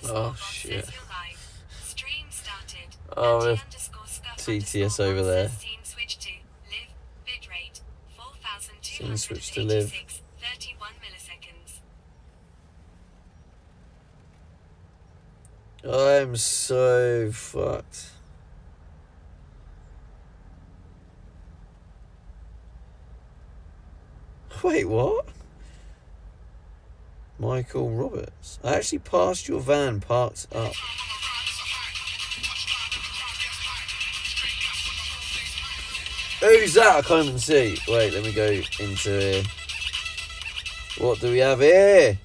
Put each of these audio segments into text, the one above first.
Oh shit. Oh, TTS over there. Scene switch to live. I'm so fucked. Wait, what? Michael Roberts. I actually passed your van parked up. Who's that? I can't even see. Wait, let me go into here. What do we have here?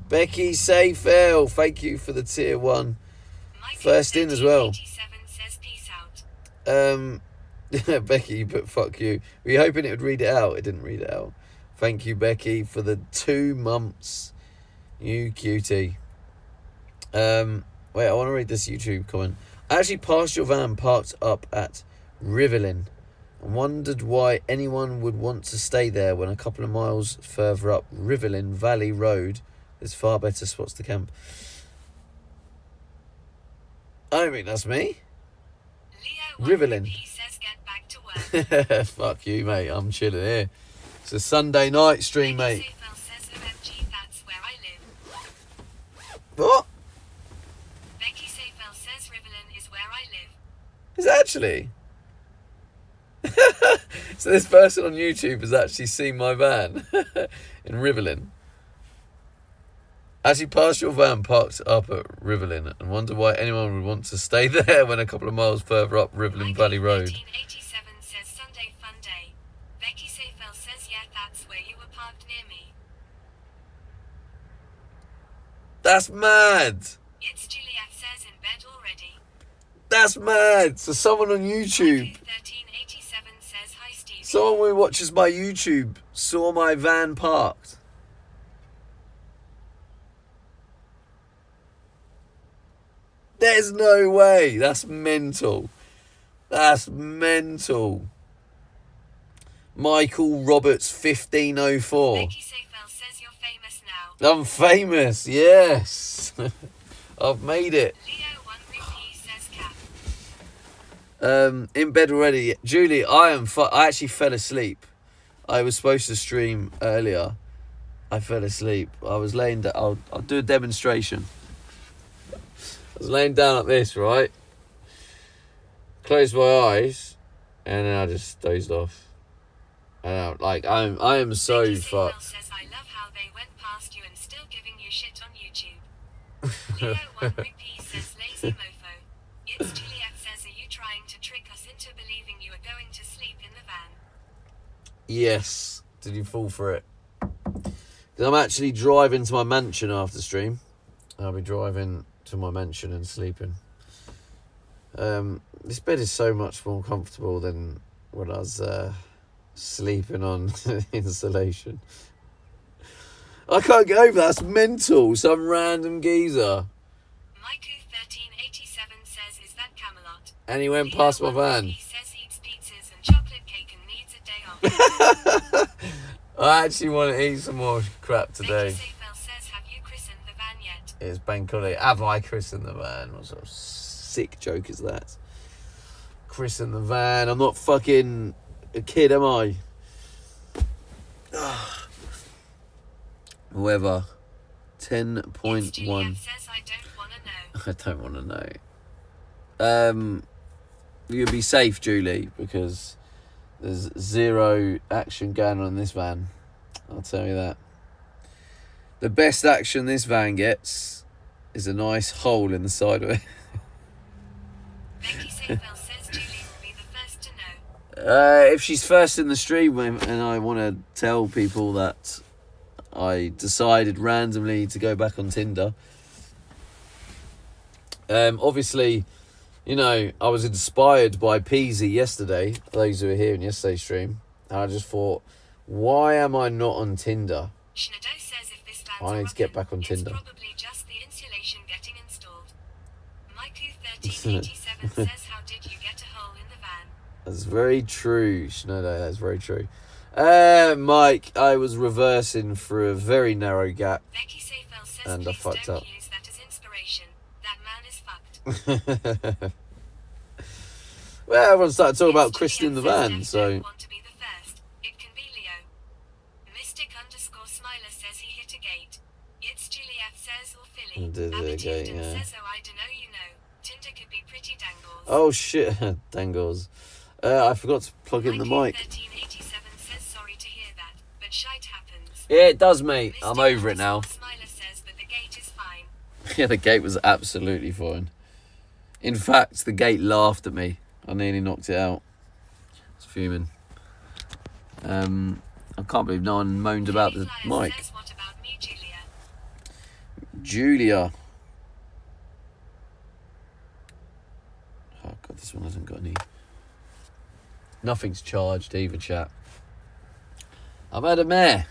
Becky Sayfield, thank you for the tier 1. First in as well. Becky, but fuck you. Were you hoping it would read it out? It didn't read it out. Thank you, Becky, for the 2 months. You cutie. Wait, I want to read this YouTube comment. I actually passed your van parked up at Riverlin and wondered why anyone would want to stay there when a couple of miles further up Riverlin Valley Road there's far better spots to camp. I don't think that's me. Riverlin. Says get back to work. Fuck you, mate. I'm chilling here. It's a Sunday night stream, mate. Says OMG, that's where I live. What? Becky Sayfel says Riverlin is where I live. Is it actually? So this person on YouTube has actually seen my van in Riverlin. Actually passed your van parked up at Riverlin and wonder why anyone would want to stay there when a couple of miles further up Riverlin Valley Road. 1987 says Sunday fun day. Becky Sayfel says yeah, that's where you were parked near me. That's mad. It's Juliet says in bed already. That's mad. So someone on YouTube, 1387 says hi Stevie. someone who watches my YouTube saw my van parked. There's no way. That's mental. That's mental. Michael Roberts 1504. Becky Sayfel says you're famous now. I'm famous, yes. I've made it. Leo 1 repeat says Cap. In bed already. Julie, I actually fell asleep. I was supposed to stream earlier. I fell asleep. I was laying down. I'll do a demonstration. I was laying down like this, right? Closed my eyes, and then I just dozed off. And I am so Becky Sayfel fucked. says I love how they went past you and still giving you shit on YouTube. Leo 1 repeat says lazy mofo. It's Juliet says are you trying to trick us into believing you are going to sleep in the van? Yes. Did you fall for it? 'Cause I'm actually driving to my mansion after stream. I'll be driving to my mansion and sleeping. This bed is so much more comfortable than when I was sleeping on insulation. I can't get over that. That's mental. Some random geezer. Maiku 1387 says is that Camelot? And he went past my van. He says he eats pizzas and chocolate cake and needs a day off. I actually want to eat some more crap today. Becky Sayfel says have you christened the van yet? It's bank holiday. Have I christened the van? What sort of sick joke is that? Christen the van. I'm not fucking a kid, am I? Whoever. 10.1. Juliet says I don't want to know. I don't want to know. You'll be safe, Julie, because there's zero action going on in this van. I'll tell you that. The best action this van gets is a nice hole in the side of it. Becky Sayfel says Julie will be the first to know. If she's first in the stream and I want to tell people that I decided randomly to go back on Tinder. Obviously, you know, I was inspired by Peasy yesterday, those who were here in yesterday's stream. And I just thought, why am I not on Tinder? Shnado says if this van's I need to get back on it's Tinder. probably just the insulation getting installed. Maiku 1387 says how did you get a hole in the van? That's very true, Shinoda. That's very true. Mike, I was reversing through a very narrow gap. Becky Seyfel says, And I please fucked don't up. use that as inspiration. That man is fucked. Well, everyone started talking about It's Christy in the Juliet says van, Def so don't want to be the first. It can be Leo. Mystic_Smiler says he hit a gate. It's Juliet says or Philly. Did it Abitudin again, yeah. says, oh, I dunno, you know. Tinder could be pretty dangles. oh shit, dangles. I forgot to plug in the mic. 1387 says, sorry to hear that, but shite happens. Yeah, it does, mate. I'm over it now. Smiler says, but the gate is fine. Yeah, the gate was absolutely fine. In fact, the gate laughed at me. I nearly knocked it out. I was fuming. I can't believe no one moaned about the Flyer mic. says, what about me, Julia? Julia. Oh god, this one hasn't got any. Nothing's charged either, chat. I've had a mare.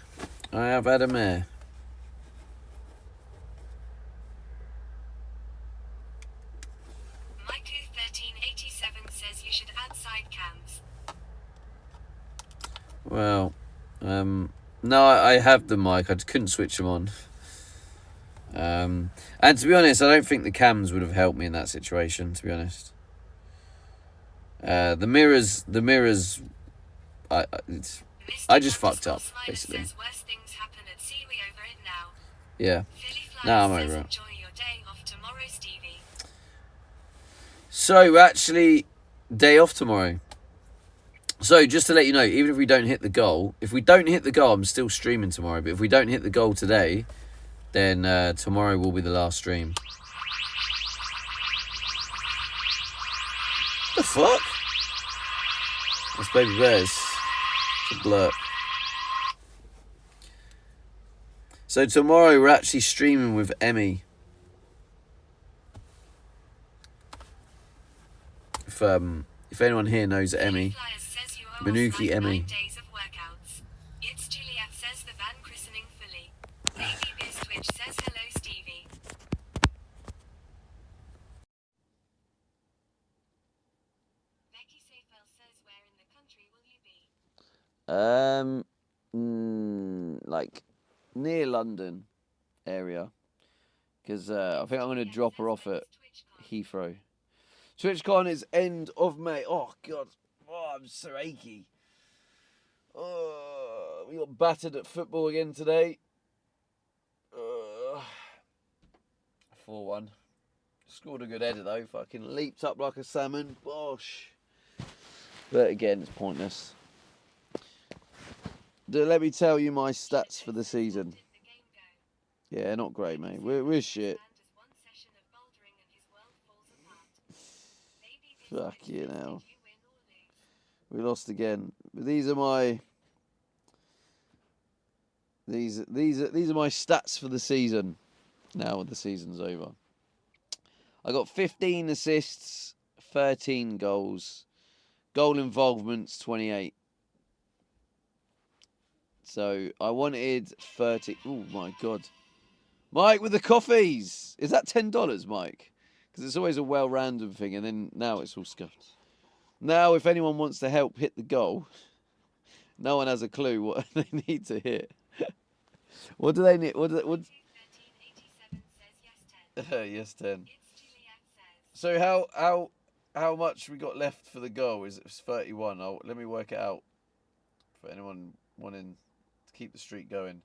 I have had a mare. Maiku1387 says you should add side cams. Well, no, I have the mic. I just couldn't switch them on. And to be honest, I don't think the cams would have helped me in that situation. To be honest, the mirrors, I just fucked up, basically. Says, worse things happen at sea, we over it now. Yeah. Philly No, I'm Flyer says, over it. enjoy your day off tomorrow, Stevie. So actually, day off tomorrow. So just to let you know, even if we don't hit the goal, I'm still streaming tomorrow. But if we don't hit the goal today, then tomorrow will be the last stream. The fuck? That's Baby Bears. It's a blurb. So tomorrow we're actually streaming with Emmy. If anyone here knows Emmy, Philly Flyers says you owe Manuki us like Emmy. 9 days of workouts. It's Juliet says the van christening Philly. Baby Biz Twitch says hello, Stevie. Becky Seyfel says, where in the country will you be? Like near London area, because I think I'm going to drop her off at Heathrow. TwitchCon is end of May. Oh god, I'm so achy. We got battered at football again today. 4-1. Scored a good header though. Fucking leaped up like a salmon. Bosh. But again, it's pointless. Let me tell you my stats for the season. Yeah, not great, mate. We're shit. Fuck you now. We lost again. But these are my these are my stats for the season. Now the season's over. I got 15 assists, 13 goals. Goal involvements 28. So I wanted 30. Oh my god. Mike with the coffees. Is that $10, Mike? Because it's always a well random thing, and then now it's all scuffed. Now, if anyone wants to help hit the goal, no one has a clue what they need to hit. What do they need? What? 1387 says yes, 10. Yes, 10. It's Juliet says. So how much we got left for the goal? Is it 31? Let me work it out for anyone wanting to keep the streak going.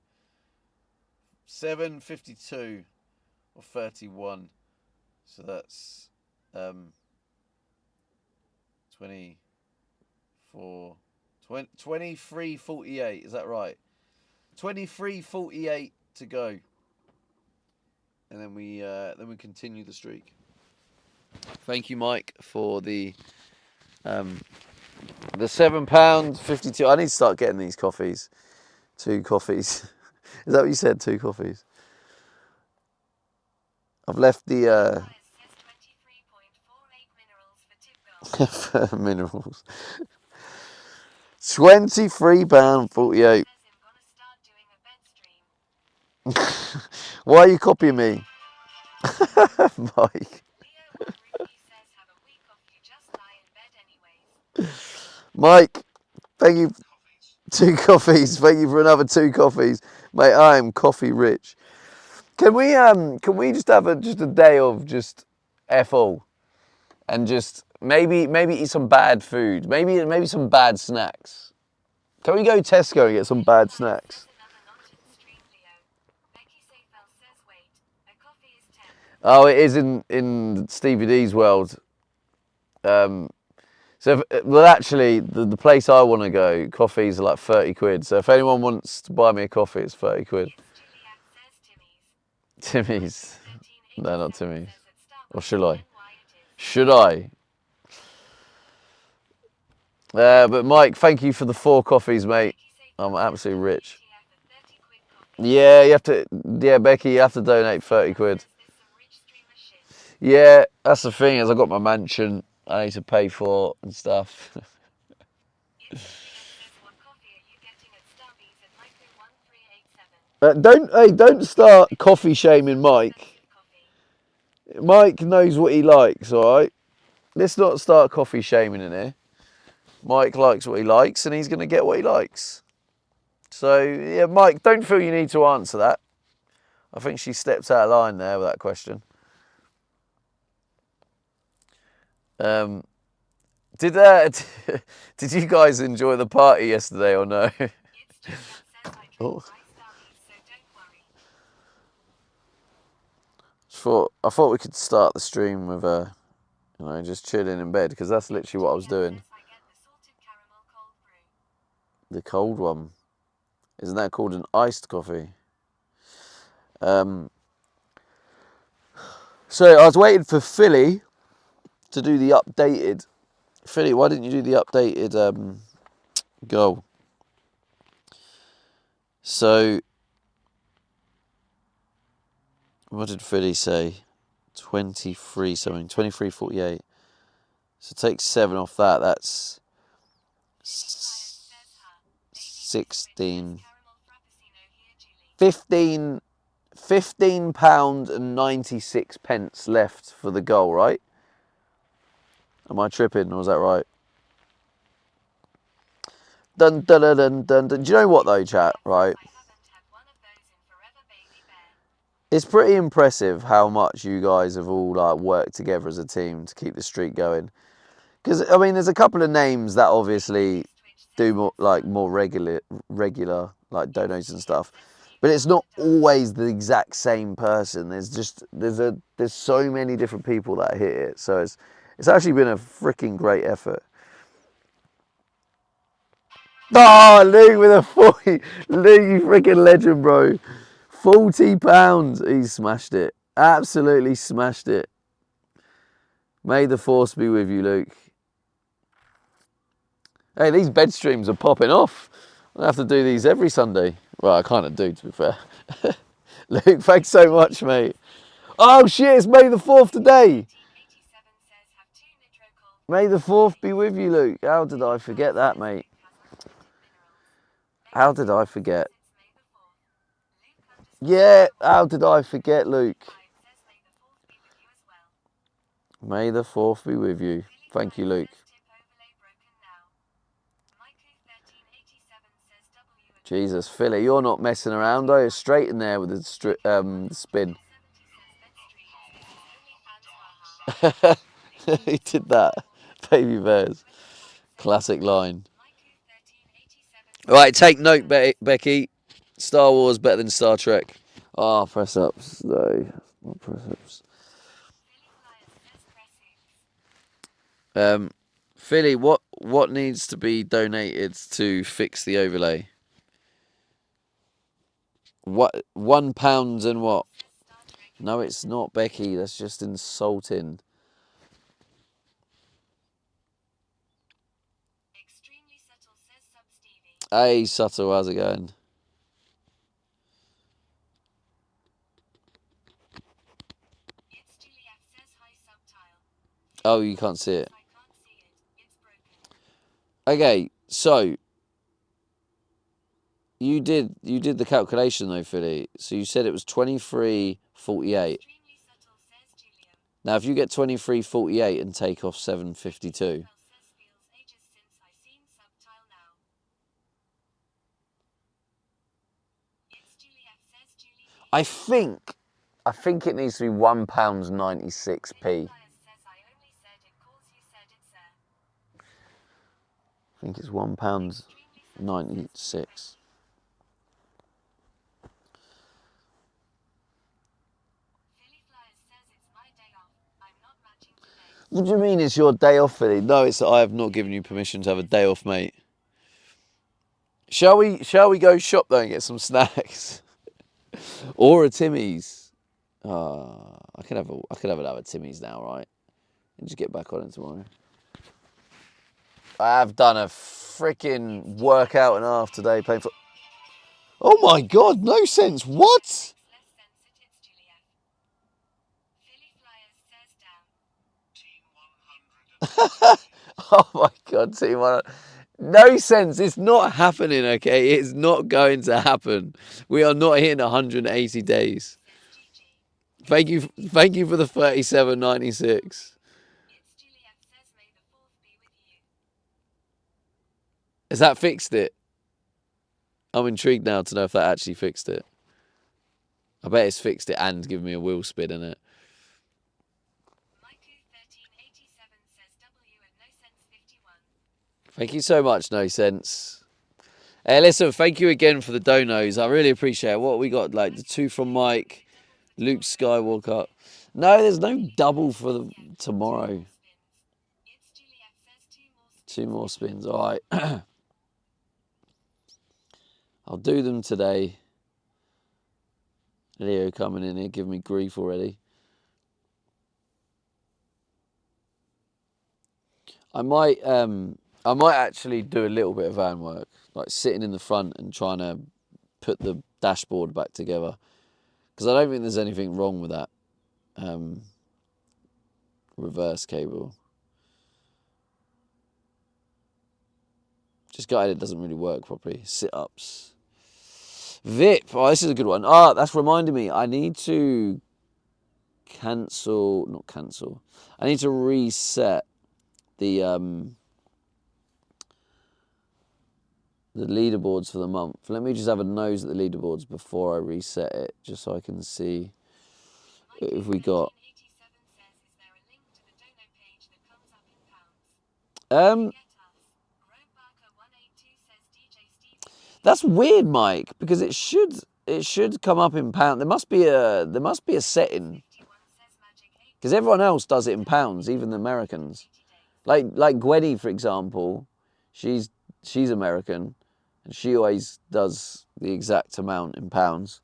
752 or 31. So that's 24, 23:48. Is that right? 23:48 to go, and then we continue the streak. Thank you, Mike, for the £7.52. I need to start getting these coffees. 2 coffees. Is that what you said? 2 coffees. I've left the Says 23.48 minerals for tip girl. minerals. £23.48. Says I'm gonna start doing a bed stream. Why are you copying me? Mike. Leo 1 Ruby says have a week off, you just lie in bed anyways. Mike, thank you. 2 coffees. Thank you for another 2 coffees, mate. I am coffee rich. Can we just have just a day of just F all and just maybe eat some bad food, maybe some bad snacks. Can we go Tesco and get some bad snacks? Oh, it is in Stevie D's world. So, well, actually, the place I want to go, coffees are like 30 quid. So if anyone wants to buy me a coffee, it's 30 quid. Timmy's. No, not Timmy's. Or should I? Should I? But Mike, thank you for the 4 coffees, mate. I'm absolutely rich. Yeah, you have to. Yeah, Becky, you have to donate 30 quid. Yeah, that's the thing. Is I got my mansion I need to pay for and stuff. Don't start coffee shaming Mike. Mike knows what he likes, all right? Let's not start coffee shaming in here. Mike likes what he likes, and he's going to get what he likes. So, yeah, Mike, don't feel you need to answer that. I think she stepped out of line there with that question. Did you guys enjoy the party yesterday or no? Oh. I thought we could start the stream with just chilling in bed, because that's literally what I was doing. The cold one. Isn't that called an iced coffee? So I was waiting for Philly to do the updated. Philly, why didn't you do the updated goal? So, what did Philly say? 23 something, 23.48. So take 7 off that. That's 16. 15 pound and 96 pence left for the goal, right? Am I tripping, or was that right? Dun dun dun dun dun. Dun. Do you know what though, chat? Right. It's pretty impressive how much you guys have all worked together as a team to keep the streak going. Because I mean, there's a couple of names that obviously do more regular donos and stuff, but it's not always the exact same person. There's so many different people that hit it, so it's actually been a freaking great effort. Oh, Luke with a 40. Luke, you freaking legend, bro. £40. He smashed it. Absolutely smashed it. May the force be with you, Luke. Hey, these bed streams are popping off. I have to do these every Sunday. Well, I kind of do, to be fair. Luke, thanks so much, mate. Oh, shit, it's May the 4th today. May the 4th be with you, Luke. How did I forget that, mate? How did I forget? Yeah, how did I forget, Luke? May the 4th be with you. Thank you, Luke. Jesus, Philly, you're not messing around, are you? Straight in there with the spin. He did that. Baby bears. Classic line. Right, take note, Becky. Star Wars better than Star Trek. Ah, press ups. No, not press ups. Philly, what needs to be donated to fix the overlay? What, £1 and what? No, it's not, Becky. That's just insulting. Hey, Subtle, how's it going? Oh, you can't see it. Okay, so you did the calculation though, Philly. So you said it was 23.48. Now, if you get 23.48 and take off 7.52, I think it needs to be £1.96p. Flyers says I only said it 'cause you said it, sir. I think it's Extremely £1.96. Philly Flyers says it's my day off. I'm not matching today. What do you mean it's your day off, Philly? No, it's I have not given you permission to have a day off, mate. Shall we go shop though and get some snacks? Or a Timmy's? I could have another Timmy's now, right? And just get back on it tomorrow. I have done a freaking workout and a half today playing for. Oh my god, no sense. What? Less sense it is, Juliet. Philly Flyers says down. Oh my god, Team 100. No sense. It's not happening, okay? It's not going to happen. We are not hitting 180 days. Thank you for the 37.96. It's Juliet says may the 4th be with you. Has that fixed it? I'm intrigued now to know if that actually fixed it. I bet it's fixed it and given me a wheel spin in it. Maiku1387 says W at no sense 51. Thank you so much, No Sense. Hey, listen, thank you again for the donos. I really appreciate it. What we got, like the 2 from Mike, Luke Skywalker. No, there's no double for tomorrow. It's Juliet says 2 more spins. All right. I'll do them today. Leo coming in here, giving me grief already. I might actually do a little bit of van work, like sitting in the front and trying to put the dashboard back together, because I don't think there's anything wrong with that reverse cable. Just gutted it doesn't really work properly. Sit-ups. VIP. Oh, this is a good one. Ah, that's reminding me. I need to not cancel. I need to reset the leaderboards for the month. Let me just have a nose at the leaderboards before I reset it, just so I can see if we got. That's weird, Mike, because it should come up in pound. There must be a setting, because everyone else does it in pounds, even the Americans. Like Gwenny, for example, she's American, and she always does the exact amount in pounds.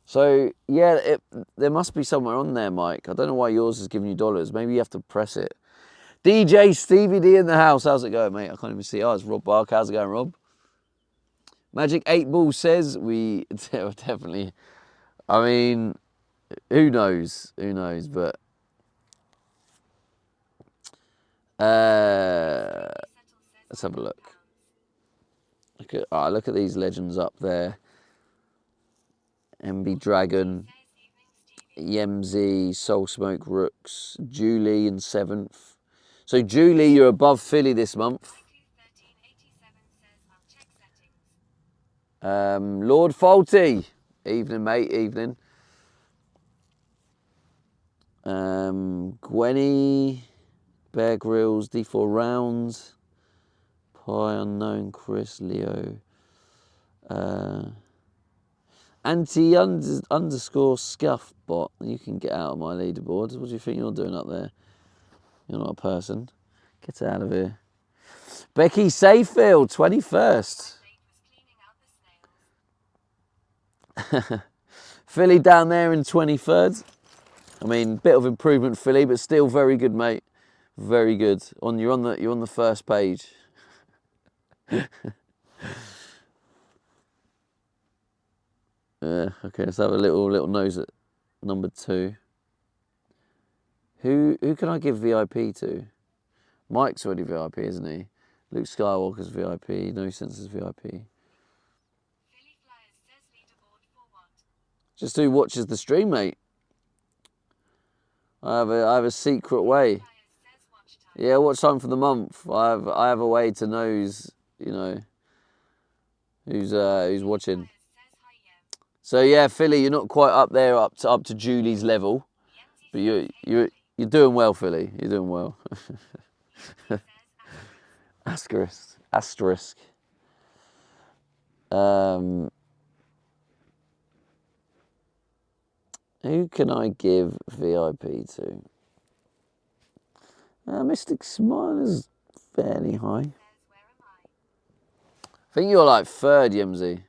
So yeah, there must be somewhere on there, Mike. I don't know why yours is giving you dollars. Maybe you have to press it. DJ Stevie D in the house. How's it going, mate? I can't even see. Oh, it's Rob Bark. How's it going, Rob? Magic 8 Ball says we definitely. I mean, who knows? Who knows? But let's have a look. Look at these legends up there. MB Dragon, Yemzy, Soul Smoke Rooks, Julie in 7th. So Julie, you're above Philly this month. Lord Faulty, evening mate, evening. Gwenny, Bear Grylls, D4 Rounds, Pie Unknown, Chris, Leo, anti_scuff bot. You can get out of my leaderboards. What do you think you're doing up there? You're not a person. Get out of here. Becky Sayfield, 21st. Philly down there in 23rd. I mean, bit of improvement, Philly, but still very good, mate. Very good. You're on the first page. Okay, let's have a little nose at number 2. Who can I give VIP to? Mike's already VIP, isn't he? Luke Skywalker's VIP. No Sense is VIP. Just who watches the stream, mate. I have a secret way. Yeah, watch time for the month. I have a way to know who's watching. So yeah, Philly, you're not quite up there, up to Julie's level, but you're doing well, Philly. You're doing well. Asterisk. Who can I give VIP to? Mystic Smile is fairly high. I think you're like third, Yemsy.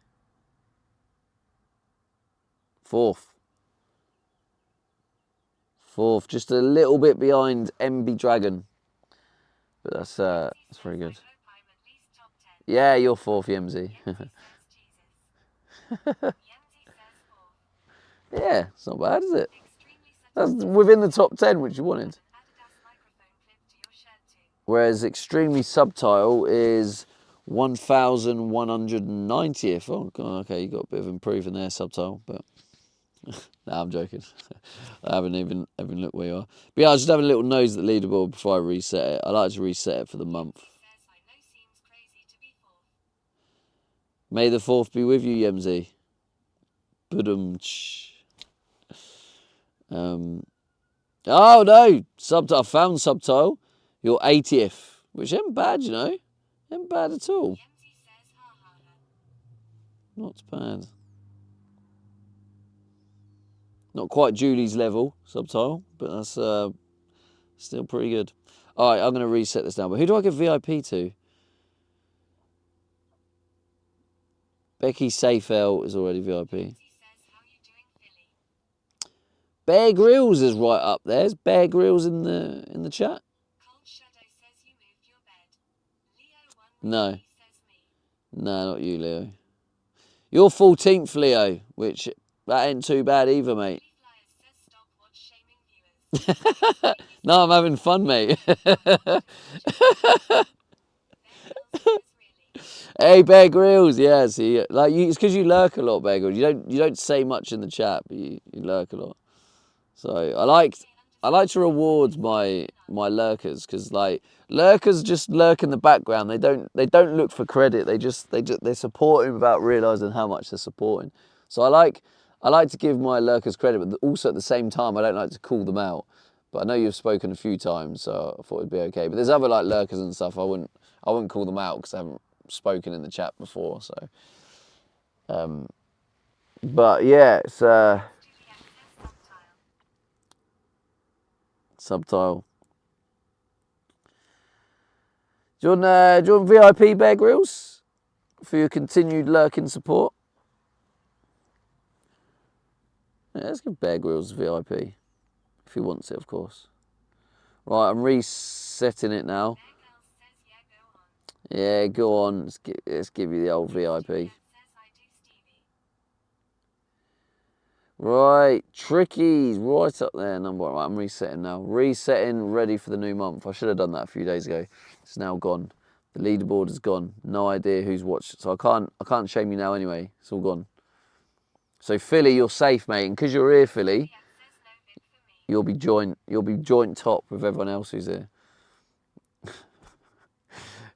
Fourth, just a little bit behind MB Dragon, but that's very good. Yeah, you're fourth, Yemsy. Yeah, it's not bad, is it? That's within the top 10, which you wanted. Whereas Extremely Subtile is 1,190th. Oh, God, okay, you got a bit of improvement there, Subtile, but nah, I'm joking. I haven't even looked where you are. But yeah, I was just having a little nose at the leaderboard before I reset it. I like to reset it for the month. May the 4th be with you, Yemsy. Budumch. Oh no, Subtile. I found Subtile. You're 80th, which ain't bad, you know. Ain't bad at all. Not bad. Not quite Julie's level, Subtile, but that's still pretty good. All right, I'm going to reset this now. But who do I give VIP to? Becky Safel is already VIP. Bear Grylls is right up there. Is Bear Grylls in the chat? No. No, not you, Leo. You're 14th, Leo, which that ain't too bad either, mate. No, I'm having fun, mate. Hey, Bear Grylls, yeah. See, like it's because you lurk a lot, Bear Grylls. You don't say much in the chat, but you lurk a lot. So I like to reward my lurkers, because like lurkers just lurk in the background. They don't look for credit. They're supporting without realizing how much they're supporting. So I like to give my lurkers credit, but also at the same time I don't like to call them out. But I know you've spoken a few times, so I thought it'd be okay. But there's other like lurkers and stuff. I wouldn't call them out because I haven't spoken in the chat before. So, but yeah, it's Subtile. Do you want VIP, Bear Grylls, for your continued lurking support? Yeah, let's give Bear Grylls VIP, if he wants it, of course. Right, I'm resetting it now. Yeah, go on. Let's give you the old VIP. Right, Tricky's right up there, number one. Right, I'm resetting now. Resetting, ready for the new month. I should have done that a few days ago. It's now gone. The leaderboard is gone. No idea who's watched. So I can't shame you now anyway. It's all gone. So Philly, you're safe, mate. And because you're here, Philly, you'll be joint top with everyone else who's here.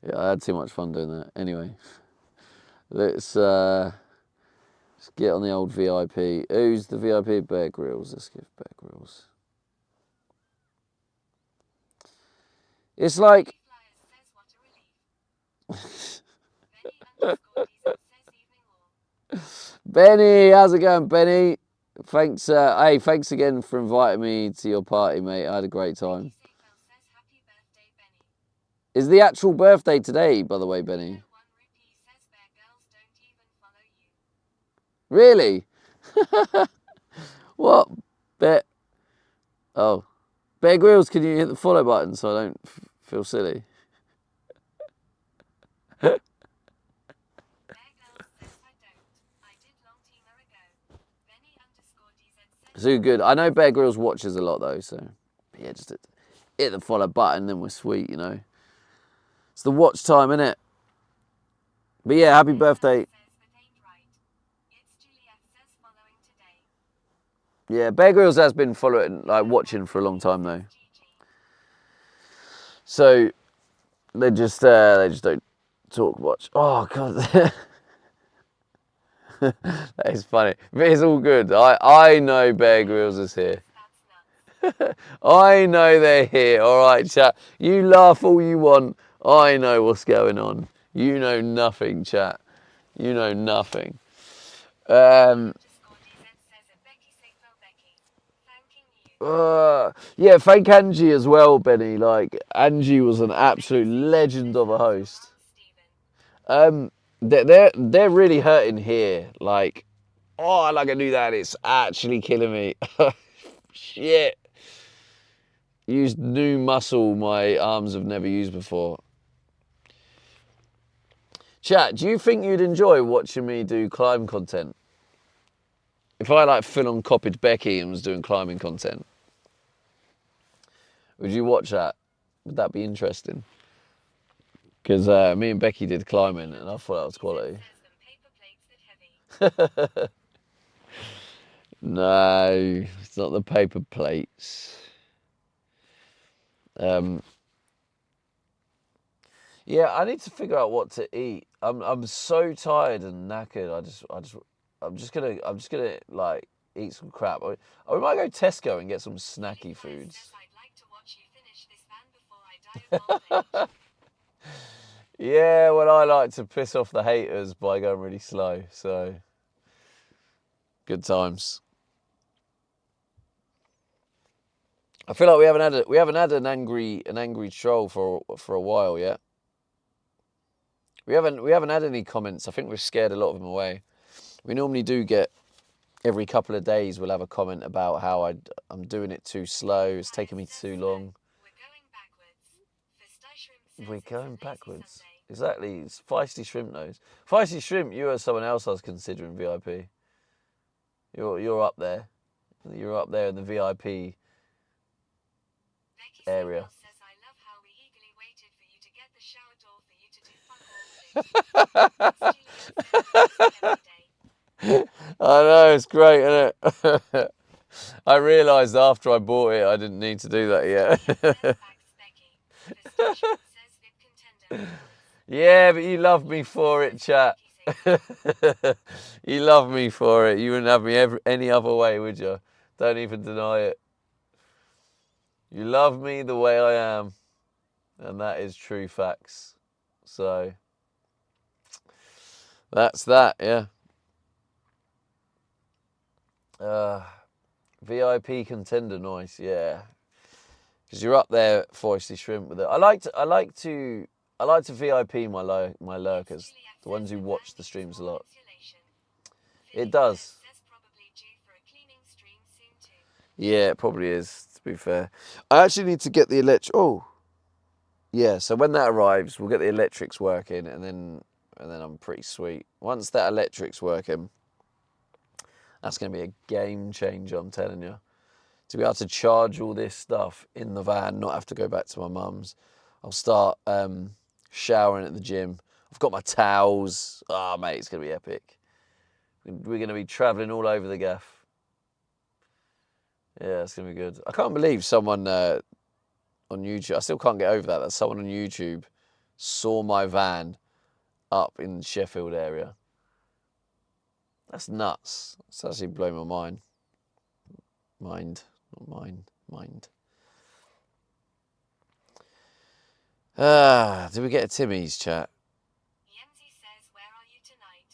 Yeah, I had too much fun doing that. Anyway, let's get on the old VIP. Who's the VIP? Bear Grylls. Let's give Bear Grylls. It's like Benny, how's it going, Benny? Thanks, thanks again for inviting me to your party, mate. I had a great time. Is the actual birthday today, by the way, Benny? Really? What? Oh. Bear Grylls, can you hit the follow button so I don't feel silly? So good. I know Bear Grylls watches a lot though, so yeah, just hit the follow button, then we're sweet, you know. It's the watch time, innit? But yeah, happy birthday. Yeah, Bear Grylls has been following, like watching for a long time though. So they just don't talk much. Oh god. That is funny. But it's all good. I know Bear Grylls is here. That's nuts. I know they're here. All right, chat. You laugh all you want. I know what's going on. You know nothing, chat. You know nothing. Underscore DZ says a Becky say well Becky. Thanking you. Yeah, thank Angie as well, Benny. Like, Angie was an absolute legend of a host. Stephen. They're really hurting here. Like, oh, I like to do that. It's actually killing me. Shit. Used new muscle my arms have never used before. Chat, do you think you'd enjoy watching me do climb content? If I like full on copied Becky and was doing climbing content, would you watch that? Would that be interesting? Because me and Becky did climbing and I thought that was quality. Says them paper plates that heavy. No, it's not the paper plates. Yeah, I need to figure out what to eat. I'm so tired and knackered. I'm just gonna like eat some crap. Or we might go Tesco and get some snacky foods. Says I'd like to watch you finish this van before I die of old age. Yeah, well, I like to piss off the haters by going really slow. So good times. I feel like we haven't had an angry troll for a while yet. We haven't had any comments. I think we've scared a lot of them away. We normally do get every couple of days. We'll have a comment about how I'm doing it too slow. It's taking me too long. We're going backwards. Exactly. It's Feisty Shrimp Nose. Feisty Shrimp, you are someone else I was considering VIP. You're up there. You're up there in the VIP area. Says I love how we eagerly waited for you to get the shower door for you to do fuck all with it. I know, it's great, isn't it? I realised after I bought it I didn't need to do that yet. Yeah, but you love me for it, chat. You love me for it. You wouldn't have me any other way, would you? Don't even deny it. You love me the way I am. And that is true facts. So, that's that, yeah. VIP contender, nice, yeah. Because you're up there, Feisty Shrimp, with it. I like to VIP my lurkers, the ones who watch the streams a lot. It does. Yeah, it probably is, to be fair. I actually need to get the electric. Oh, yeah. So when that arrives, we'll get the electrics working, and then I'm pretty sweet. Once that electric's working, that's going to be a game changer. I'm telling you. To be able to charge all this stuff in the van, not have to go back to my mum's. I'll start showering at the gym. I've got my towels. Oh, mate, it's going to be epic. We're going to be travelling all over the gaff. Yeah, it's going to be good. I can't believe someone on YouTube, I still can't get over that someone on YouTube saw my van up in the Sheffield area. That's nuts. It's actually blown my mind. Mind. Did we get a Timmy's, chat? Yenzi says, where are you tonight?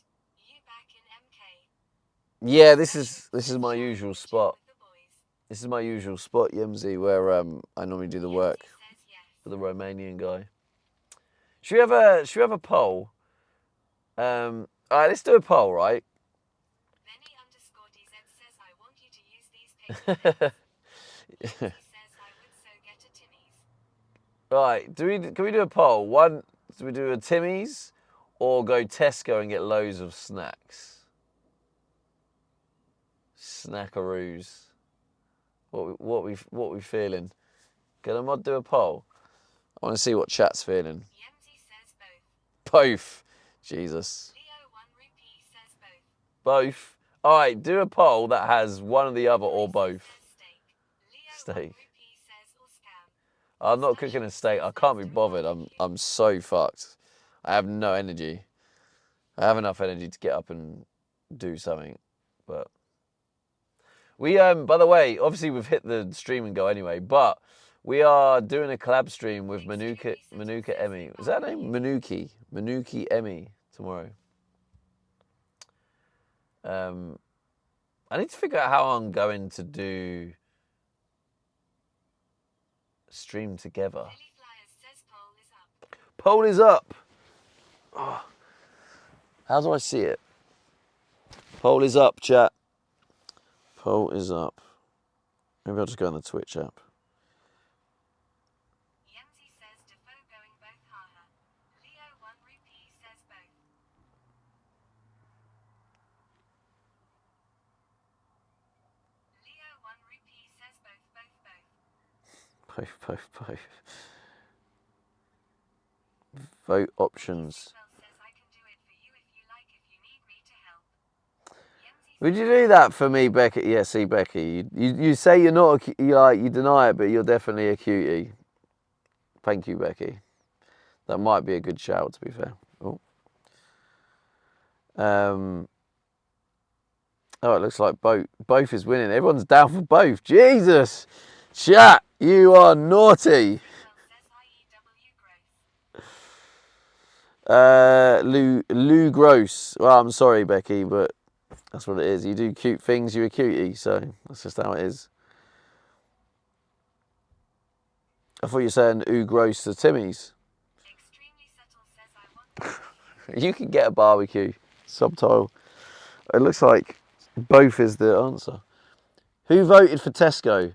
You back in MK? Yeah, this is my usual spot. This is my usual spot, Yemzi, where I normally do the work for the Romanian guy. Should we have a poll? All right, let's do a poll, right? Benny underscore DZ says I want you to use these paper plates. He says I would so get a Timmy's. Right, can we do a poll? One, do we do a Timmy's or go Tesco and get loads of snacks? Snackaroos. What we feeling? Can a mod do a poll? I want to see what chat's feeling. Yenzi says both. Both. Jesus. Leo 1 rupee says both. Both. All right, do a poll that has one or the other or both. Steak. Leo 1 rupee says or scam. I'm not cooking a steak. I can't be bothered. I'm so fucked. I have no energy. I have enough energy to get up and do something. But we by the way, obviously we've hit the stream and go anyway, but we are doing a collab stream with Manuka Emmy. Is that her name? Manuki Emmy tomorrow. I need to figure out how I'm going to do stream together. Lily Flyers says poll is up. Poll is up. Oh. How do I see it? Poll is up, chat. Poll is up. Maybe I'll just go on the Twitch app. Yemzi says Defoe going both haha. Leo 1 rupee says both. Leo 1 rupee says both. Both. Vote options. Well says I can do it for you if you like if you need me to help. Yemzi Would you do that for me, Becky? Yeah, see, Becky, you say you're not, you deny it, but you're definitely a cutie. Thank you, Becky. That might be a good shout, to be fair. Oh, it looks like both is winning. Everyone's down for both. Jesus, chat, you are naughty. Lou Gross. Well, I'm sorry, Becky, but that's what it is. You do cute things, you're a cutie, so that's just how it is. I thought you were saying ooh gross to Timmy's. Extremely subtle says I want You can get a barbecue. Subtitle. It looks like both is the answer. Who voted for Tesco?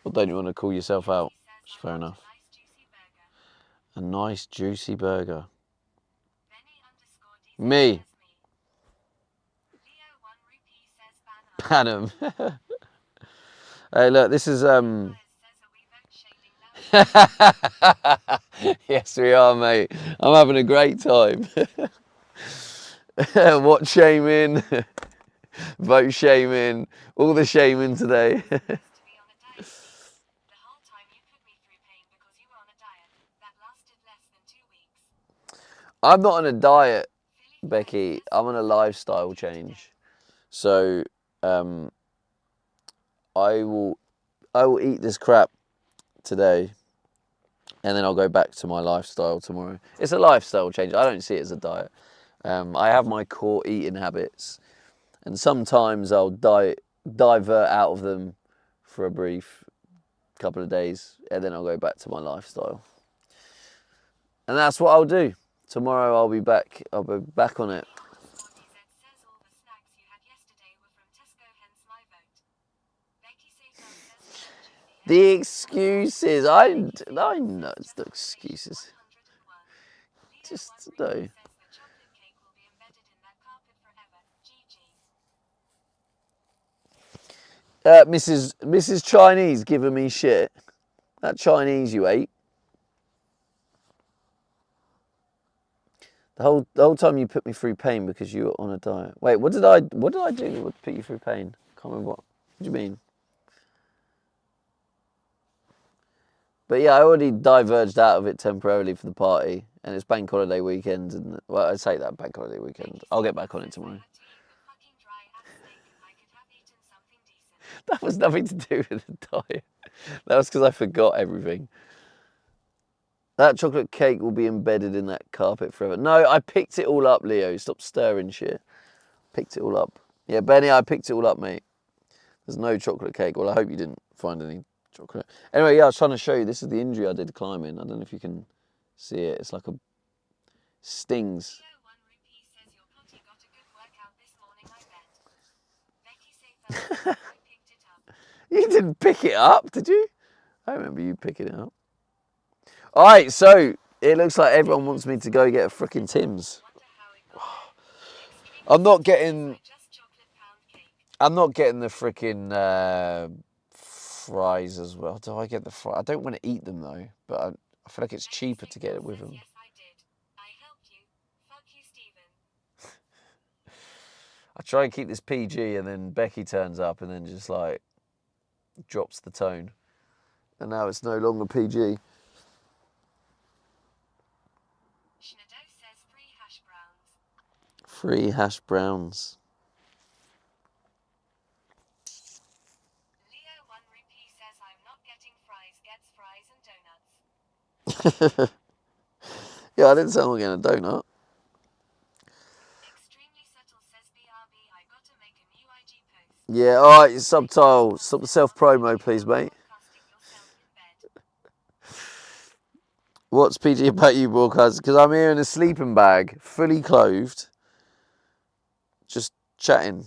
Or don't you want to call yourself out? It's fair enough. A nice juicy burger. Me. Panam. Hey, look, this is Yes, we are, mate. I'm having a great time. What shaming, vote shaming, all the shaming today. I'm not on a diet, Becky. I'm on a lifestyle change. So I will eat this crap today, and then I'll go back to my lifestyle tomorrow. It's a lifestyle change. I don't see it as a diet. I have my core eating habits, and sometimes I'll divert out of them for a brief couple of days, and then I'll go back to my lifestyle. And that's what I'll do. Tomorrow I'll be back. I'll be back on it. The excuses. I know it's the excuses. Just no. Mrs. Chinese giving me shit. That Chinese you ate. The whole time you put me through pain because you were on a diet. Wait, what did I do to put you through pain? Can't remember what. What do you mean? But yeah, I already diverged out of it temporarily for the party, and it's bank holiday weekend, and well, I say that bank holiday weekend. I'll get back on it tomorrow. That was nothing to do with the diet. That was because I forgot everything. That chocolate cake will be embedded in that carpet forever. No, I picked it all up, Leo. Stop stirring shit. Picked it all up. Yeah, Benny, I picked it all up, mate. There's no chocolate cake. Well, I hope you didn't find any chocolate. Anyway, yeah, I was trying to show you. This is the injury I did climbing. I don't know if you can see it. It's like a stings. You didn't pick it up, did you? I remember you picking it up. All right, so it looks like everyone wants me to go get a frickin' Tim's. I'm not getting the frickin' fries as well. Do I get the fries? I don't want to eat them though, but I feel like it's cheaper to get it with them. I try and keep this PG, and then Becky turns up and then just like drops the tone, and now it's no longer PG. Free hash browns. Leo 1 Rupee says I'm not getting fries, gets fries and donuts. Yeah, I didn't say I'm getting a donut. Extremely subtle says BRB, I gotta make a new IG post. Yeah, alright, subtitle. Stop the self-promo, please, mate. Podcasting yourself in bed. What's PG about you, broadcast? Because I'm here in a sleeping bag, fully clothed, just chatting.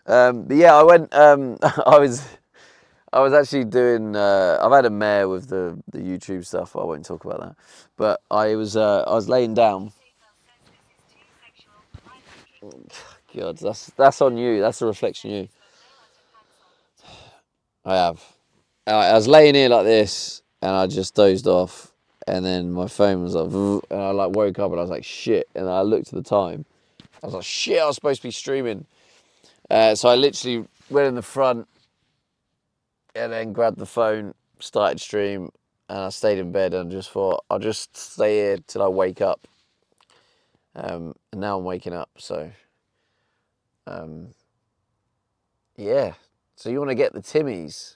But yeah, I went. I was actually doing. I've had a mare with the YouTube stuff. I won't talk about that. But I was laying down. Seyfel says this is too sexual for my liking. God, that's on you. That's a reflection of you. He's got no underpants on. I have. I was laying here like this, and I just dozed off, and then my phone was like, and I like woke up, and I was like, shit, and I looked at the time. I was like, shit, I was supposed to be streaming. So I literally went in the front, and then grabbed the phone, started stream, and I stayed in bed and just thought, I'll just stay here till I wake up. And now I'm waking up, so yeah. So you want to get the Timmies?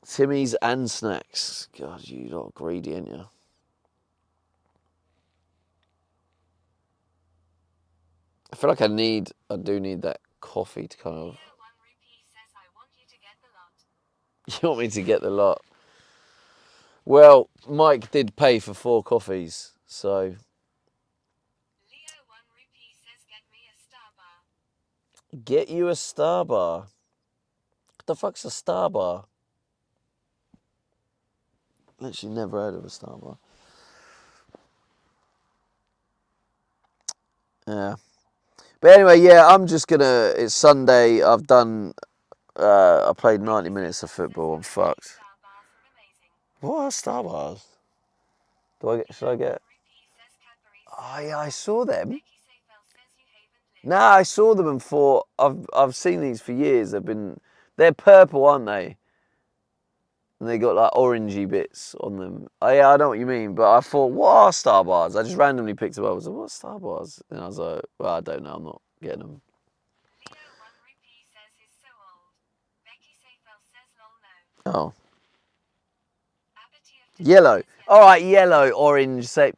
Timmies and snacks. God, you lot greedy, ain't you? I feel like I do need that coffee to kind of. Leo 1 Rupee says I want you to get the lot. You want me to get the lot? Well, Mike did pay for 4 coffees, so. Leo 1 Rupee says get me a star bar. Get you a Star Bar. What the fuck's a Star Bar? Literally never heard of a Star Bar. Yeah. But anyway, yeah, I'm just gonna. It's Sunday. I've done. I played 90 minutes of football. I'm fucked. Star bars are amazing. What are Star Bars? Should I get? Rupee says Cadbury's. Oh yeah, I saw them. Becky Seyfel says you haven't lived. Nah, I saw them and thought I've seen these for years. They're purple, aren't they? And they got like orangey bits on them. Oh yeah, I know what you mean. But I thought, what are Star Bars? I just randomly picked them up. I was like, what are Star Bars? And I was like, well, I don't know. I'm not getting them. Leo 1 Rupee says he's so old. Becky Seyfel says lol no. Oh, Abatia Fitness yellow. says All right, yellow, orange. Say,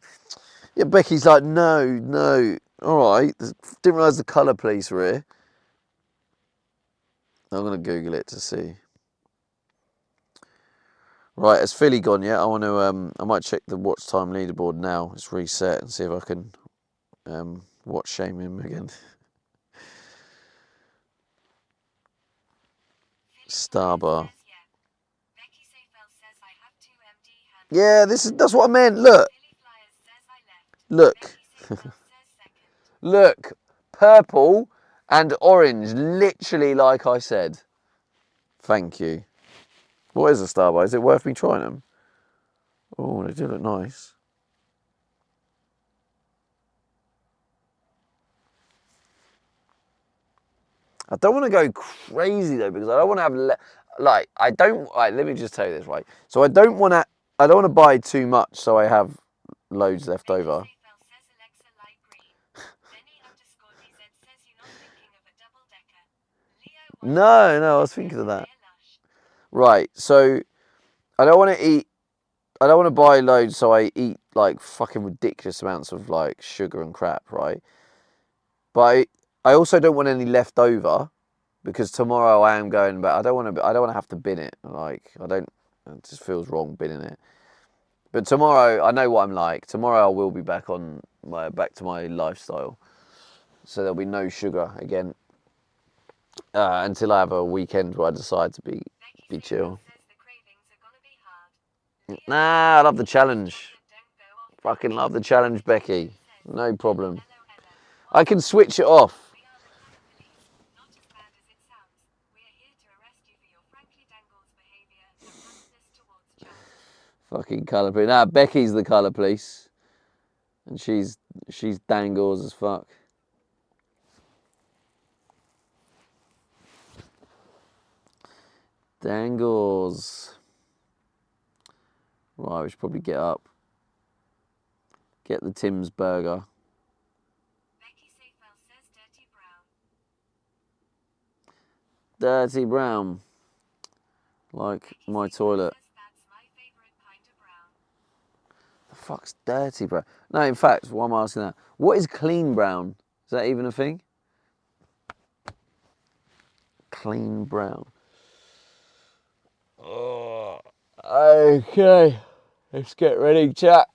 yeah. Becky's like, no. All right, didn't realise the colour police were here. I'm gonna Google it to see. Right, has Philly gone yet? I want to. I might check the watch time leaderboard now. It's reset and see if I can watch shame him again. Star Bar. says yeah. Becky Seyfel says I have 2 MD hands. Yeah, that's what I meant. Look, Philly Flyers says I left. look, Becky Seyfel says second. look. Purple and orange, literally like I said. Thank you. What is a Star Bar? Is it worth me trying them? Oh, they do look nice. I don't want to go crazy though because I don't want to have I don't. Let me just tell you this right. So I don't want to buy too much so I have loads left over. Becky Seyfel says Alexa light green. Benny_DZ says you're not thinking of a double decker. Leo 1 No, I was thinking of that. Lush. Right, so I don't want to buy loads so I eat like fucking ridiculous amounts of like sugar and crap, right? But I also don't want any left over because tomorrow I am going back. I don't want to have to bin it. Like it just feels wrong binning it. But tomorrow I know what I'm like. Tomorrow I will be back to my lifestyle. So there'll be no sugar again until I have a weekend where I decide to be Becky chill. Seyfel says the cravings are gonna be hard. Nah, I love the challenge. Don't go off. Fucking love the challenge, Becky. No problem. LOL. I can switch it off. We are the Colour Police. Not as bad as it sounds. We are here to arrest you for your frankly dangles behaviour and roughness towards John. Fucking colour police. Nah, Becky's the colour police. And she's dangles as fuck. Dangles. Right, we should probably get up. Get the Tim's burger. Becky Seyfel says dirty brown. Dirty brown. Like Becky my Seyfel toilet. says that's my favorite kind of brown. The fuck's dirty brown? No, in fact, why am I asking that? What is clean brown? Is that even a thing? Clean brown. Oh, okay. Let's get ready, chat.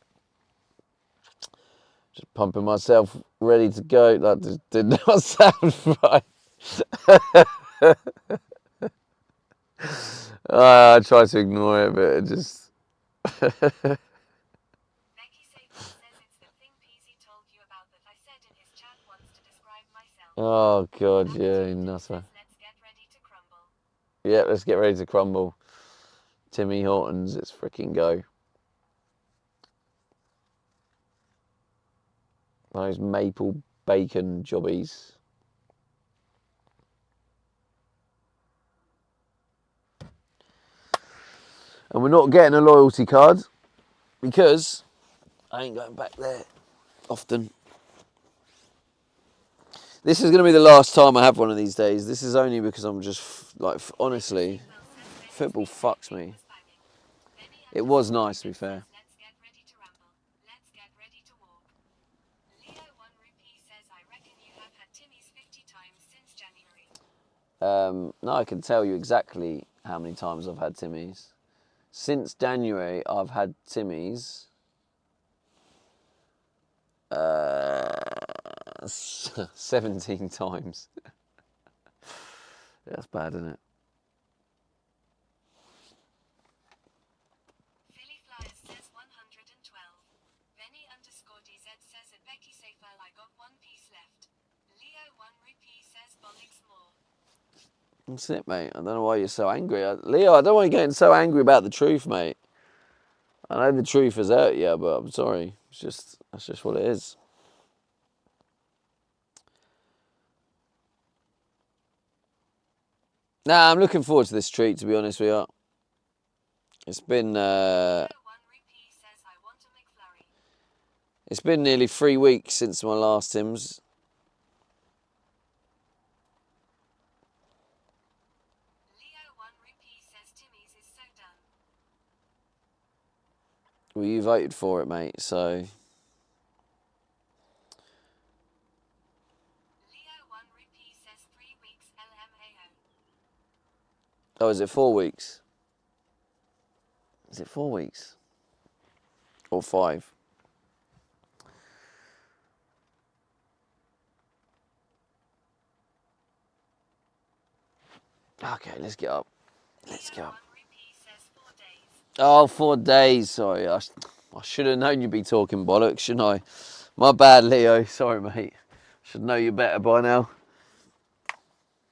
Just pumping myself ready to go. That just did not sound right. I tried to ignore it, but it just... Becky Seyfel says it's the thing Peasy told you about that I said in his chat once to describe myself. Oh, God, yeah, Says, nutter. let's get ready to crumble. Yeah, let's get ready to crumble. Timmy Hortons, it's freaking go. Those maple bacon jobbies. And we're not getting a loyalty card because I ain't going back there often. This is going to be the last time I have one of these days. This is only because I'm just, like, honestly, football fucks me. It was nice, to be fair. Let's get ready to rumble. Let's get ready to walk. Leo 1 Rupee says, I reckon you have had Timmy's 50 times since January. No, I can tell you exactly how many times I've had Timmy's. Since January, I've had Timmy's 17 times. That's bad, isn't it? Philly Flyers says 112. Benny _DZ says at Becky Seyfel I got 1 piece left. Leo 1 Rupee says bollocks more. That's it, mate. I don't know why you're so angry. Leo, I don't want you getting so angry about the truth, mate. I know the truth has hurt you, but I'm sorry. That's just what it is. Nah, I'm looking forward to this treat, to be honest with you. It's been Leo 1 Rupee says I want a McFlurry. it's been nearly 3 weeks since my last Tim's. Leo 1 Rupee says Timmy's is so done. Well, you voted for it, mate, so... Leo 1 Rupee says 3 weeks LMAO. Oh, is it 4 weeks? Is it 4 weeks? Or 5? Okay, let's get up. Let's Leo go. 1 Rupee says 4 days. Oh, 4 days. Sorry, I should have known you'd be talking bollocks, shouldn't I? My bad, Leo. Sorry, mate. Should know you better by now.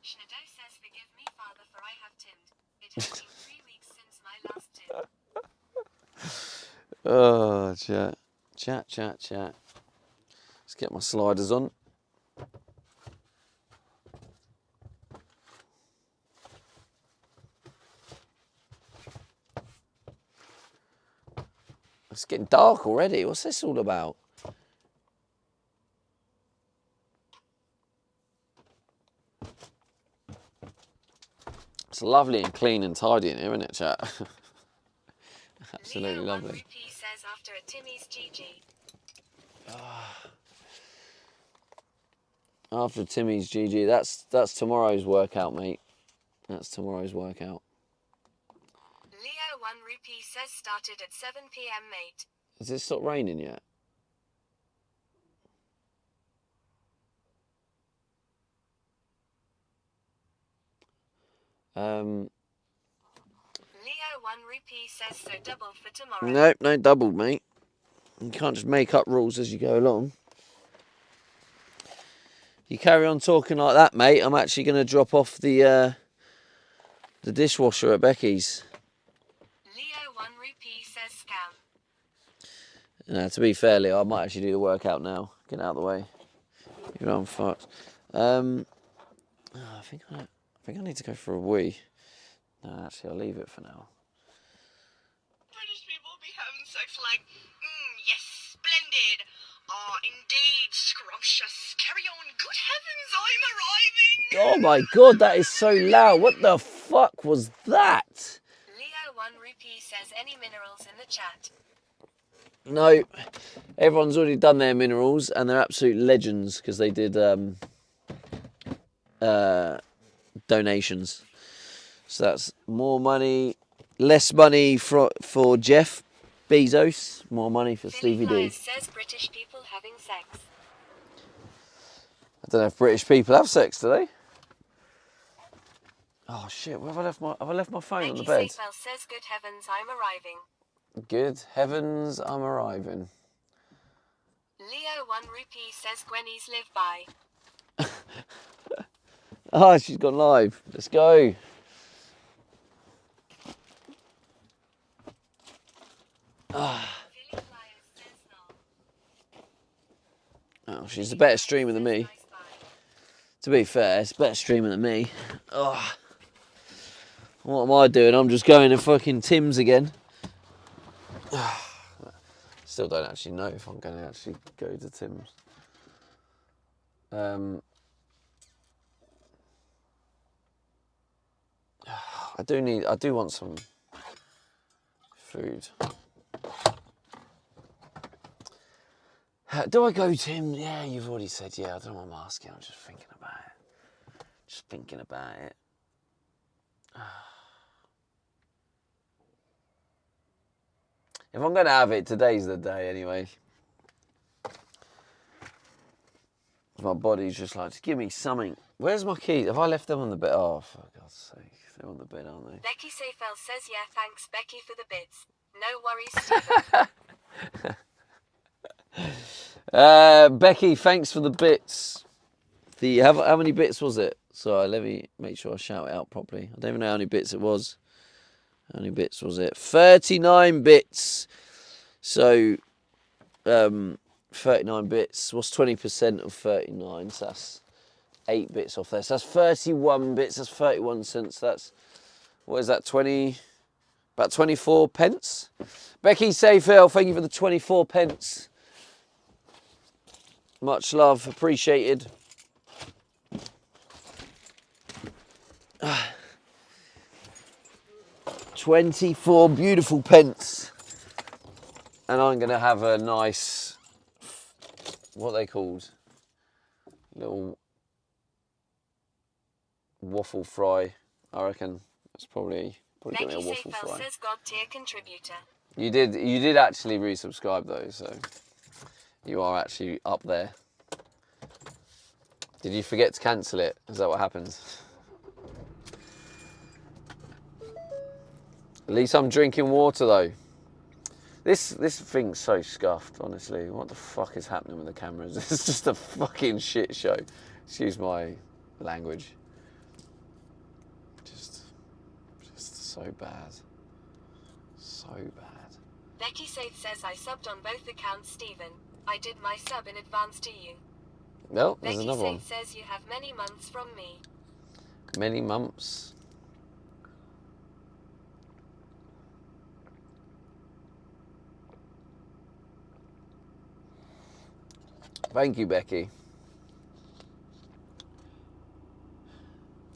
Schneider says forgive me, father, for I have timmed. It has been 3 weeks since my last tim. Oh, chat. Chat. Let's get my sliders on. It's getting dark already. What's this all about? It's lovely and clean and tidy in here, isn't it, chat? Absolutely Leo 1 lovely. Rupee says after a Timmy's GG. After Timmy's GG, that's tomorrow's workout, mate. That's tomorrow's workout. Leo 1 Rupee says started at 7 p.m. mate. Has it stopped raining yet? Leo 1 Rupee says so double for tomorrow. Nope, no doubled, mate. You can't just make up rules as you go along. You carry on talking like that, mate, I'm actually going to drop off the dishwasher at Becky's. Leo 1 Rupee says scam. To be fair, Leo, I might actually do the workout now. Get out of the way. You know I'm fucked. I think I need to go for a wee. No, actually, I'll leave it for now. British people be having sex like, yes, splendid. Ah, indeed, scrumptious. Carry on. Good heavens, I'm arriving. Oh my god, that is so loud. What the fuck was that? Leo 1 rupee says any minerals in the chat. No, everyone's already done their minerals and they're absolute legends because they did donations. So that's more money, less money for Jeff Bezos, more money for Stevie D. Says British people having sex. I don't know if British people have sex, do they? Oh shit! Where have I left my phone on the bed? Becky Seyfel says, "Good heavens, I'm arriving." Good heavens, I'm arriving. Leo 1 rupee says, "Gwenny's live by." Oh, she's gone live. Let's go. Oh, she's a better streamer than me. To be fair, it's a better streamer than me. Oh. What am I doing? I'm just going to fucking Tim's again. Still don't actually know if I'm going to actually go to Tim's. I do want some food. Do I go, Tim? Yeah, you've already said yeah. I don't know what I'm asking. I'm just thinking about it. Just thinking about it. If I'm going to have it, today's the day anyway. My body's just like, just give me something. Where's my keys? Have I left them on the bed? Oh, for God's sake. They're on the bed, aren't they? Becky Seyfel says, "Yeah, thanks, Becky, for the bits. No worries, Stephen." Becky, thanks for the bits. How many bits was it? Sorry, let me make sure I shout it out properly. I don't even know how many bits it was. How many bits was it? 39 bits. So, 39 bits. What's 20% of 39? So that's 8 bits off there. So that's 31 bits. That's 31 cents. That's, what is that, about 24 pence? Becky Seyfel, thank you for the 24 pence. Much love, appreciated. 24 beautiful pence. And I'm going to have a nice, what are they called? Little waffle fry. I reckon it's probably get me a Becky waffle Seyfel fry. says, "God tier contributor." You did actually resubscribe though, so you are actually up there. Did you forget to cancel it? Is that what happens? At least I'm drinking water though. This thing's so scuffed, honestly. What the fuck is happening with the cameras? It's just a fucking shit show. Excuse my language. Just so bad. So bad. Becky Safe says, "I subbed on both accounts, Stephen. I did my sub in advance to you." Well, there's Becky another one. Safe says, "You have many months from me." Many months. Thank you, Becky.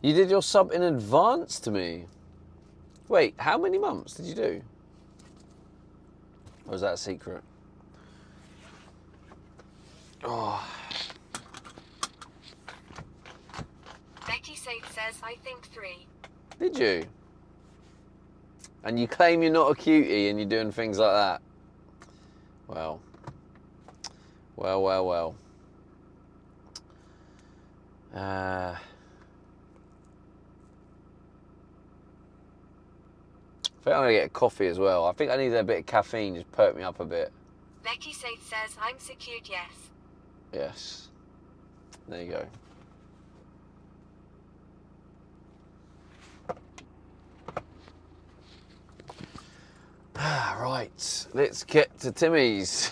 You did your sub in advance to me. Wait, how many months did you do? Or was that a secret? Oh. Becky Safe says, "I think 3. Did you? And you claim you're not a cutie and you're doing things like that? Well. I think I'm going to get a coffee as well. I think I need a bit of caffeine, just perk me up a bit. Becky Safe says, "I'm secured, yes." Yes. There you go. Right, let's get to Timmy's.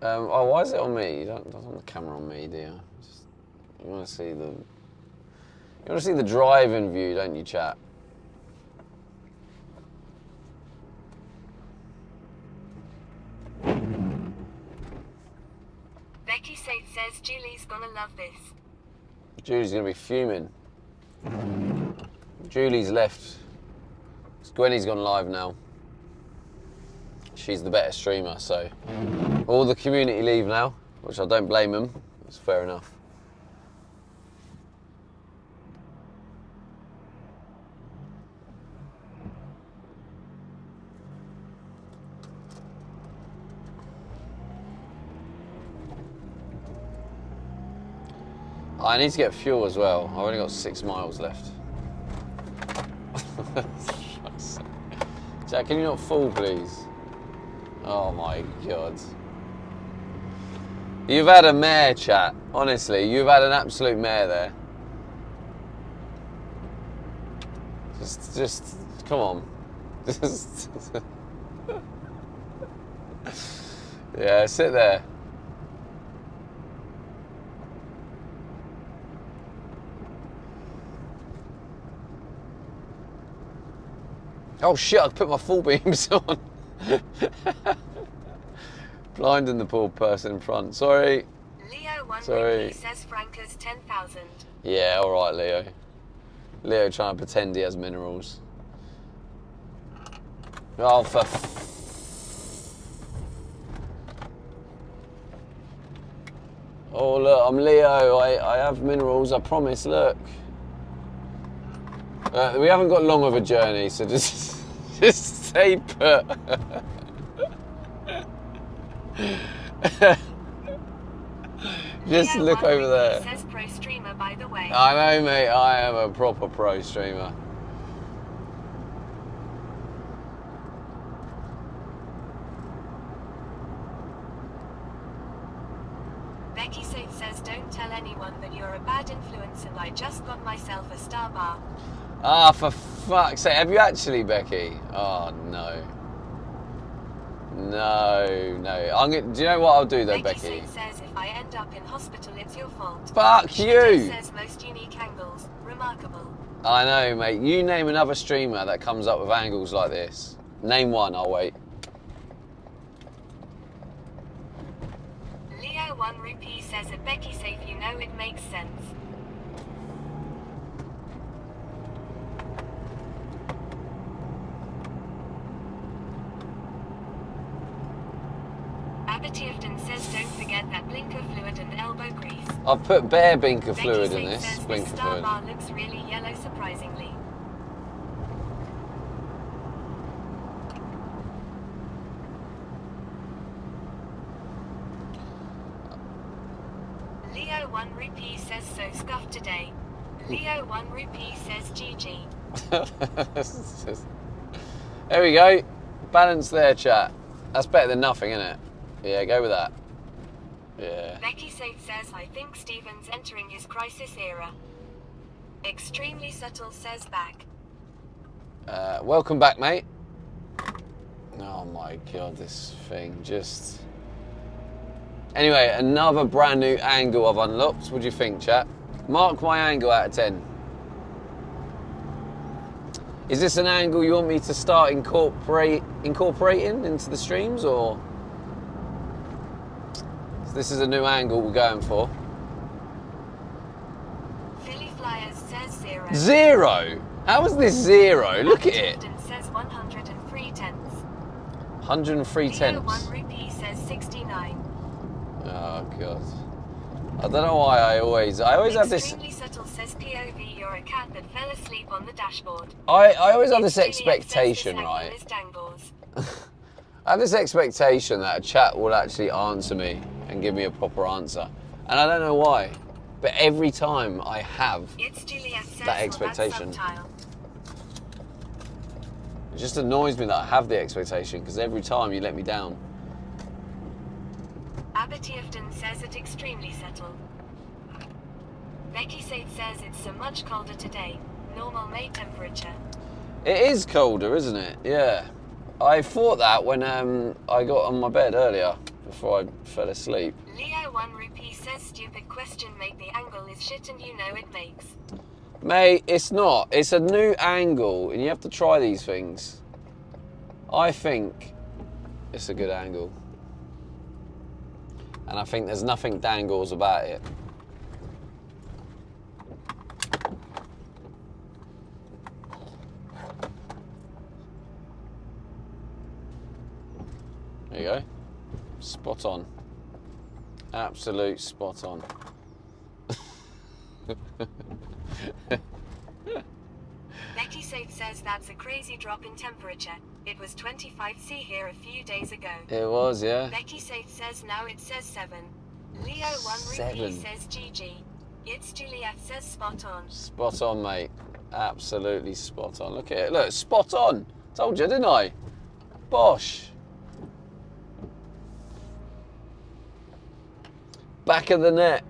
Oh, why is it on me? You don't want the camera on me, do you? You want to see the... You want to see the driving view, don't you, chat? Becky Safe says Julie's gonna love this. Julie's going to be fuming. Julie's left. Gwenny's gone live now. She's the better streamer, so all the community leave now, which I don't blame them. It's fair enough. I need to get fuel as well. I've only got 6 miles left. Jack, can you not fall, please? Oh my God. You've had a mare, chat. Honestly, you've had an absolute mare there. Just, come on. Just, yeah, sit there. Oh shit, I put my full beams on. Blinding the poor person in front. Sorry. Leo 1 Sorry. says Franca's 10,000. Yeah, alright, Leo. Leo trying to pretend he has minerals. Oh, for oh, look, I'm Leo. I have minerals, I promise, look. We haven't got long of a journey, so just stay put. Just Leo look 1 over there. says pro streamer, by the way. I know, mate, I am a proper pro streamer. Becky Safe says don't tell anyone that you're a bad influence and I just got myself a star bar. Ah, for fuck's sake. Have you actually, Becky? Oh, no. No. Do you know what I'll do, though, Becky? Safe says if I end up in hospital, it's your fault. Fuck you! Says most unique angles. Remarkable. I know, mate. You name another streamer that comes up with angles like this. Name one, I'll wait. Leo 1 Rupee says at Becky Safe, you know it makes sense. Abertiefton says don't forget that blinker fluid and elbow grease. I've put bare blinker Becky fluid in Safe this. says Blinker this star fluid. bar looks really yellow, surprisingly. Leo 1 Rupee says so scuffed today. Leo 1 Rupee says GG. There we go. Balance there, chat. That's better than nothing, isn't it? Yeah, go with that. Yeah. Becky Safe says I think Steven's entering his crisis era. Extremely subtle says back. Welcome back, mate. Oh my God, this thing just... Anyway, another brand new angle I've unlocked. What do you think, chat? Mark my angle out of 10. Is this an angle you want me to start incorporating into the streams, or this is a new angle we're going for? Philly Flyers says 0. 0? How is this 0? Look at it. Abertiefton says 103 tenths. 103 Leo tenths. 1 Rupee says 69. Oh God. I don't know why I always have this. Extremely subtle says POV, you're a cat that fell asleep on the dashboard. I always have this Extremely excess, expectation, this right? angle is dangles. I have this expectation that a chat will actually answer me and give me a proper answer, and I don't know why, but every time I have It's Juliet says that expectation, subtile. it just annoys me that I have the expectation, because every time you let me down. Abertiefton says it extremely subtle. Becky Safe says it's so much colder today. Normal May temperature. It is colder, isn't it? Yeah. I thought that when I got on my bed earlier before I fell asleep. Leo 1 Rupee says stupid question, make the angle is shit and you know it makes. Mate, it's not. It's a new angle, and you have to try these things. I think it's a good angle. And I think there's nothing dangles about it. There you go. Spot on. Absolute spot on. Becky Safe says that's a crazy drop in temperature. It was 25°C here a few days ago. It was, yeah. Becky Safe says now it says 7. Leo 1 7. Rupee says GG. It's Juliet says spot on. Spot on, mate. Absolutely spot on. Look at it. Look, spot on. Told you, didn't I? Bosh. Back of the net.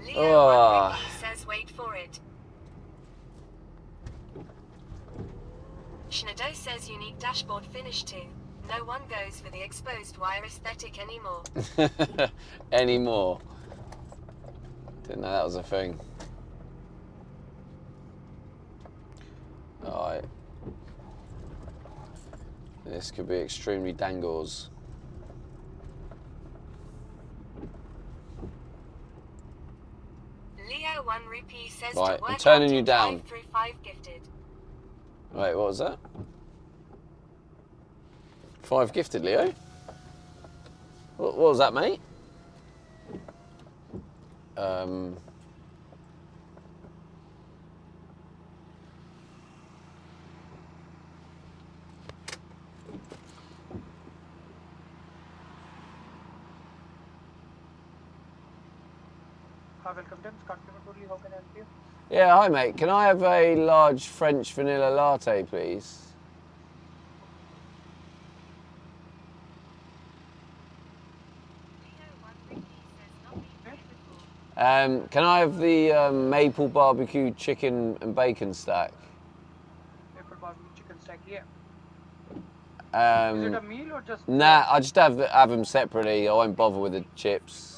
Leo 1 Rupee says wait for it. Schneider says unique dashboard finish too. No one goes for the exposed wire aesthetic anymore. Anymore. Didn't know that was a thing. Alright. This could be extremely dangles. Leo 1 Rupee says Right, to work I'm turning out you in down. 5 through 5 gifted. Wait, what was that? 5 gifted, Leo? What was that, mate? Welcome to Scott Totally. How can I help you? Yeah, hi, mate. Can I have a large French vanilla latte, please? Leo 1 Rupee says not being ready before. Can I have the maple barbecue chicken and bacon stack? Maple barbecue chicken stack, yeah. Is it a meal or just? Nah, I just have them separately. I won't bother with the chips.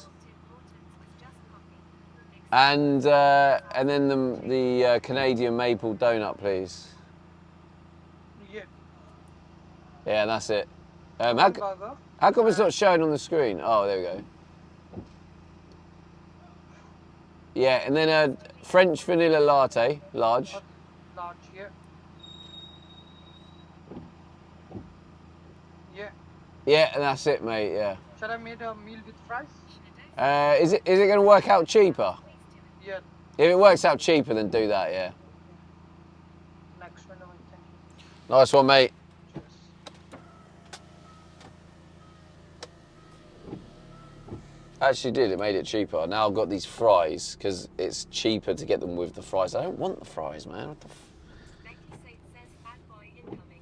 And then the Canadian maple donut, please. Yeah. Yeah, that's it. How Burger. come it's not showing on the screen? Oh, there we go. Yeah, and then a French vanilla latte, large. Large, yeah. Yeah. Yeah, and that's it, mate. Yeah. Should I make a meal with fries? Is it going to work out cheaper? Yeah. If it works out cheaper, then do that. Yeah. Next one, thank you. Nice one, mate. Cheers. Actually did, it made it cheaper. Now I've got these fries because it's cheaper to get them with the fries. I don't want the fries, man. What the Becky Safe says fat boy incoming.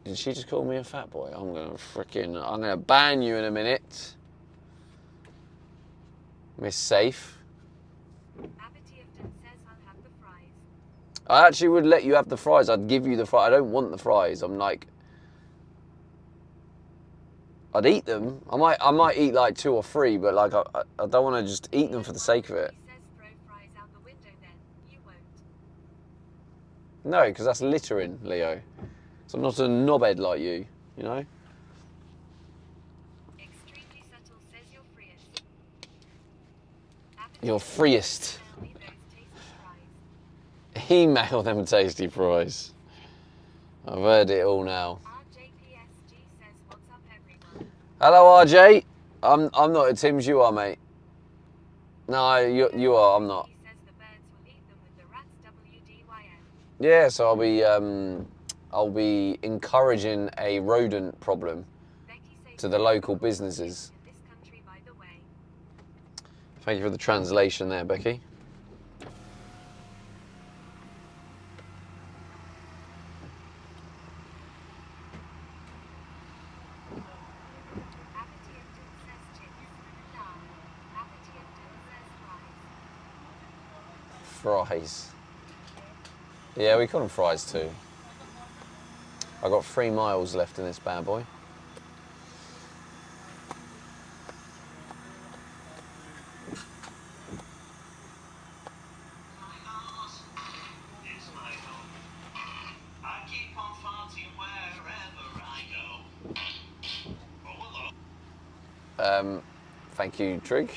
Did she just call me a fat boy? I'm gonna ban you in a minute. Miss Safe. Abertiefton says I'll have the fries. I actually would let you have the fries. I'd give you the fries. I don't want the fries. I'm like, I'd eat them. I might eat like 2 or 3, but like I don't want to just eat them for the sake of it. He says throw fries out the window then. You won't. No, because that's littering, Leo. So I'm not a knobhead like you, you know? Extremely subtle says you're freest. You're freest. Tell me those tasty fries. Email them tasty fries. I've heard it all now. RJPSG says what's up everyone. Hello, RJ. I'm not at Tim's. You are, mate. No, you are. I'm not. He says the birds will eat them with the rats. WDYN. Yeah, so I'll be encouraging a rodent problem Becky says to the local businesses. in this country, by the way. Thank you for the translation there, Becky. Abertiefton says chips. Nah. Abertiefton says fries. Fries. Yeah, we call them fries too. I've got 3 miles left in this bad boy. Thank you, Trig.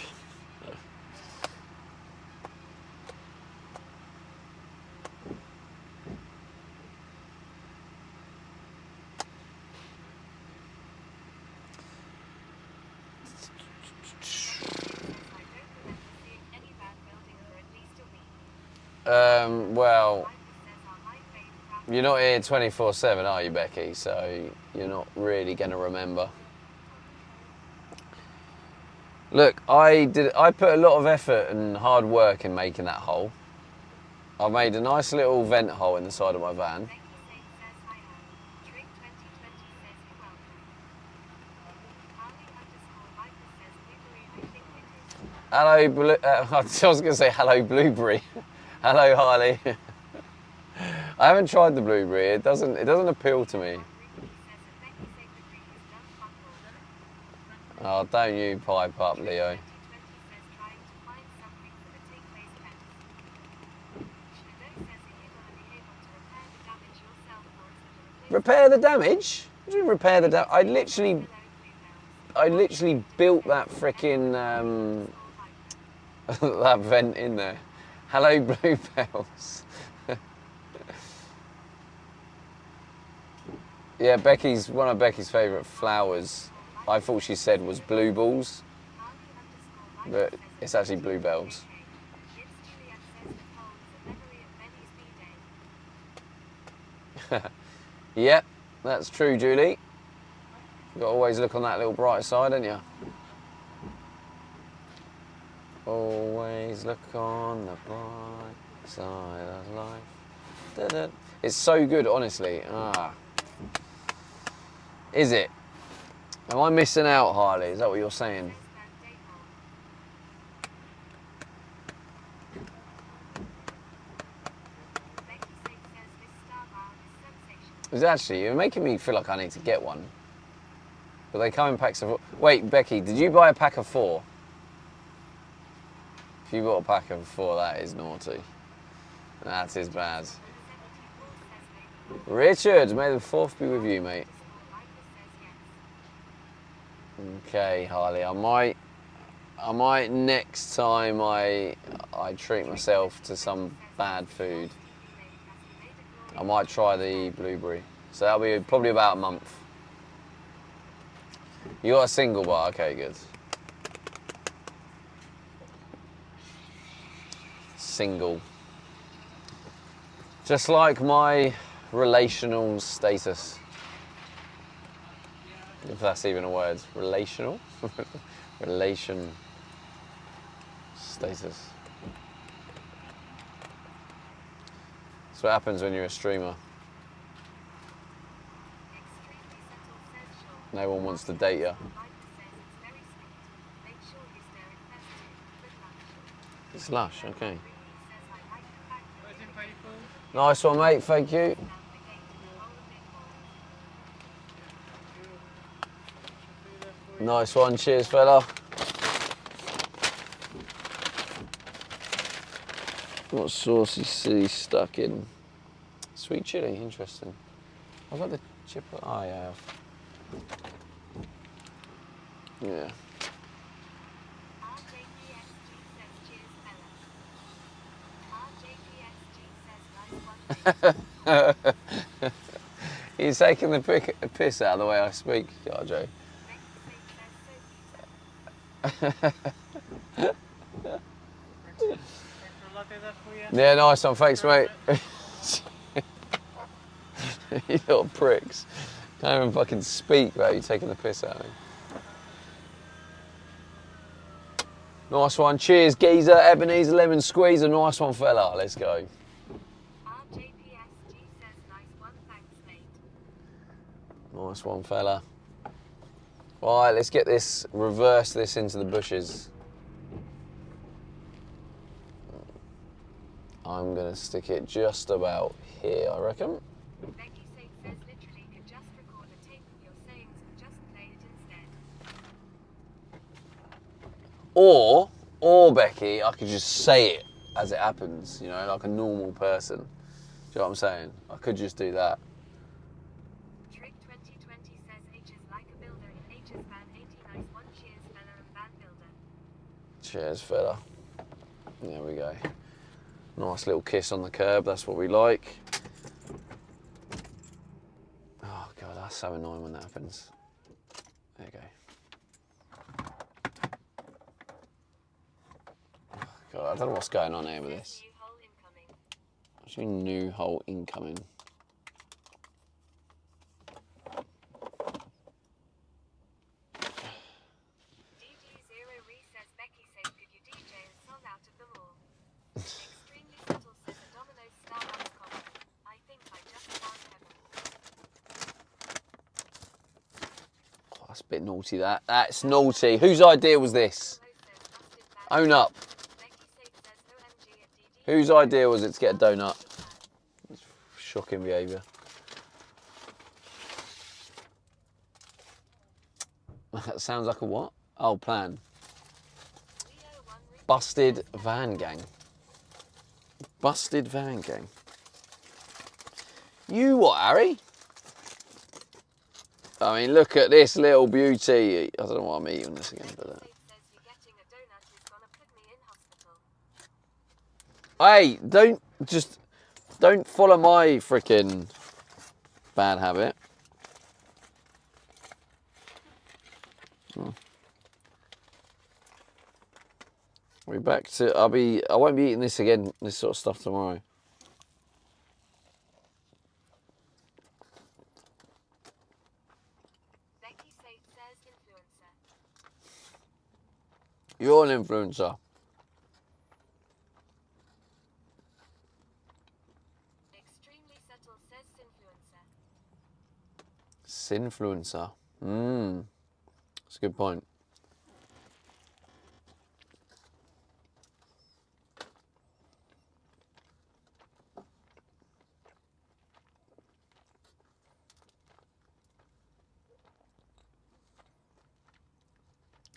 Well, you're not here 24/7, are you, Becky? So you're not really going to remember. Look, I put a lot of effort and hard work in making that hole. I made a nice little vent hole in the side of my van. Hello, I was going to say hello, Blueberry. Hello, Harley. I haven't tried the Blueberry. It doesn't appeal to me. Oh, don't you pipe up, Leo. Repair the damage? What do you mean repair the damage? I literally built that frickin' that vent in there. Hello, Bluebells. Yeah, one of Becky's favourite flowers, I thought she said was blueballs, but it's actually bluebells. Yep, that's true, Julie. You've got to always look on that little bright side, haven't you? Always look on the bright side of life. Da-da. It's so good, honestly. Is it? Am I missing out, Harley? Is that what you're saying? It's actually, you're making me feel like I need to get one. But they come in packs of... Wait, Becky, did you buy a pack of 4? If you bought a pack of 4, that is naughty. That is bad. Richard, may the 4th be with you, mate. Okay, Harley, I might next time I treat myself to some bad food. I might try the Blueberry. So that'll be probably about a month. You got a single bar, okay, good. Single. Just like my relational status. If that's even a word. Relational? Relation status. That's what happens when you're a streamer. No one wants to date you. It's lush, okay. Nice one, mate, thank you. Nice one, cheers, fella. What sauce is he stuck in? Sweet chilli, interesting. I've got the chip. Oh, yeah, I have. Yeah. He's taking the piss out of the way I speak, RJ. Yeah, nice one, thanks, mate. You little pricks. Can't even fucking speak about you taking the piss out of me. Nice one, cheers, geezer, Ebenezer, lemon squeeze, a nice one, fella. Let's go. Nice one, fella. Right, let's get this, reverse this into the bushes. I'm gonna stick it just about here, I reckon. Becky says literally could just record a tape of your sayings and just play it instead. Or Becky, I could just say it as it happens, you know, like a normal person. Do you know what I'm saying? I could just do that. Trick 2020 says H is like a builder in H's van 80 nice one cheers fella Cheers, fella. There we go. Nice little kiss on the curb, that's what we like. Oh God, that's so annoying when that happens. There you go. Oh, God, I don't know what's going on here with this. New hole incoming. Actually, new hole incoming. DG0 Re says Becky said, could you DJ a song out of them all? Extremely subtle says a Domino's Starbucks combo. I think I just found heaven. Oh, that's a bit naughty, that. That's naughty. Whose idea was this? Own up. Becky said says OMG at DG. Whose idea was it to get a donut? Shocking behaviour. That sounds like a what? Oh, plan. Busted van gang. Busted van gang. You what, Harry? I mean, look at this little beauty. I don't know why I'm eating this again, but... Hey, don't follow my freaking bad habit. Oh. We're back to, I won't be eating this again, this sort of stuff tomorrow. Becky says influencer. You're an influencer. Extremely subtle says influencer. Sinfluencer. That's a good point.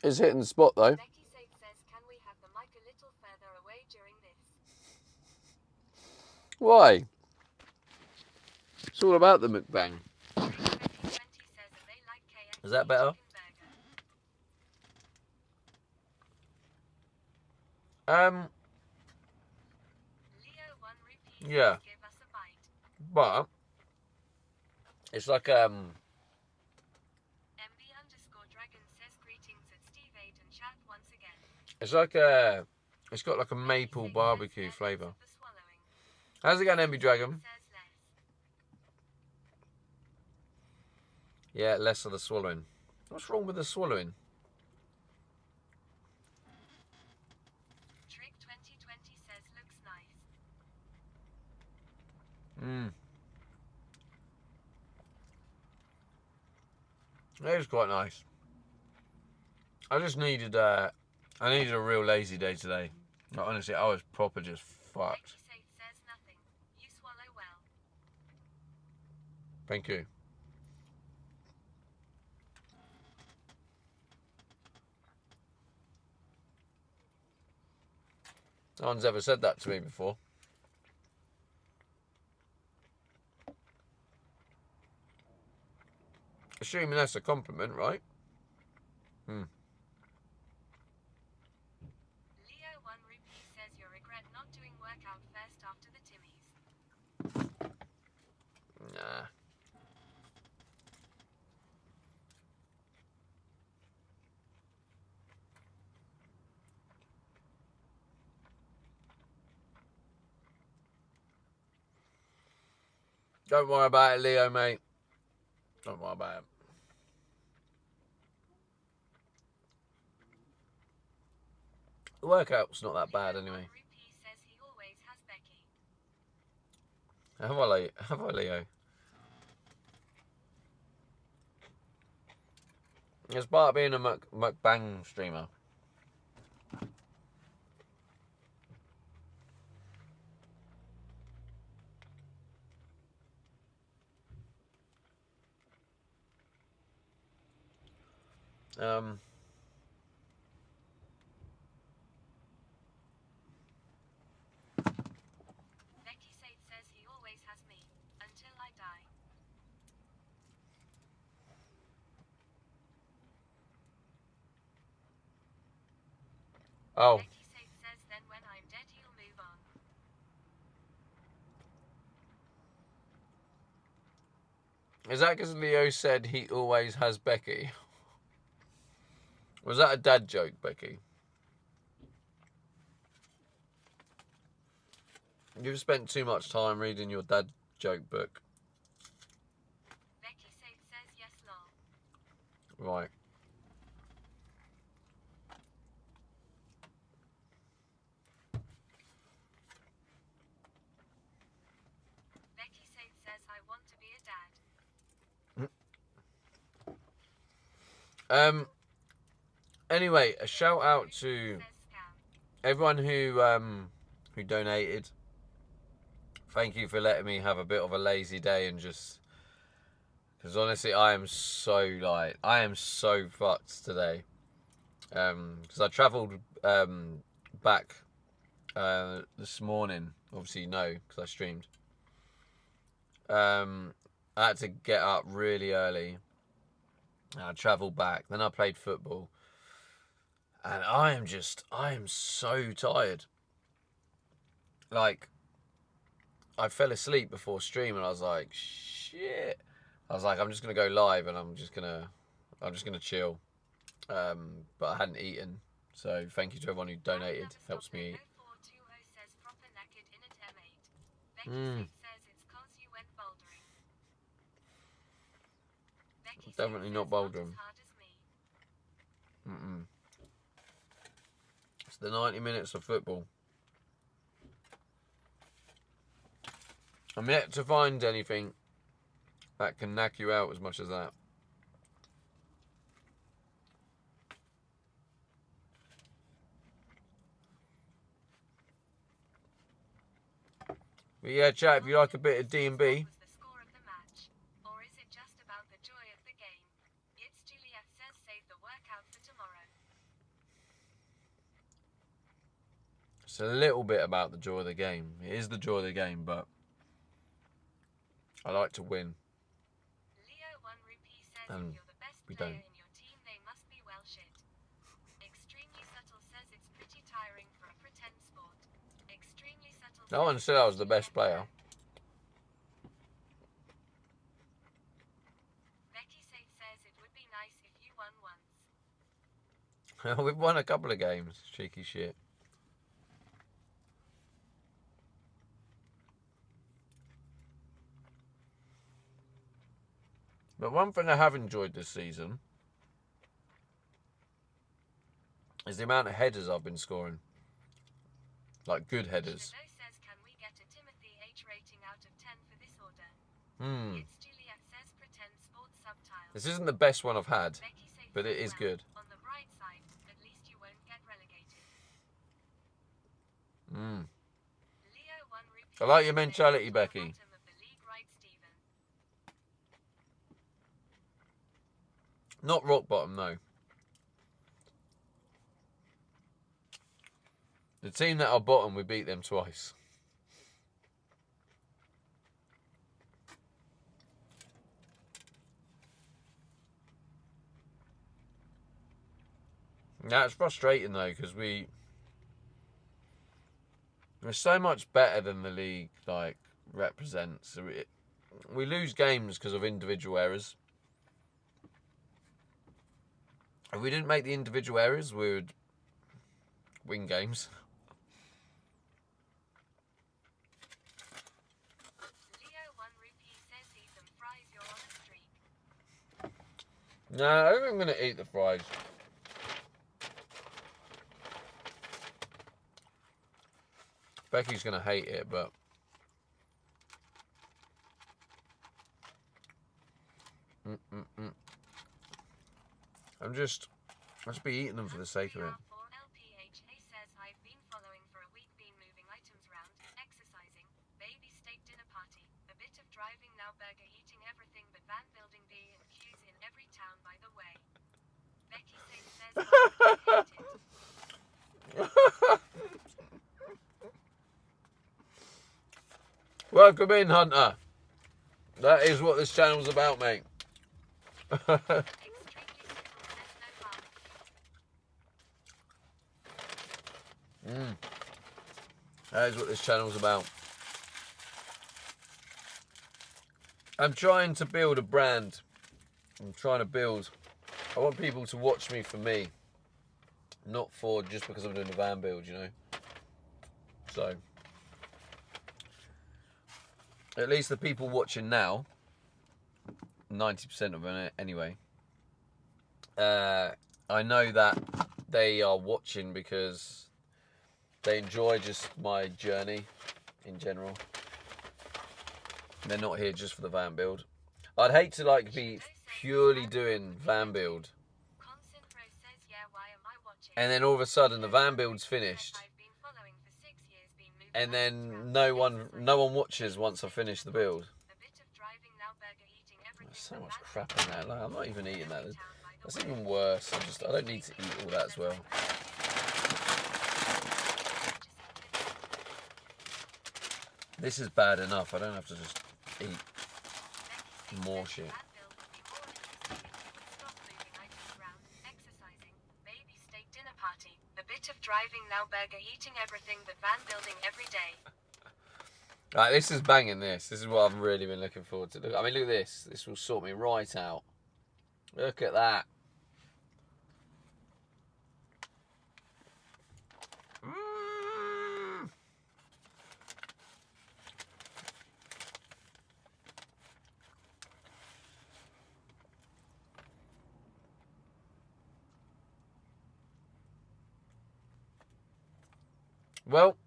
It's hitting the spot though. Becky says, can we have the mic a little further away during this? Why? It's all about the mukbang. Becky 20 says that they like KFC Is that better? chicken burger. Leo 1 repeats, Yeah. give us a bite. But it's like MB_dragon says greetings at Steve 8 and chat once again. it's got like a maple barbecue flavour. The swallowing. How's it going, MB Dragon? Says less. Yeah, less of the swallowing. What's wrong with the swallowing? Trick 2020 says looks nice. It was quite nice. I just needed a real lazy day today. Like, honestly, I was proper just fucked. Becky says nothing. You swallow well. Thank you. No one's ever said that to me before. Assuming that's a compliment, right? Leo 1 repeat says you regret not doing workout first after the Timmies. Nah. Don't worry about it, Leo, mate. Don't worry about it. The workout's not that bad anyway. Repeat says he always has Becky. Have I, Leo? It's part of being a mukbang streamer. Becky says he always has me. Until I die. Oh. Becky Safe says then when I'm dead you'll move on. Is that because Leo said he always has Becky? Was that a dad joke, Becky? You've spent too much time reading your dad joke book. Becky Safe says yes lol. Right. Becky Safe says I want to be a dad. Anyway, a shout out to Says scam. everyone who donated. Thank you for letting me have a bit of a lazy day and just, because honestly I am so fucked today. Because I travelled back this morning. Obviously, you know, because I streamed. I had to get up really early. I travelled back. Then I played football. And I am so tired. Like, I fell asleep before stream and I was like, shit. I was like, I'm just going to go live and I'm just going to chill. But I hadn't eaten. So thank you to everyone who donated. Helps me eat. 0420 says proper naked in at M8. Becky Safe says it's cause you went bouldering. Becky Definitely Safe not says bouldering. Not as hard as me. It's the 90 minutes of football. I'm yet to find anything that can knock you out as much as that. But yeah, chat, if you like a bit of D&B. What was the score of the match? Or is it just about the joy of the game? It's Juliet says save the workout for tomorrow. It's a little bit about the joy of the game. It is the joy of the game, but I like to win. Leo 1 Rupee says And if you're the best we player don't. in your team, they must be well shit. Extremely Subtle says it's pretty tiring for a pretend sport. Extremely Subtle No one said I was the best player. Becky Safe says it would be nice if you won once. We've won a couple of games. Cheeky shit. But one thing I have enjoyed this season is the amount of headers I've been scoring. Like good headers. Shadow says can we get a Timothy H rating out of 10 for this order? It's Juliet says pretend sports subtitles. This isn't the best one I've had, Becky Safe but it says, is good. On the bright side, at least you won't get relegated. Leo 1 Rupee I like your says mentality, they're Becky. bottom of the league, right, Stephen? Not rock bottom, no. The team that are bottom, we beat them twice. Yeah, it's frustrating though, because we're so much better than the league like represents. So we lose games because of individual errors. If we didn't make the individual errors, we would win games. Leo 1 Rupee says eat them fries, you're on a streak. No, I don't think I'm going to eat the fries. Becky's going to hate it, but I'll just be eating them for the sake of it. LPHA says I've been following for a week, been moving items around, exercising, baby steak dinner party, a bit of driving now, burger eating, everything but van building, B and Q's in every town by the way. Becky Safe says I hate it. Welcome in, Hunter. That is what this channel's about, mate. Extremely simple says no harm. That is what this channel's about. I'm trying to build a brand. I want people to watch me for me. Not for just because I'm doing a van build, you know. So, at least the people watching now, 90% of them anyway, I know that they are watching because they enjoy just my journey in general. They're not here just for the van build. I'd hate to like be purely doing van build, and then all of a sudden the van build's finished, and then no one watches once I finish the build. There's so much crap in there. Like, I'm not even eating that. That's even worse. I don't need to eat all that as well. This is bad enough. I don't have to just eat more shit. Driving now, burger, eating everything but van building every day. Right, this is banging. This is what I've really been looking forward to. I mean, look at this. This will sort me right out. Look at that. Well,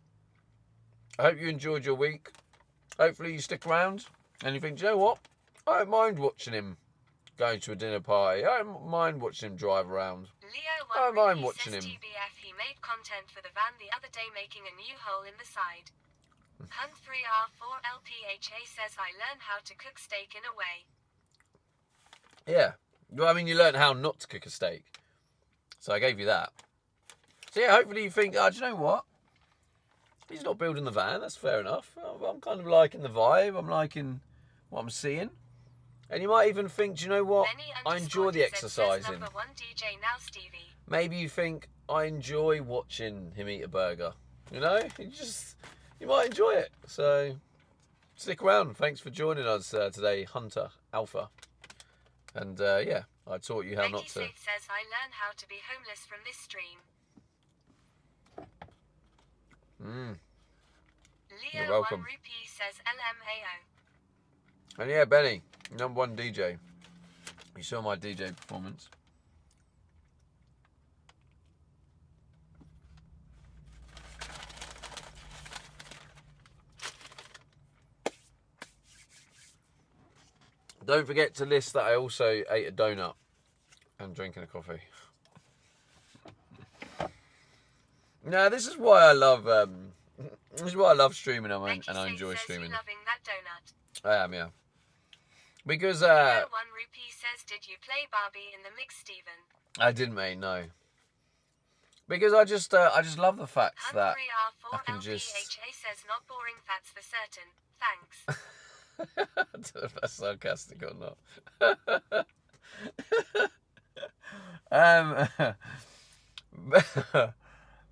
I hope you enjoyed your week. Hopefully you stick around and you think, do you know what? I don't mind watching him going to a dinner party. I don't mind watching him drive around. I don't mind watching him. TBF, he made content for the van the other day making a new hole in the side. Hunt 3R4LPHA says I learned how to cook steak in a way. Yeah. Well, I mean, you learn how not to cook a steak. So I gave you that. So yeah, hopefully you think, oh, do you know what? He's not building the van, that's fair enough. I'm kind of liking the vibe, I'm liking what I'm seeing. And you might even think, do you know what? I enjoy the exercising. DJ now, Stevie. Maybe you think, I enjoy watching him eat a burger. You know? You might enjoy it. So, stick around. Thanks for joining us today, Hunter Alpha. And yeah, I taught you how not to. Becky says I learned how to be homeless from this stream. You're welcome. 1 rupee says LMAO. And yeah, Benny, #1 DJ. You saw my DJ performance. Don't forget to list that I also ate a donut and drinking a coffee. Now, this is why I love streaming and I enjoy streaming. Loving that donut. I am, yeah. Because 1 rupee says, did you play Barbie in the mix, Stephen? I didn't, mate. No. Because I just love the fact that I can just. says not boring facts for certain. Thanks. I don't know if that's sarcastic or not.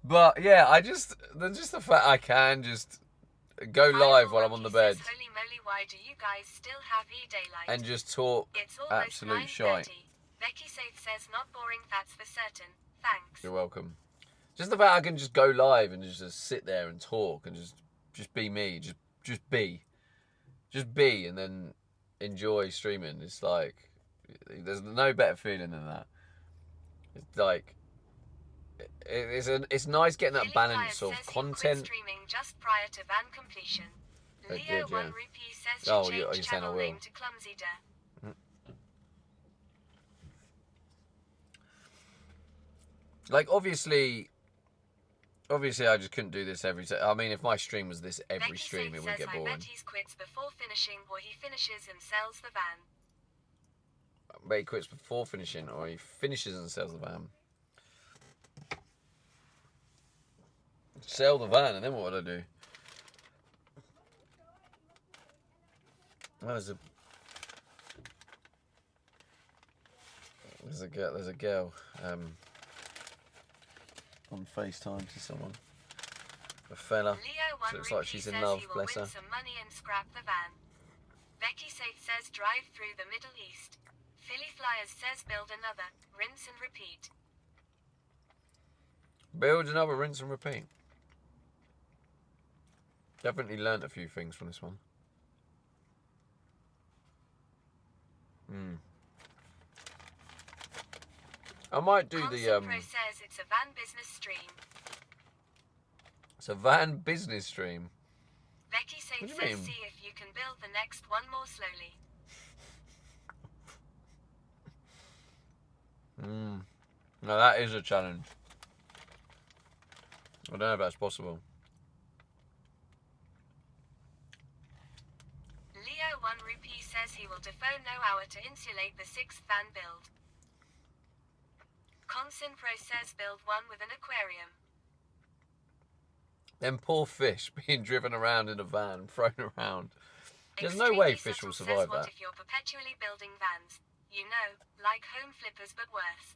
But yeah, just the fact I can just go live while I'm on the bed. Holy moly, why do you guys still have e-daylight? And just talk absolute shite. Becky says not boring facts for certain. Thanks. You're welcome. Just the fact I can just go live and just sit there and talk and just be me, just be, and then enjoy streaming. It's like there's no better feeling than that. It's like. It's nice getting that balance of content. Streaming just prior to van completion. Leo 1 rupee says you're saying I will. Name to Clumsy Da. Like obviously I just couldn't do this every time. I mean, if my stream was this every stream, it would get boring. I bet he quits before finishing, or he finishes and sells the van. But he quits before finishing, or he finishes and sells the van. Sell the van, and then what would I do? Oh, there's a girl on FaceTime to someone. A fella. Leo She 1 looks like Rupee she's in says love, he will bless win her. some money and scrap the van. Becky Safe says drive through the Middle East. Philly Flyers says build another, rinse and repeat. Build another, rinse and repeat. Definitely learnt a few things from this one. I might do the Pro says it's a van business stream. It's a van business stream. Becky Safe What do you says mean? see if you can build the next one more slowly. No, that is a challenge. I don't know if that's possible. Leo 1 Rupee says he will defer no hour to insulate the 6th van build. Consin Pro says build one with an aquarium. Them poor fish being driven around in a van, thrown around. There's no way fish will survive What that. if you're perpetually building vans? You know, like home flippers but worse.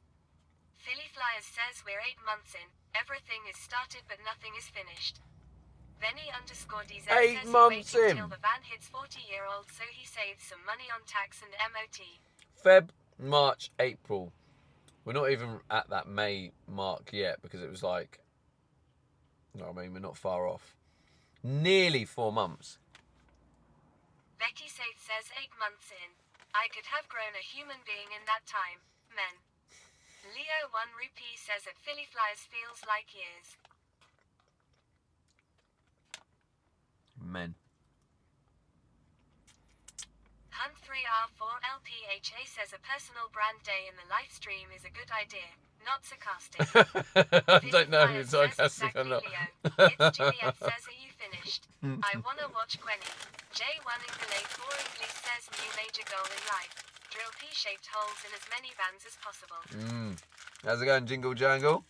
Philly Flyers says we're 8 months in. Everything is started but nothing is finished. Benny_DZ 8 says months he's waiting in. till the van hits 40-year-old so he saves some money on tax and MOT. Feb, March, April. We're not even at that May mark yet because it was like, no, I mean, we're not far off. Nearly 4 months. Becky Safe says 8 months in. I could have grown a human being in that time. Men. Leo 1 Rupee says at Philly Flyers feels like years. Men. Hunt 3R4LPHA says a personal brand day in the live stream is a good idea. Not sarcastic. I don't know if it's sarcastic or not. It's Juliet says are you finished? I wanna watch Gwenny. J1 Ingolay 4 English says new major goal in life. Drill P-shaped holes in as many vans as possible. How's it going, Jingle Jangle?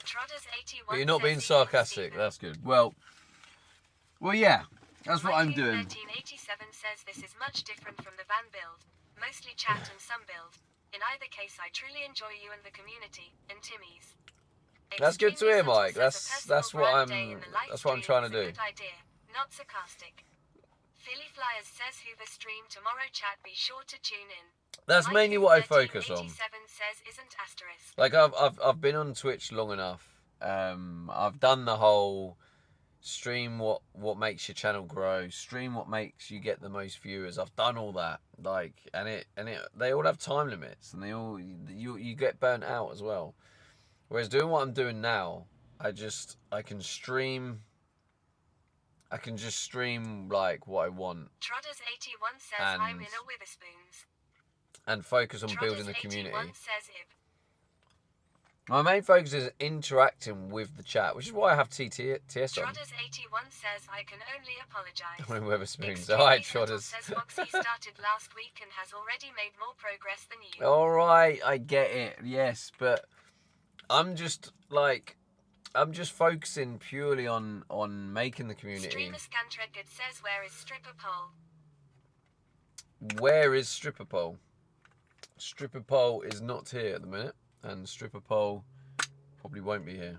Trotters 81 But you're not being says sarcastic. Steven. That's good. Well, yeah. That's what I'm doing. 1387 says this is much different from the van build. Mostly chat and some build. In either case, I truly enjoy you and the community, and Timmy's. That's good to hear, Extremely Mike. subtle says a That's personal what brand day in the live I'm stream trying to is a do. Good idea, not sarcastic. Philly Flyers says Hoover stream tomorrow. Chat, be sure to tune in. That's Mike mainly what I focus 1387 on. says isn't asterisk. Like I've been on Twitch long enough. I've done the whole stream what makes your channel grow, stream what makes you get the most viewers. I've done all that. Like they all have time limits and you get burnt out as well. Whereas doing what I'm doing now, I can just stream like what I want Trotters 81 says And- I'm in a Witherspoons. and focus on Trotters building the 81 community. says Ib. My main focus is interacting with the chat, which is why I have TTS on. Trotters 81 says I can only apologize. When Weatherspoons. Extremely Alright, subtle Trotters. says Foxy started last week and has already made more progress than you. Alright, I get it, yes, but I'm just focusing purely on making the community. Streamer Scantrecord says where is stripper pole? Where is Stripper Pole? Stripper Pole is not here at the minute, and Stripper Pole probably won't be here.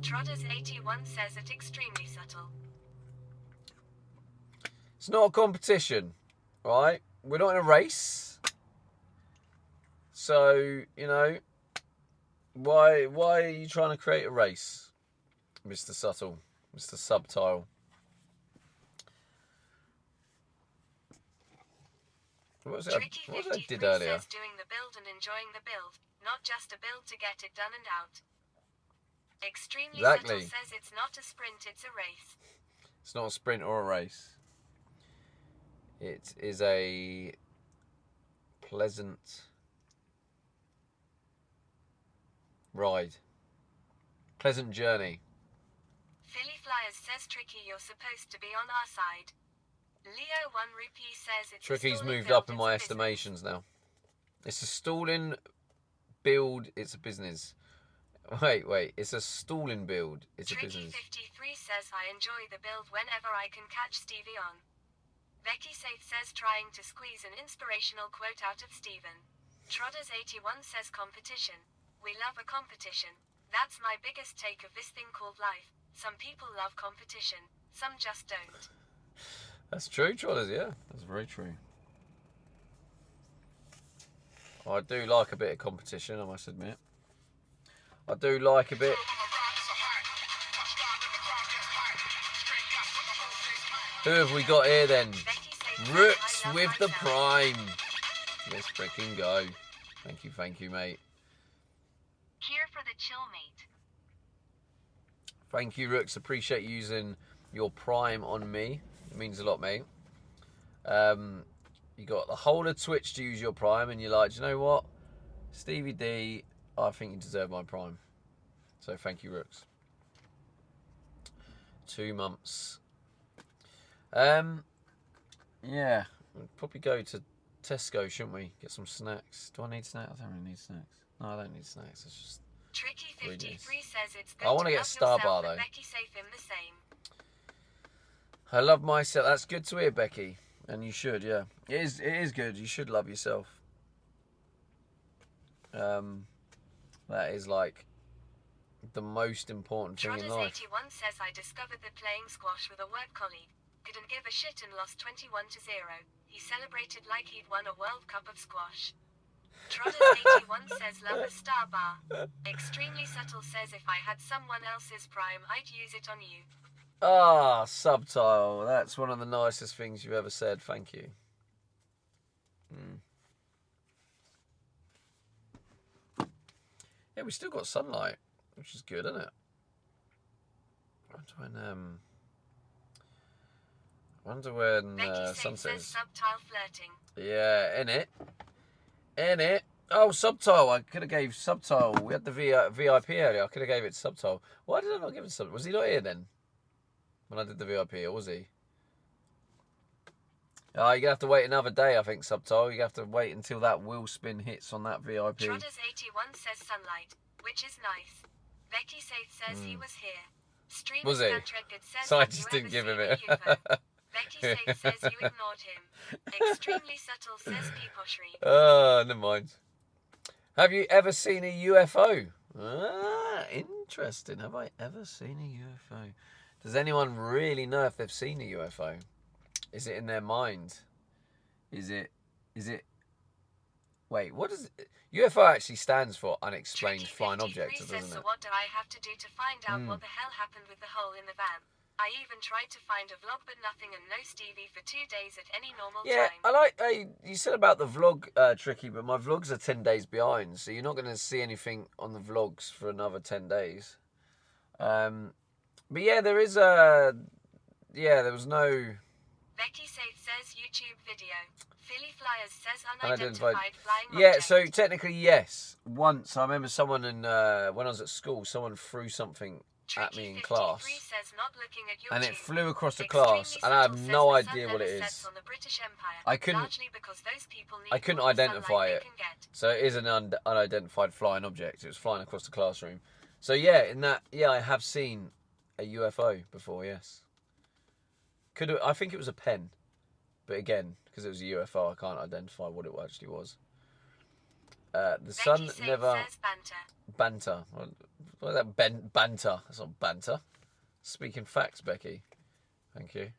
Trotters 81 says it extremely subtle. It's not a competition, right? We're not in a race. So, why are you trying to create a race, Mr. Subtle, Mr. Subtile? What was it Tricky I did 53 earlier? says doing the build and enjoying the build, not just a build to get it done and out. Extremely Exactly. subtle says it's not a sprint, it's a race. It's not a sprint or a race. It is a pleasant ride. Pleasant journey. Philly Flyers says Tricky you're supposed to be on our side. Leo 1 Rupee says it's a Tricky's stalling moved build, up in it's my a business. estimations now. It's a stalling build, it's a business. Wait, it's a stalling build, it's a Tricky business. 53 says I enjoy the build whenever I can catch Stevie on. Becky Safe says trying to squeeze an inspirational quote out of Steven. Trotters 81 says competition. We love a competition. That's my biggest take of this thing called life. Some people love competition, some just don't. That's true, Trollers, yeah. That's very true. I do like a bit of competition, I must admit. I do like a bit. Who have we got here then? Rooks with the Prime. Let's freaking go. Thank you, mate. Here for the chill, mate. Thank you, Rooks. Appreciate you using your Prime on me. It means a lot, mate. You got the whole of Twitch to use your Prime, and you're like, do you know what? Stevie D, I think you deserve my Prime. So thank you, Rooks. 2 months. Yeah, we'll probably go to Tesco, shouldn't we? Get some snacks. Do I need snacks? I don't really need snacks. No, I don't need snacks. It's just Tricky 53 says it's good I want to get a Star Bar though. Becky safe him the same. I love myself. That's good to hear, Becky. And you should, yeah. It is good. You should love yourself. That is like the most important thing in life. Trollers81 says I discovered that playing squash with a work colleague. Couldn't give a shit and lost 21-0. He celebrated like he'd won a World Cup of squash. Trollers81 says love a Star Bar. Extremely subtle says if I had someone else's Prime, I'd use it on you. Ah, Subtile. That's one of the nicest things you've ever said. Thank you. Yeah, we still got sunlight, which is good, isn't it? I wonder when sunset is. Subtile flirting. Yeah, in it. Oh, Subtile. I could have gave Subtile. We had the VIP earlier. I could have gave it Subtile. Why did I not give it Subtile? Was he not here then? When I did the VIP, or was he? You're going to have to wait another day, I think, Subtile. You have to wait until that wheel spin hits on that VIP. Trodders81 says sunlight, which is nice. Becky Safe says he was here. Stream Was he? Says, So I just didn't give him it. Becky Safe says you ignored him. Extremely subtle says Peeposhri. Never mind. Have you ever seen a UFO? Ah, interesting. Have I ever seen a UFO? Does anyone really know if they've seen a UFO? Is it in their mind? Is it? Wait, what does it? UFO actually stands for unexplained flying object, doesn't it? So what do I have to do to find out what the hell happened with the hole in the van? I even tried to find a vlog, but nothing, and no Stevie for 2 days at any normal time. I like you said about the vlog, Tricky, but my vlogs are 10 days behind, so you're not going to see anything on the vlogs for another 10 daes. But yeah, there is a... Yeah, there was no... Becky Safe says YouTube video. Philly Flyers says unidentified flying Yeah, object. so technically, yes. Once, I remember someone when I was at school, someone threw something at me in class. Says not looking at your and it tube. flew across the class, and I have no idea what it is. On the British Empire, I couldn't identify it. So it is an unidentified flying object. It was flying across the classroom. So yeah, I have seen a UFO before, yes. I think it was a pen, but again, because it was a UFO, I can't identify what it actually was. The sun never... Banter. What is that? Banter. That's not banter. Speaking facts, Becky. Thank you.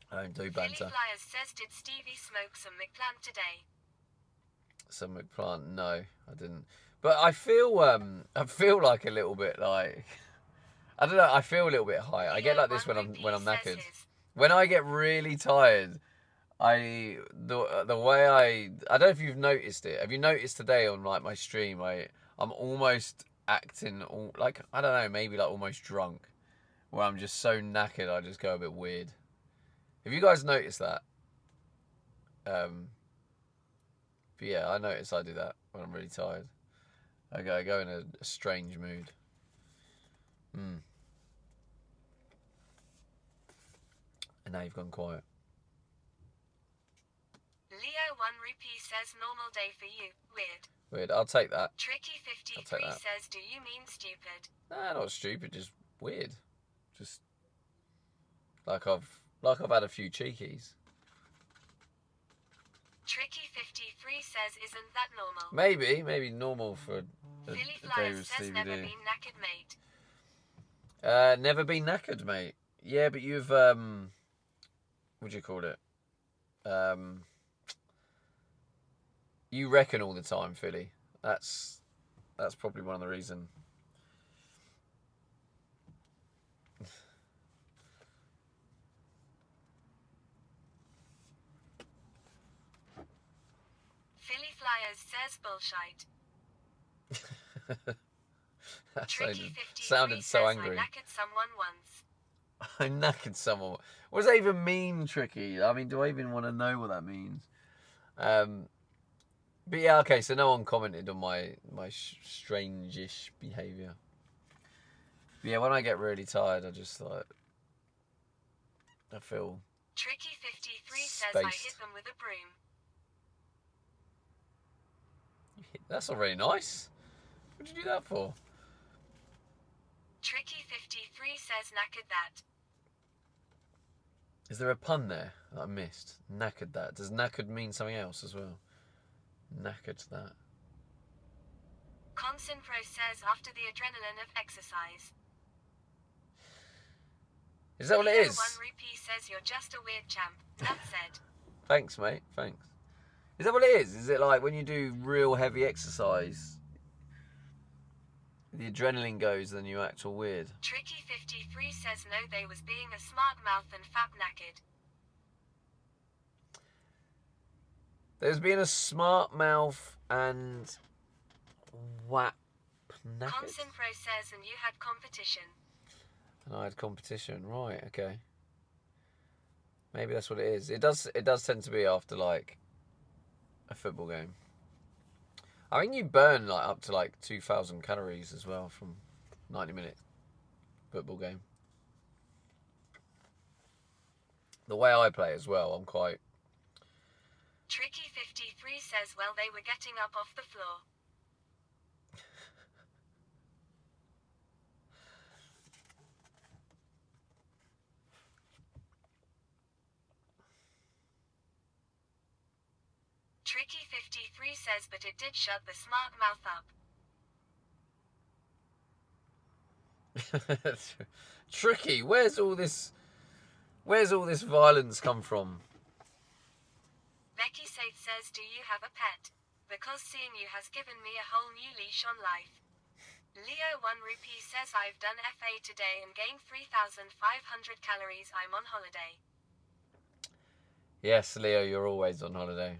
I don't do banter. Philly Flyers says, did Stevie smoke some McPlant today? Some McPlant? No, I didn't. But I feel like a little bit like... I don't know, I feel a little bit high. I get like this when I'm knackered. When I get really tired, the way I don't know if you've noticed it. Have you noticed today on like my stream, I'm almost acting like, I don't know, maybe like almost drunk, where I'm just so knackered I just go a bit weird. Have you guys noticed that? But yeah, I notice I do that when I'm really tired. I go in a strange mood. And now you've gone quiet. Leo 1 rupee says normal day for you. Weird. I'll take that. Tricky 53 says, do you mean stupid? Nah, not stupid, just weird. Just like I've had a few cheekies. Tricky53 says, isn't that normal? Maybe normal for a Philly Flyers Davis says, never DVD. been knackered, mate. Never been knackered, mate. Yeah, but you've what do you call it? You reckon all the time, Philly. That's probably one of the reasons. Philly Flyers says bullshit. That Tricky53 sounded so says, angry. I knackered someone once. I knackered someone. What does that even mean, Tricky? I mean, do I even want to know what that means? But yeah, okay, so no one commented on my strange-ish behaviour. But yeah, when I get really tired, I just like... I feel... Tricky53 says, I hit them with a broom. That's not very nice. What did you do that for? Tricky53 says, knackered that. Is there a pun there that I missed? Knackered that. Does knackered mean something else as well? Knackered that. Consin Pro says, after the adrenaline of exercise. Is that what it is? 1 rupee says, you're just a weird champ. That said. Thanks, mate. Thanks. Is that what it is? Is it like when you do real heavy exercise, the adrenaline goes, then you act all weird? Tricky53 says, no, they was being a smart mouth and fap knackered. There's been a smart mouth and whap knackered. Consin Pro says, and you had competition. And I had competition, right? Okay. Maybe that's what it is. It does tend to be after like a football game. I think you burn like up to like 2,000 calories as well from 90-minute football game. The way I play as well, I'm quite... Tricky53 says, well, they were getting up off the floor. Tricky53 says, but it did shut the smart mouth up. Tricky, where's all this violence come from? Becky Saith says, do you have a pet? Because seeing you has given me a whole new leash on life. Leo 1 rupee says, I've done FA today and gained 3,500 calories. I'm on holiday. Yes, Leo, you're always on holiday.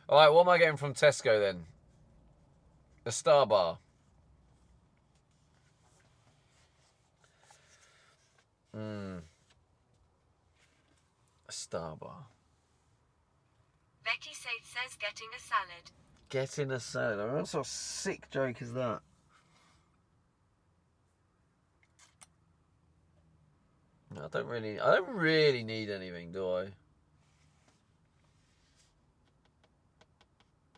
Alright, what am I getting from Tesco then? A Star Bar. A Star Bar. Becky Saith says, getting a salad. Getting a salad. I mean, what sort of sick joke is that? I don't really need anything, do I?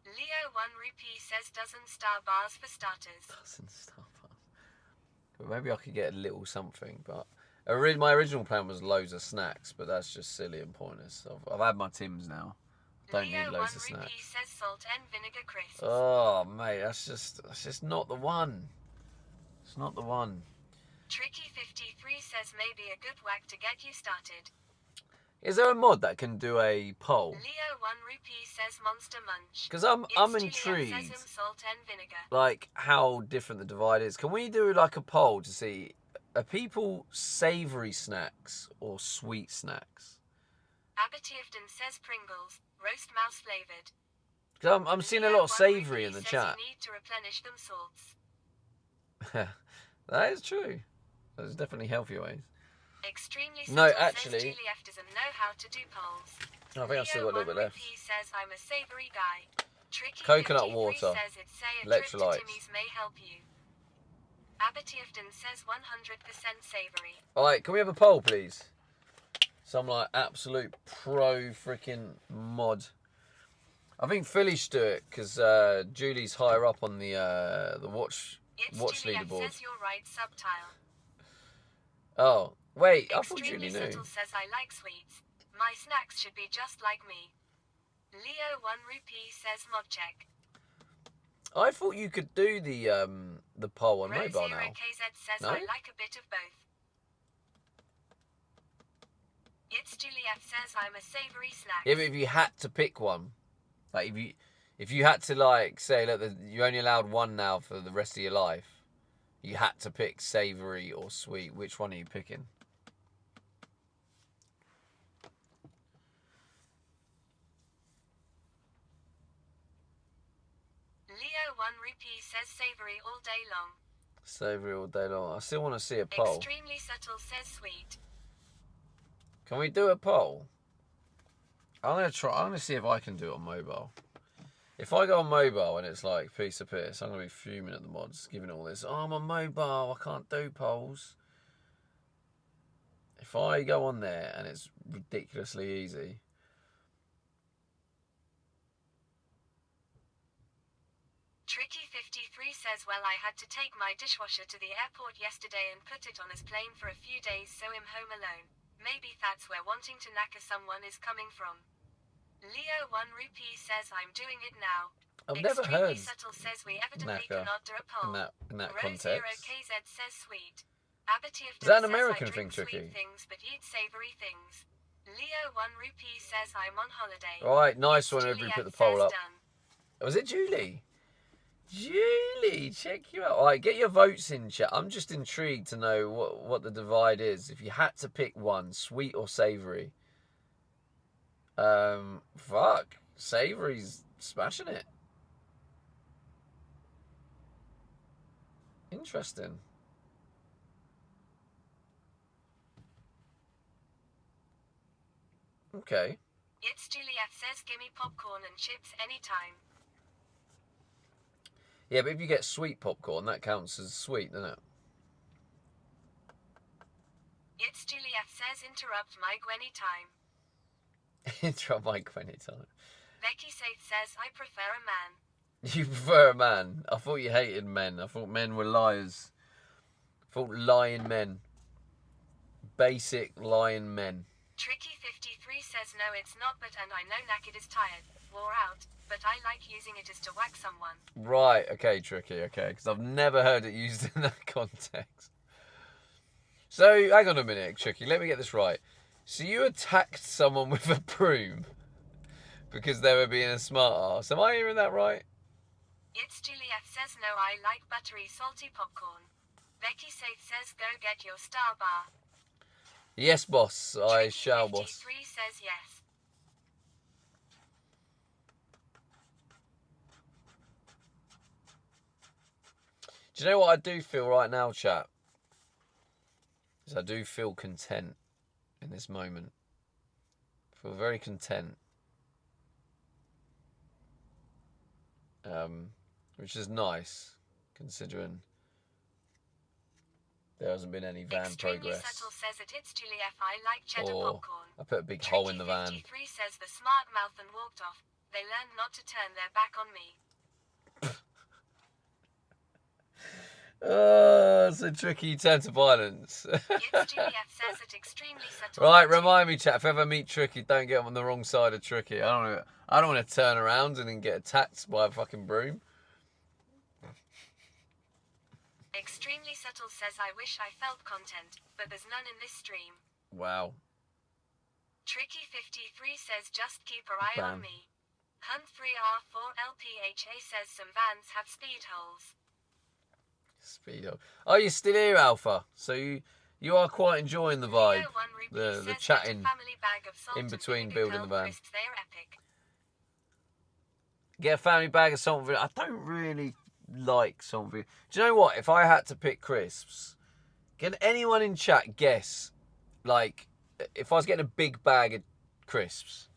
Leo 1 rupee says, dozen Star Bars for starters. Doesn't Star Bars. But maybe I could get a little something, but my original plan was loads of snacks, but that's just silly and pointless. I've had my Tim's now. Don't Leo need loads 1 of rupee snacks. says, salt and vinegar crisps. Oh, mate, that's just not the one. It's not the one. Tricky53 says, maybe a good whack to get you started. Is there a mod that can do a poll? Leo 1 rupee says, monster munch. Because I'm intrigued, Sesame, salt and vinegar. like how different the divide is. Can we do like a poll to see, are people savoury snacks or sweet snacks? Abertiefton says Pringles, roast mouse flavoured. Because I'm seeing a lot of savoury in the chat. You need to replenish them salts. That is true. There's definitely healthier ways. Extremely No, subtle actually- says Julie F doesn't know how to do polls. I think I've still got a little bit Leo 1 left. rupee says, I'm a savoury guy. Tricky Coconut 53 water. says, it's say a trip to Electrolytes. Timmy's may help you. Abertiefton says 100% savoury. Alright, can we have a poll, please? Some like absolute pro freaking mod. I think Philly should do it because Julie's higher up on the watch Julie F leaderboard. says you're right, subtile. Oh, wait, I thought Extremely Julie knew. subtle says I like sweets. My snacks should be just like me. Leo 1 rupee says mod check. I thought you could do the poll on Rose mobile 0 now. KZ says No? I like a bit of both. It's Juliet says I'm a savoury snack. Yeah, but if you had to pick one, like if you had to like say, look, you're only allowed one now for the rest of your life, you had to pick savoury or sweet. Which one are you picking? Leo 1 rupee says savoury all day long. Savoury all day long. I still want to see a poll. Extremely subtle says sweet. Can we do a poll? I'm gonna see if I can do it on mobile. If I go on mobile and it's like piece of piss, I'm gonna be fuming at the mods, giving all this. Oh, I'm on mobile. I can't do polls. If I go on there and it's ridiculously easy. Tricky53 says, well, I had to take my dishwasher to the airport yesterday and put it on his plane for a few days, so I'm home alone. Maybe that's where wanting to knacker someone is coming from. Leo 1 rupee says I'm doing it now. I've never heard Subtle says we evidently knacker cannot do a poll. in that Rose context. 0 KZ says sweet. Abatif Is that an says American I thing, drink Tricky? sweet things but eat savoury things. Leo 1 rupee says I'm on holiday. Right, nice one. Whoever Juliet put the poll says up. done. Was it Julie? Julie, check you out. All right, get your votes in, chat. I'm just intrigued to know what the divide is. If you had to pick one, sweet or savoury. Fuck. Savoury's smashing it. Interesting. Okay. It's Juliet says gimme popcorn and chips anytime. Yeah, but if you get sweet popcorn, that counts as sweet, doesn't it? It's Juliet says interrupt Mike anytime. Interrupt Mike anytime. Becky Safe says I prefer a man. You prefer a man? I thought you hated men. I thought men were liars. I thought lying men. Basic lying men. Tricky53 says no it's not, but and I know Naked is tired, wore out, but I like using it as to whack someone. Right, okay, Tricky, okay, because I've never heard it used in that context. So, hang on a minute, Tricky, let me get this right. So you attacked someone with a broom because they were being a smart ass. Am I hearing that right? It's Juliet says no I like buttery salty popcorn. Becky Safe says go get your star bar. Yes, boss, I shall, boss. Tricky53 says yes. Do you know what I do feel right now, chat? Is I do feel content in this moment. I feel very content. Which is nice, considering there hasn't been any van progress. Subtle says it's Juliet I like cheddar popcorn. I put a big hole in the van. Tricky53 says the smart mouth and walked off. They learned not to turn their back on me. Oh, so Tricky, you turn to violence. It's Juliet says it extremely subtle. Right, remind me, chat, if ever meet Tricky, don't get on the wrong side of Tricky. I don't want to turn around and then get attacked by a fucking broom. Extremely subtle says I wish I felt content, but there's none in this stream. Wow. Tricky53 says just keep your eye Bam. on me. Hunt3R4LPHA says some vans have speed holes. Speedo. Oh, you're still here, Alpha. So you are quite enjoying the vibe, the chatting in between building the van. They are epic. Get a family bag of salt and vinegar. I don't really like salt and vinegar. Do you know what? If I had to pick crisps, can anyone in chat guess, like, if I was getting a big bag of crisps,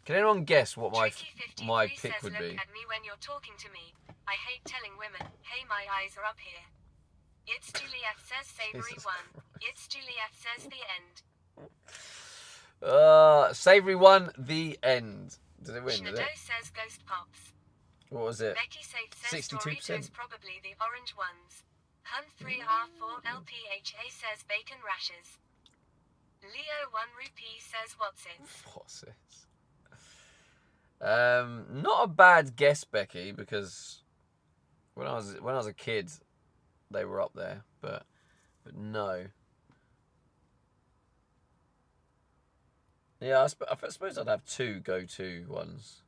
can anyone guess what my pick would be? Look at me when you're talking to me. I hate telling women, hey, my eyes are up here. It's Juliet says savoury Jesus one. Christ. It's Juliet says the end. Savoury one, the end. Did it win, did Schnado it? says ghost pops. What was it? Becky Safe says 62%. Doritos probably the orange ones. Hunt3R4LPHA says bacon rashes. Leo 1 rupee says what's it? What's this? Not a bad guess, Becky, because when I was a kid, they were up there, but no. Yeah, I suppose I'd have two go-to ones.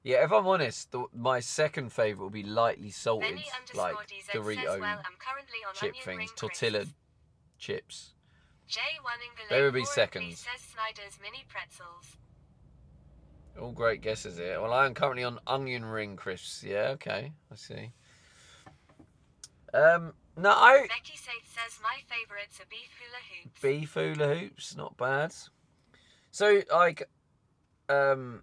Yeah, if I'm honest, my second favourite would be lightly salted, like Dorito chip things, tortilla chips. They would be seconds. All great guesses here. Well, I am currently on onion ring crisps. Yeah, okay, I see. No, Becky says my favourites are beef hula hoops. Beef hula hoops, not bad. So, like, Harrio__O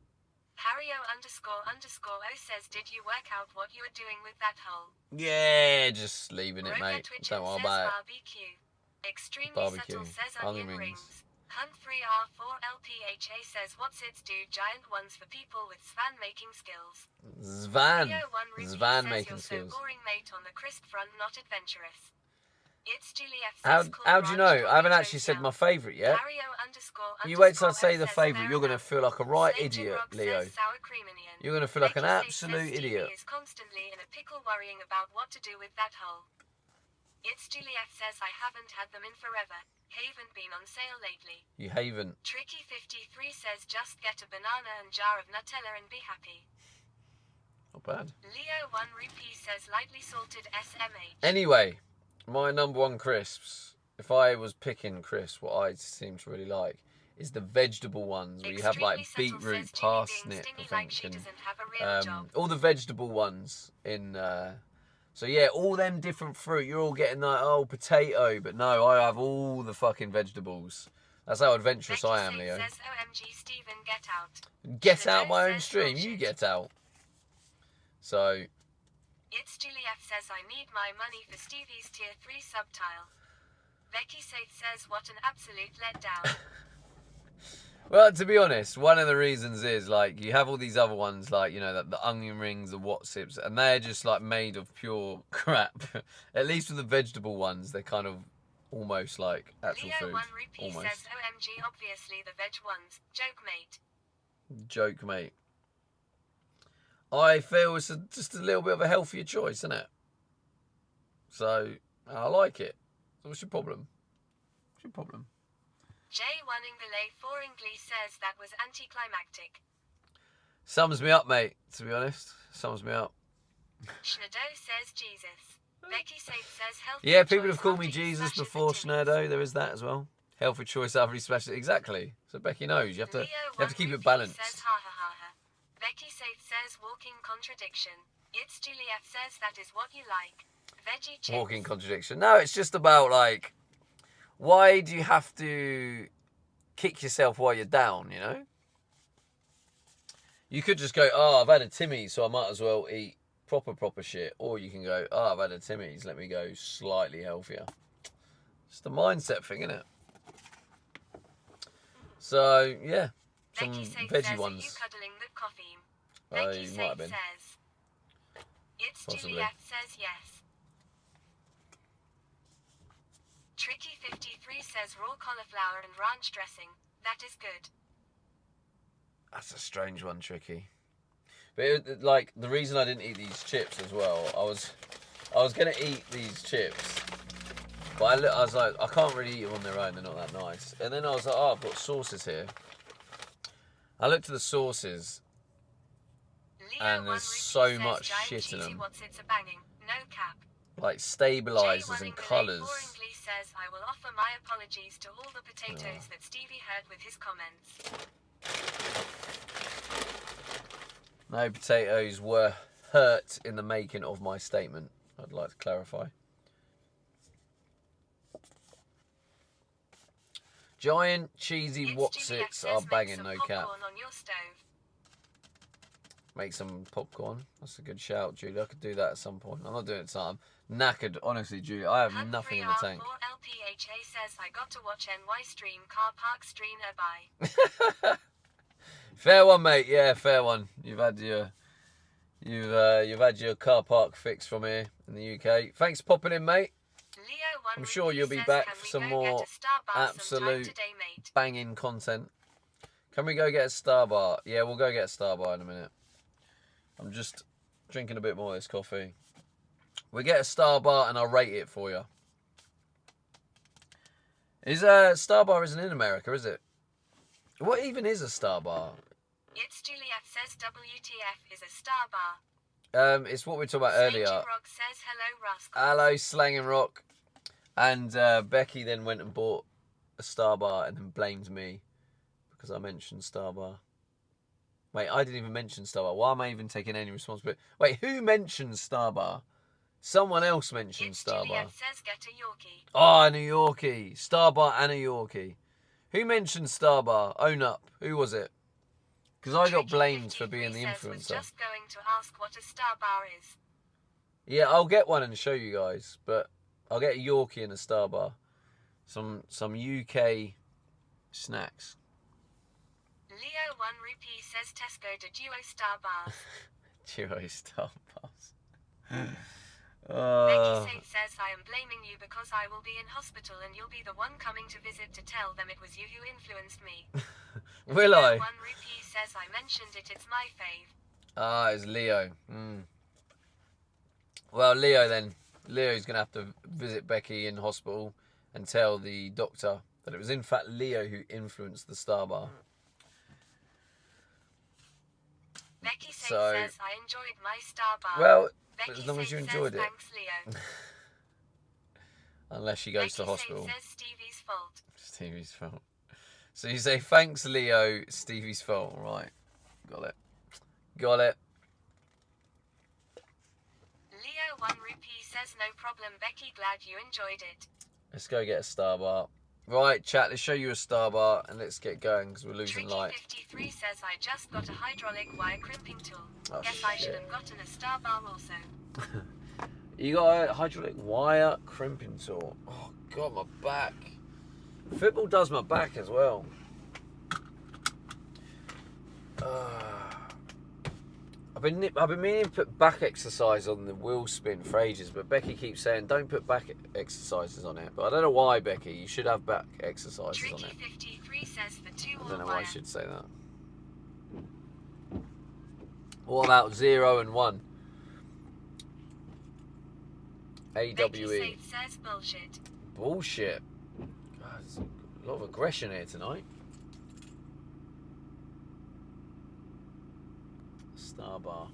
says, did you work out what you were doing with that hole? Yeah, just leaving it, Roga mate. Twitchin Don't worry says about it. barbecue. Extremely Barbecue. subtle says Onion onion rings. rings. Hunt3R4LPHA says, what's its do? Giant ones for people with Svan making skills. Zvan Says, making you're skills. so boring, mate, on the crisp front, not adventurous. It's Juliet How says, do you know? I haven't actually said my favourite yet. You wait till I say the favourite, you're going to feel like a right idiot, Leo. You're going to feel like an absolute idiot. Is constantly in a pickle worrying about what to do with that hole. It's Juliet says, I haven't had them in forever. Haven't been on sale lately. You haven't. Tricky53 says, just get a banana and jar of Nutella and be happy. Not bad. Leo1Rupee says, lightly salted SMH. Anyway, my number one crisps, if I was picking crisps, what I seem to really like is the vegetable ones where you have like beetroot, parsnip, I think, and all the vegetable ones in. So yeah, all them different fruit. You're all getting like, oh, potato, but no, I have all the fucking vegetables. That's how adventurous I am, Leo. Says, OMG, Stephen, get out. Get out my own stream. You get out. So. It's Juliet says, I need my money for Stevie's tier 3 subtile. Becky says, what an absolute letdown. Well, to be honest, one of the reasons is, like, you have all these other ones, like, you know, the onion rings, the Watsips, and they're just, like, made of pure crap. At least with the vegetable ones, they're kind of almost like actual food. Leo1Rupee says, OMG, obviously the veg ones. Joke, mate. Joke, mate. I feel it's just a little bit of a healthier choice, isn't it? So, I like it. So what's your problem? What's your problem? J1Ingale4Ingly says that was anticlimactic. Sums me up, mate, to be honest. Sums me up. Schneido says Jesus. Becky says healthy. Yeah, people have called me Jesus before Schneido. There is that as well. Healthy choice after he smashed it. Exactly. So Becky knows. You have to keep it balanced. Says, ha, ha, ha, ha. Becky says walking contradiction. It's Juliet says that is what you like. Veggie chips. Walking contradiction. No, it's just about, like, why do you have to kick yourself while you're down, you know? You could just go, oh, I've had a Timmy's, so I might as well eat proper shit. Or you can go, oh, I've had a Timmy's, let me go slightly healthier. It's the mindset thing, isn't it? So, yeah. Some veggie ones. Are you cuddling the coffee? Becky might have been. Says, it's Possibly. Juliet says yes. Tricky53 says raw cauliflower and ranch dressing. That is good. That's a strange one, Tricky. But like, the reason I didn't eat these chips as well, I was gonna eat these chips, but I was like, I can't really eat them on their own. They're not that nice. And then I was like, oh, I've got sauces here. I looked at the sauces, and there's so much shit in them. No cap. Like stabilizers and colours. Says, I will offer my apologies to all the potatoes that Stevie heard with his comments. No potatoes were hurt in the making of my statement. I'd like to clarify. Giant cheesy Watsits are banging, no cap. On your stove. Make some popcorn. That's a good shout, Julie. I could do that at some point. I'm not doing it tonight. I'm knackered, honestly, Julie. I have nothing in the tank. LPHA says I got to watch NY stream car park stream nearby. Fair one, mate. Yeah, fair one. You've had your car park fix from here in the UK. Thanks for popping in, mate. I'm sure you'll be back for some more absolute banging content. Can we go get a Starbar? Yeah, we'll go get a Starbar in a minute. I'm just drinking a bit more of this coffee. We get a Starbar and I'll rate it for you. Starbar isn't in America, is it? What even is a Starbar? It's Juliet says WTF is a Starbar. It's what we talked about earlier. Slangy Rock says hello, Rascal. Hello, Slang and Rock. And Becky then went and bought a Starbar and then blamed me because I mentioned Starbar. Wait, I didn't even mention Starbar. Why am I even taking any responsibility? Wait, who mentioned Starbar? Someone else mentioned It's Starbar. Juliet says get a Yorkie. Oh, a New Yorkie. Starbar and a Yorkie. Who mentioned Starbar? Own up. Who was it? Because I got blamed for being the influencer. Was just going to ask what a Starbar is. Yeah, I'll get one and show you guys. But I'll get a Yorkie and a Starbar. Some UK snacks. Leo 1 Rupee says Tesco to Duo Starbars. Duo Starbars. Becky says I am blaming you because I will be in hospital and you'll be the one coming to visit to tell them it was you who influenced me. Will Leo I? 1 Rupee says I mentioned it, it's my fave. Ah, it's Leo. Well, Leo then. Leo's going to have to visit Becky in hospital and tell the doctor that it was in fact Leo who influenced the Starbar. Becky says I enjoyed my Starbar. Well, Becky as long as you says, enjoyed it. Thanks, Leo. Unless she goes to hospital. Becky says Stevie's fault. Stevie's fault. So you say, thanks, Leo, Stevie's fault. Right. Got it. Got it. Leo 1 Rupee says no problem, Becky, glad you enjoyed it. Let's go get a Starbar. Right, chat, let's show you a Starbar and let's get going because we're losing light. Tricky53 says I just got a hydraulic wire crimping tool. Oh, Guess I should have gotten a Starbar also. You got a hydraulic wire crimping tool. Oh, God, my back. Football does my back as well. I've been meaning to put back exercise on the wheel spin for ages, but Becky keeps saying don't put back exercises on it. But I don't know why, Becky. You should have back exercises on it. Tricky53 says the 2 I don't know why I should say that. What about 0 and 1? AWE. Becky says bullshit. Bullshit. God, there's a lot of aggression here tonight. Starbar.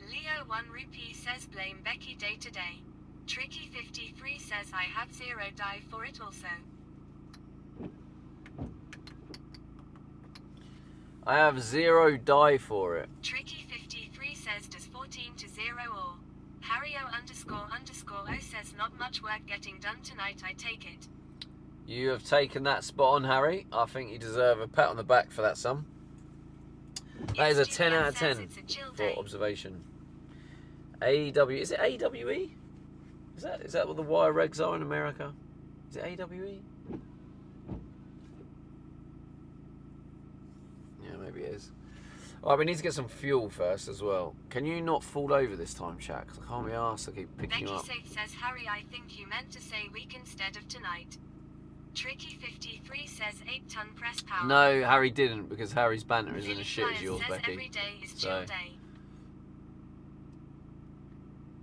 Leo 1 Rupee says blame Becky day to day. Tricky53 says I have 0 die for it also. I have 0 die for it. Tricky53 says does 14 to 0 or Harrio__O says not much work getting done tonight, I take it. You have taken that spot on, Harry. I think you deserve a pat on the back for that, son. That is a 10 out of 10 for observation. AW, is it AWE? Is that what the wire regs are in America? Is it AWE? Yeah, maybe it is. Alright, we need to get some fuel first as well. Can you not fall over this time, chat? Because I can't be arsed. I keep picking you up. Becky says Harry, I think you meant to say week instead of tonight. Tricky53 says 8-ton press power. No, Harry didn't, because Harry's banter isn't as shit as yours, says Becky. Every day is chill day.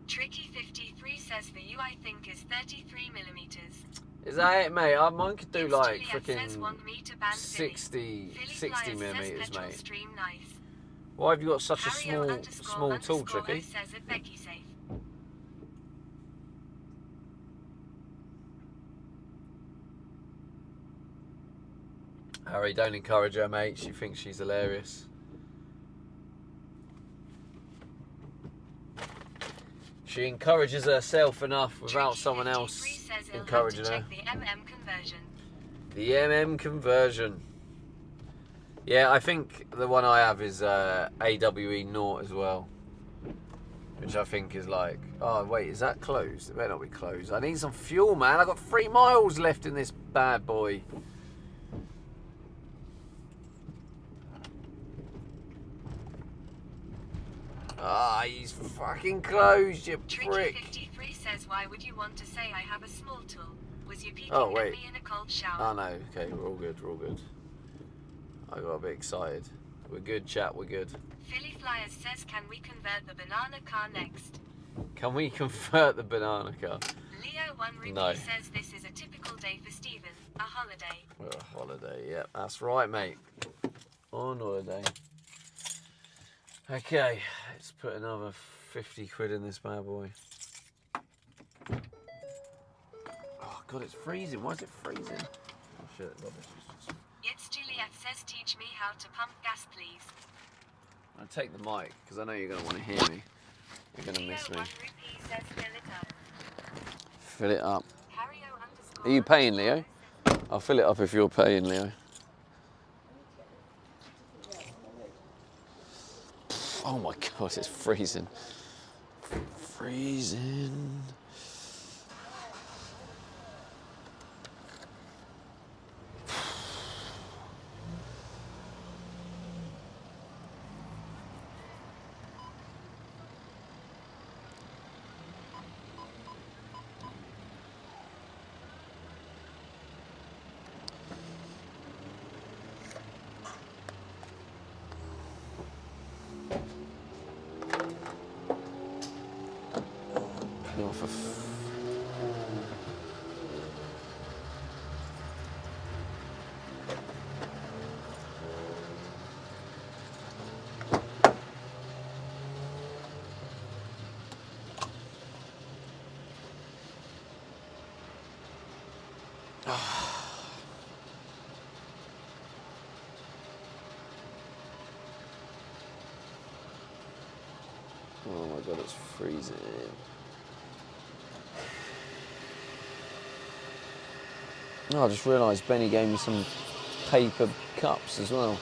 Tricky53 says the U I think is 33 millimeters. Is that it, mate? Mine could do like freaking 60 millimeters, mate. Stream nice. Why have you got such a Harrio small tool, Tricky? Says it Becky safe. Harry, don't encourage her, mate. She thinks she's hilarious. She encourages herself enough without someone else encouraging her. The MM conversion. The MM conversion. Yeah, I think the one I have is AWE Naught as well. Which I think is like... Oh, wait, is that closed? It better not be closed. I need some fuel, man. I've got 3 miles left in this bad boy. Ah, he's fucking closed, you prick. Tricky53 says, why would you want to say I have a small tool? Was you peeking Oh, at wait. me in a cold shower? Oh, no. Okay, we're all good. We're all good. I got a bit excited. We're good, chat. We're good. Philly Flyers says, can we convert the banana car next? Can we convert the banana car? Leo 1 Rupee No. says this is a typical day for Steven. A holiday. Oh, holiday. Yep, that's right, mate. On holiday. Okay, let's put another 50 quid in this bad boy. Oh, God, it's freezing. Why is it freezing? Oh, shit. Rubbish. It's Juliet says, teach me how to pump gas, please. I'll take the mic, because I know you're going to want to hear me. You're going to Leo miss me. 1 Rupee says, fill it up. Fill it up. Cario Are you paying, Leo? I'll fill it up if you're paying, Leo. Oh my God, it's freezing. Freezing. No, for oh my God, it's freezing. Oh, I just realised Benny gave me some paper cups as well.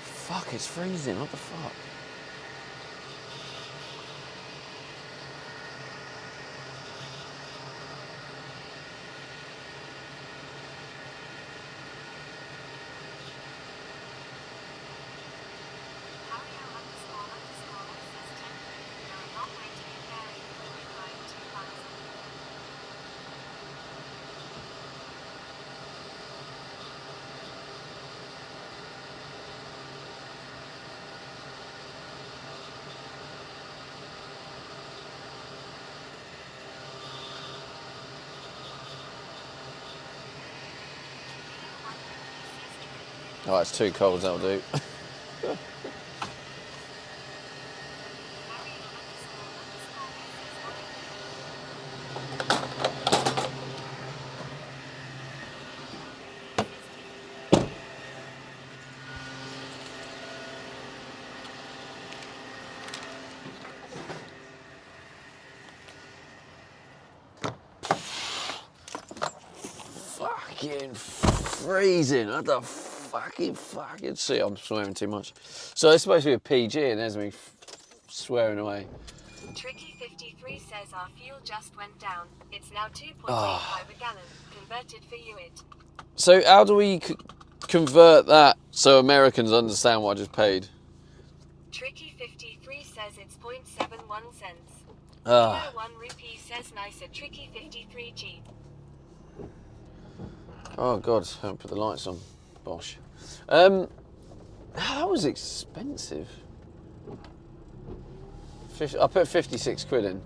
Fuck, it's freezing. What the fuck? Oh, it's too cold, that'll do. Fucking freezing. What the fucking see, I'm swearing too much. So it's supposed to be a PG and there's me swearing away. Tricky 53 says our fuel just went down. It's now 2.85 a gallon. Converted for you it. So how do we convert that so Americans understand what I just paid? Tricky 53 says it's 0.71 cents. Ah. 1 rupee says nicer. Tricky 53 cheap. Oh God, I haven't put the lights on. Bosh. That was expensive. I put 56 quid in.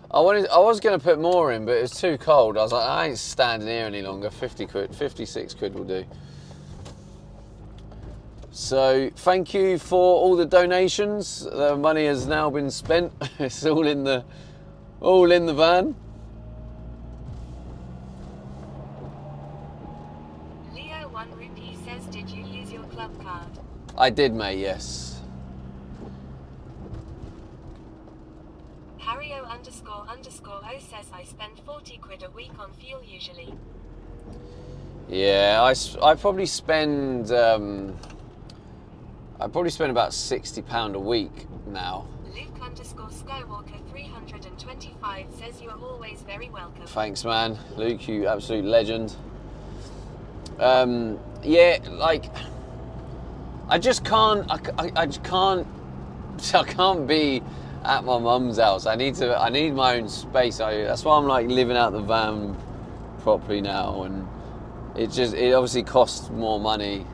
I was going to put more in, but it was too cold. I was like, I ain't standing here any longer. 56 quid will do. So thank you for all the donations. The money has now been spent. It's all in the van. Leo 1 rupee says, did you use your club card? I did, mate, yes. Hario __O says I spend 40 quid a week on fuel usually. Yeah, I probably spend about £60 a week now. Luke _Skywalker 325 says you are always very welcome. Thanks, man. Luke, you absolute legend. Yeah, like, I just can't I can't be at my mum's house. I need my own space. That's why I'm like living out the van properly now, and it obviously costs more money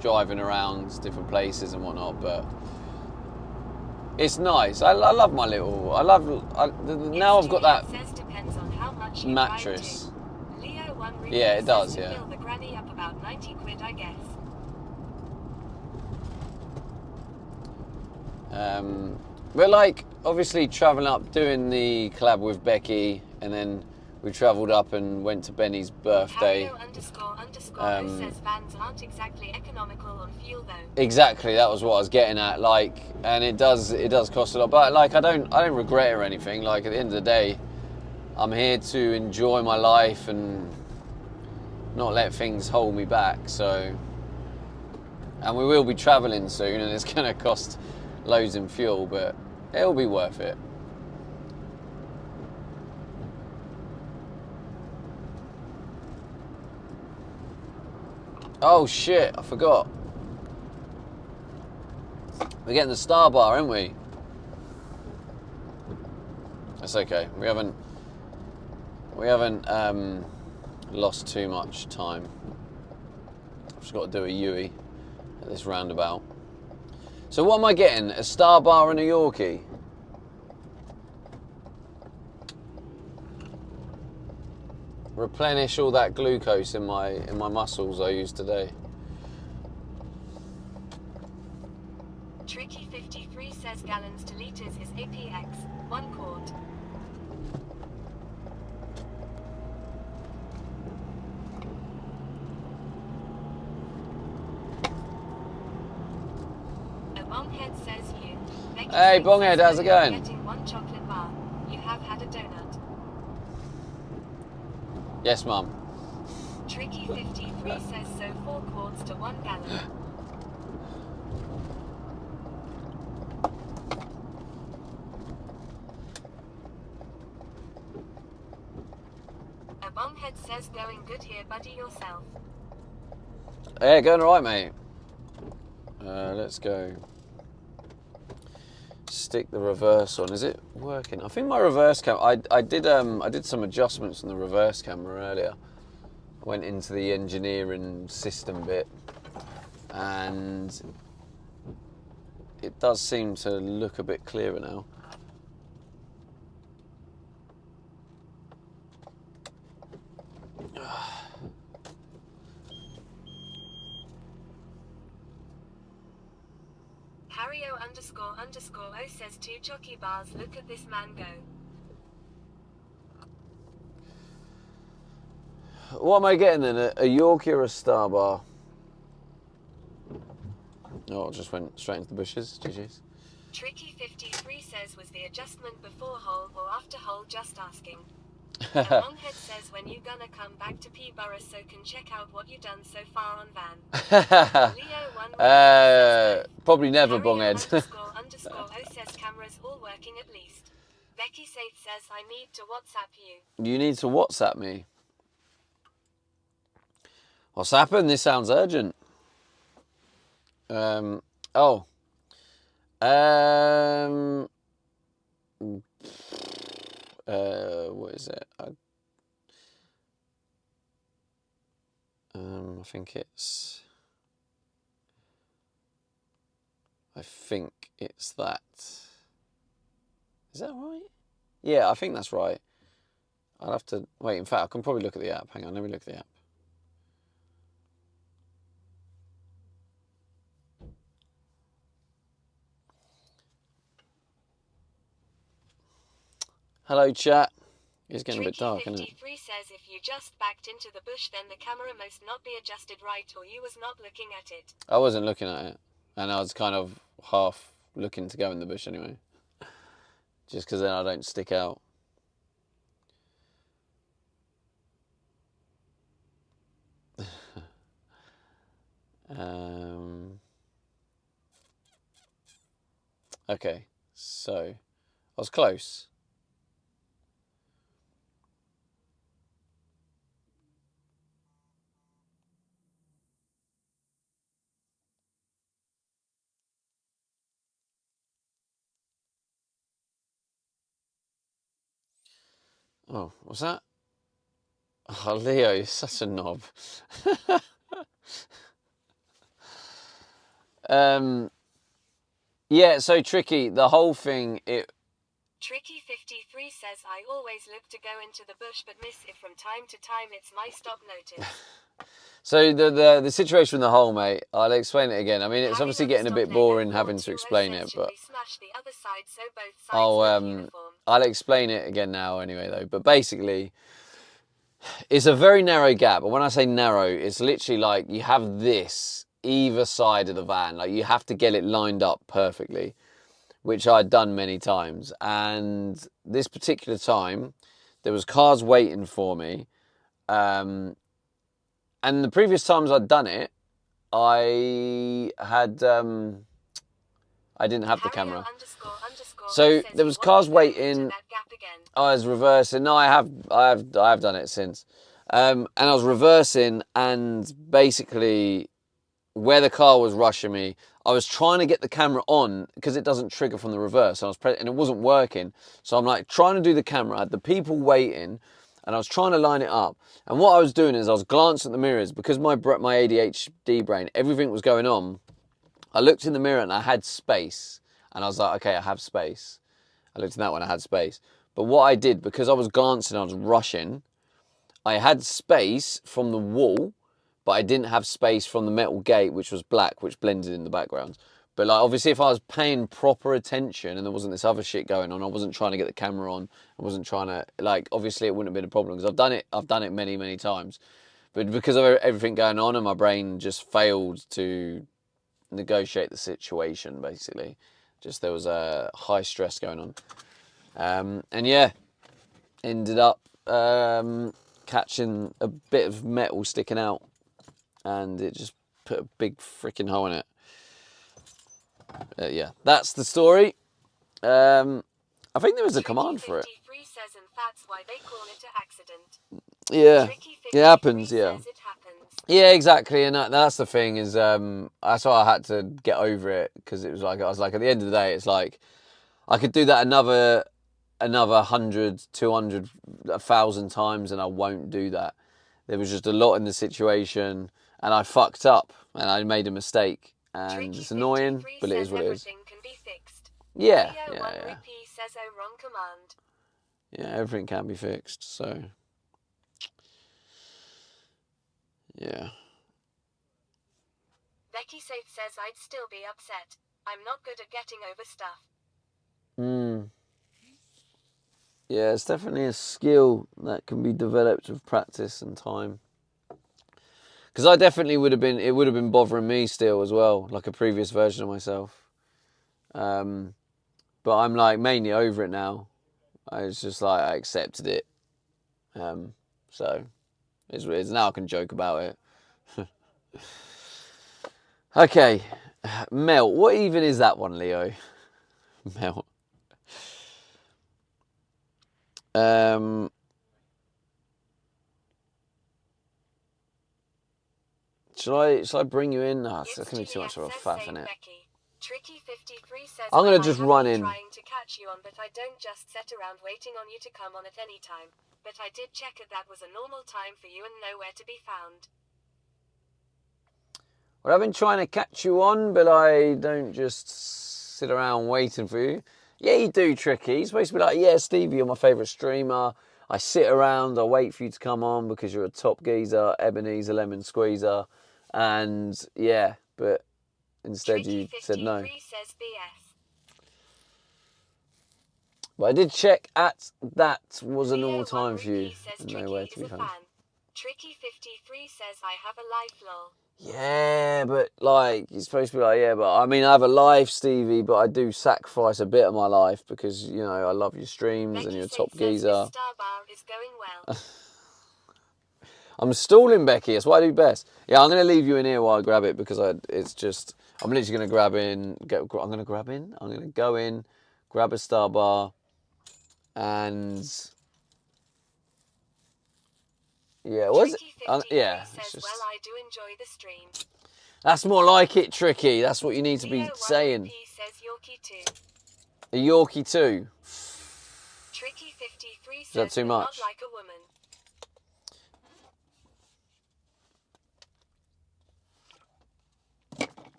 driving around different places and whatnot, but it's nice. I love my little. Now I've got that Says depends on how much you mattress. Leo one Yeah, it does. Yeah. Fill the granny up about 90 quid, I guess. We're like obviously travelling up, doing the collab with Becky, and then we travelled up and went to Benny's birthday. Harrio___ says vans aren't exactly economical on fuel though. Exactly, that was what I was getting at. Like, and it does cost a lot, but like I don't regret it or anything. Like at the end of the day, I'm here to enjoy my life and not let things hold me back. So, and we will be travelling soon, and it's going to cost loads in fuel, but it'll be worth it. Oh shit, I forgot. We're getting the Star Bar, aren't we? That's okay. We haven't lost too much time. I've just got to do a Yui at this roundabout. So what am I getting? A Star Bar and a Yorkie? Replenish all that glucose in my muscles I used today. Tricky 53 says gallons to litres is APX, 1 quart. A Bonghead says you. Hey Bonghead, how's it going? Getting 1 chocolate bar. You have had a donut. Yes, Mum. Tricky 53 says so 4 quarts to 1 gallon. A Bonghead says going good here, buddy, yourself. Yeah, going alright, mate. Let's go. Stick the reverse on. Is it working? I think my reverse camera. I did some adjustments on the reverse camera earlier. I went into the engineering system bit, and it does seem to look a bit clearer now. Harrio___ says 2 chocky bars. Look at this man go. What am I getting then? A Yorkie or a Star Bar? Oh, it just went straight into the bushes. GG's. Tricky 53 says was the adjustment before hole or after hole, just asking. A Bonghead says when you gonna come back to Peterborough so can check out what you done so far on van. Leo Probably never, Bonghead. ___ says cameras all working at least. Becky Safe says I need to WhatsApp you. You need to WhatsApp me. What's happened? This sounds urgent. What is it? I think it's that. Is that right? Yeah, I think that's right. I'll have to wait. In fact, I can probably look at the app. Hang on, let me look at the app. Hello, chat. It's getting a bit dark, isn't it? 53 says if you just backed into the bush, then the camera must not be adjusted right, or you was not looking at it. I wasn't looking at it, and I was kind of half looking to go in the bush anyway, just because then I don't stick out. Okay, so I was close. Oh, what's that? Oh, Leo, you're such a knob. Yeah, so Tricky, the whole thing, Tricky53 says, I always look to go into the bush but miss it from time to time. It's my stop notice. So the situation with the hole, mate, I'll explain it again. I mean, it's Harry obviously getting a bit Stockley boring 0420 having to explain says, it, should but we smash the other side so both sides look uniform? I'll explain it again now anyway, though. But basically, it's a very narrow gap. And when I say narrow, it's literally like you have this either side of the van. Like you have to get it lined up perfectly, which I'd done many times. And this particular time, there was cars waiting for me. And the previous times I'd done it, I didn't have the camera. So there was cars waiting. I was reversing. No, I have done it since. And I was reversing, and basically where the car was rushing me, I was trying to get the camera on because it doesn't trigger from the reverse. And and it wasn't working. So I'm like trying to do the camera. I had the people waiting, and I was trying to line it up. And what I was doing is I was glancing at the mirrors because my ADHD brain, everything was going on. I looked in the mirror and I had space, and I was like, okay, I have space. I looked in that one, I had space. But what I did, because I was glancing, I was rushing, I had space from the wall, but I didn't have space from the metal gate, which was black, which blended in the background. But like, obviously, if I was paying proper attention and there wasn't this other shit going on, I wasn't trying to get the camera on, I wasn't trying to, like, obviously it wouldn't have been a problem because I've done it many, many times. But because of everything going on and my brain just failed to negotiate the situation, basically. Just there was a high stress going on. And yeah, ended up catching a bit of metal sticking out, and it just put a big freaking hole in it. Yeah, that's the story. I think there was a command for it. Says, and that's why they call it an accident. Yeah, it happens, yeah. Says it happens. Yeah, exactly, and that's the thing is, that's why I had to get over it, because it was like, I was like, at the end of the day, it's like, I could do that another 100, 200, 1,000 times, and I won't do that. There was just a lot in the situation, and I fucked up, and I made a mistake, and it's annoying, but it is what it is. Everything can be fixed. Yeah. Says, oh, wrong command. Yeah, everything can be fixed, so... Yeah. Becky Safe says, I'd still be upset. I'm not good at getting over stuff. Yeah, it's definitely a skill that can be developed with practice and time. Because I definitely would have been bothering me still as well, like a previous version of myself. But I'm like mainly over it now. It's just like I accepted it. So it's now I can joke about it. Okay, Melt. What even is that one, Leo? Melt. Shall I bring you in? No, it's going to be too much of a faff, isn't it? Tricky53 says, I'm going to just run in. Trying to catch you on, but I don't just sit around waiting on you to come on at any time. But I did check if that was a normal time for you and nowhere to be found. Well, I've been trying to catch you on, but I don't just sit around waiting for you. Yeah, you do, Tricky. You're supposed to be like, yeah, Stevie, you're my favourite streamer. I sit around, I wait for you to come on because you're a top geezer, Ebenezer Lemon Squeezer. And yeah, but instead you said no. Says BS. But I did check at that was a normal time for you. Nowhere to be found. Tricky53 says, I have a life, lol. Yeah, but like, you're supposed to be like, yeah, but I mean, I have a life, Stevie, but I do sacrifice a bit of my life because, you know, I love your streams Becky and you're a says, top geezer. Star bar is going well. I'm stalling, Becky. That's what I do best. Yeah, I'm going to leave you in here while I grab it because I'm literally going to grab in. I'm going to go in, grab a Star bar, and yeah, was it? Yeah. Says, well, I do enjoy the stream. That's more like it, Tricky. That's what you need to be saying. He says Yorkie too. A Yorkie too. Tricky53 53 says that too "But not much? like a woman.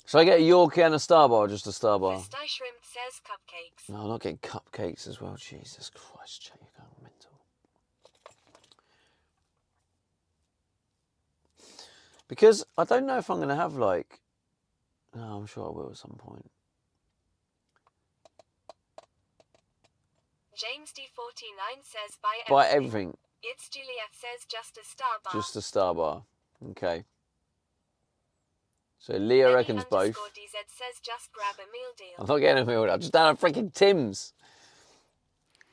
Should I get a Yorkie and a Star Bar or just a Star Bar? Fisty Shrimp says cupcakes. No, I'm not getting cupcakes as well. Jesus Christ, Jay, you're going mental. Because I don't know if I'm going to have like... No, I'm sure I will at some point. James D49 says buy Buy everything. everything. It's Juliet says just a Star Bar. Just a Star Bar. Okay. So Leo reckons both. DZ says just grab a meal deal. I'm not getting a meal. I'm just down at freaking Tim's.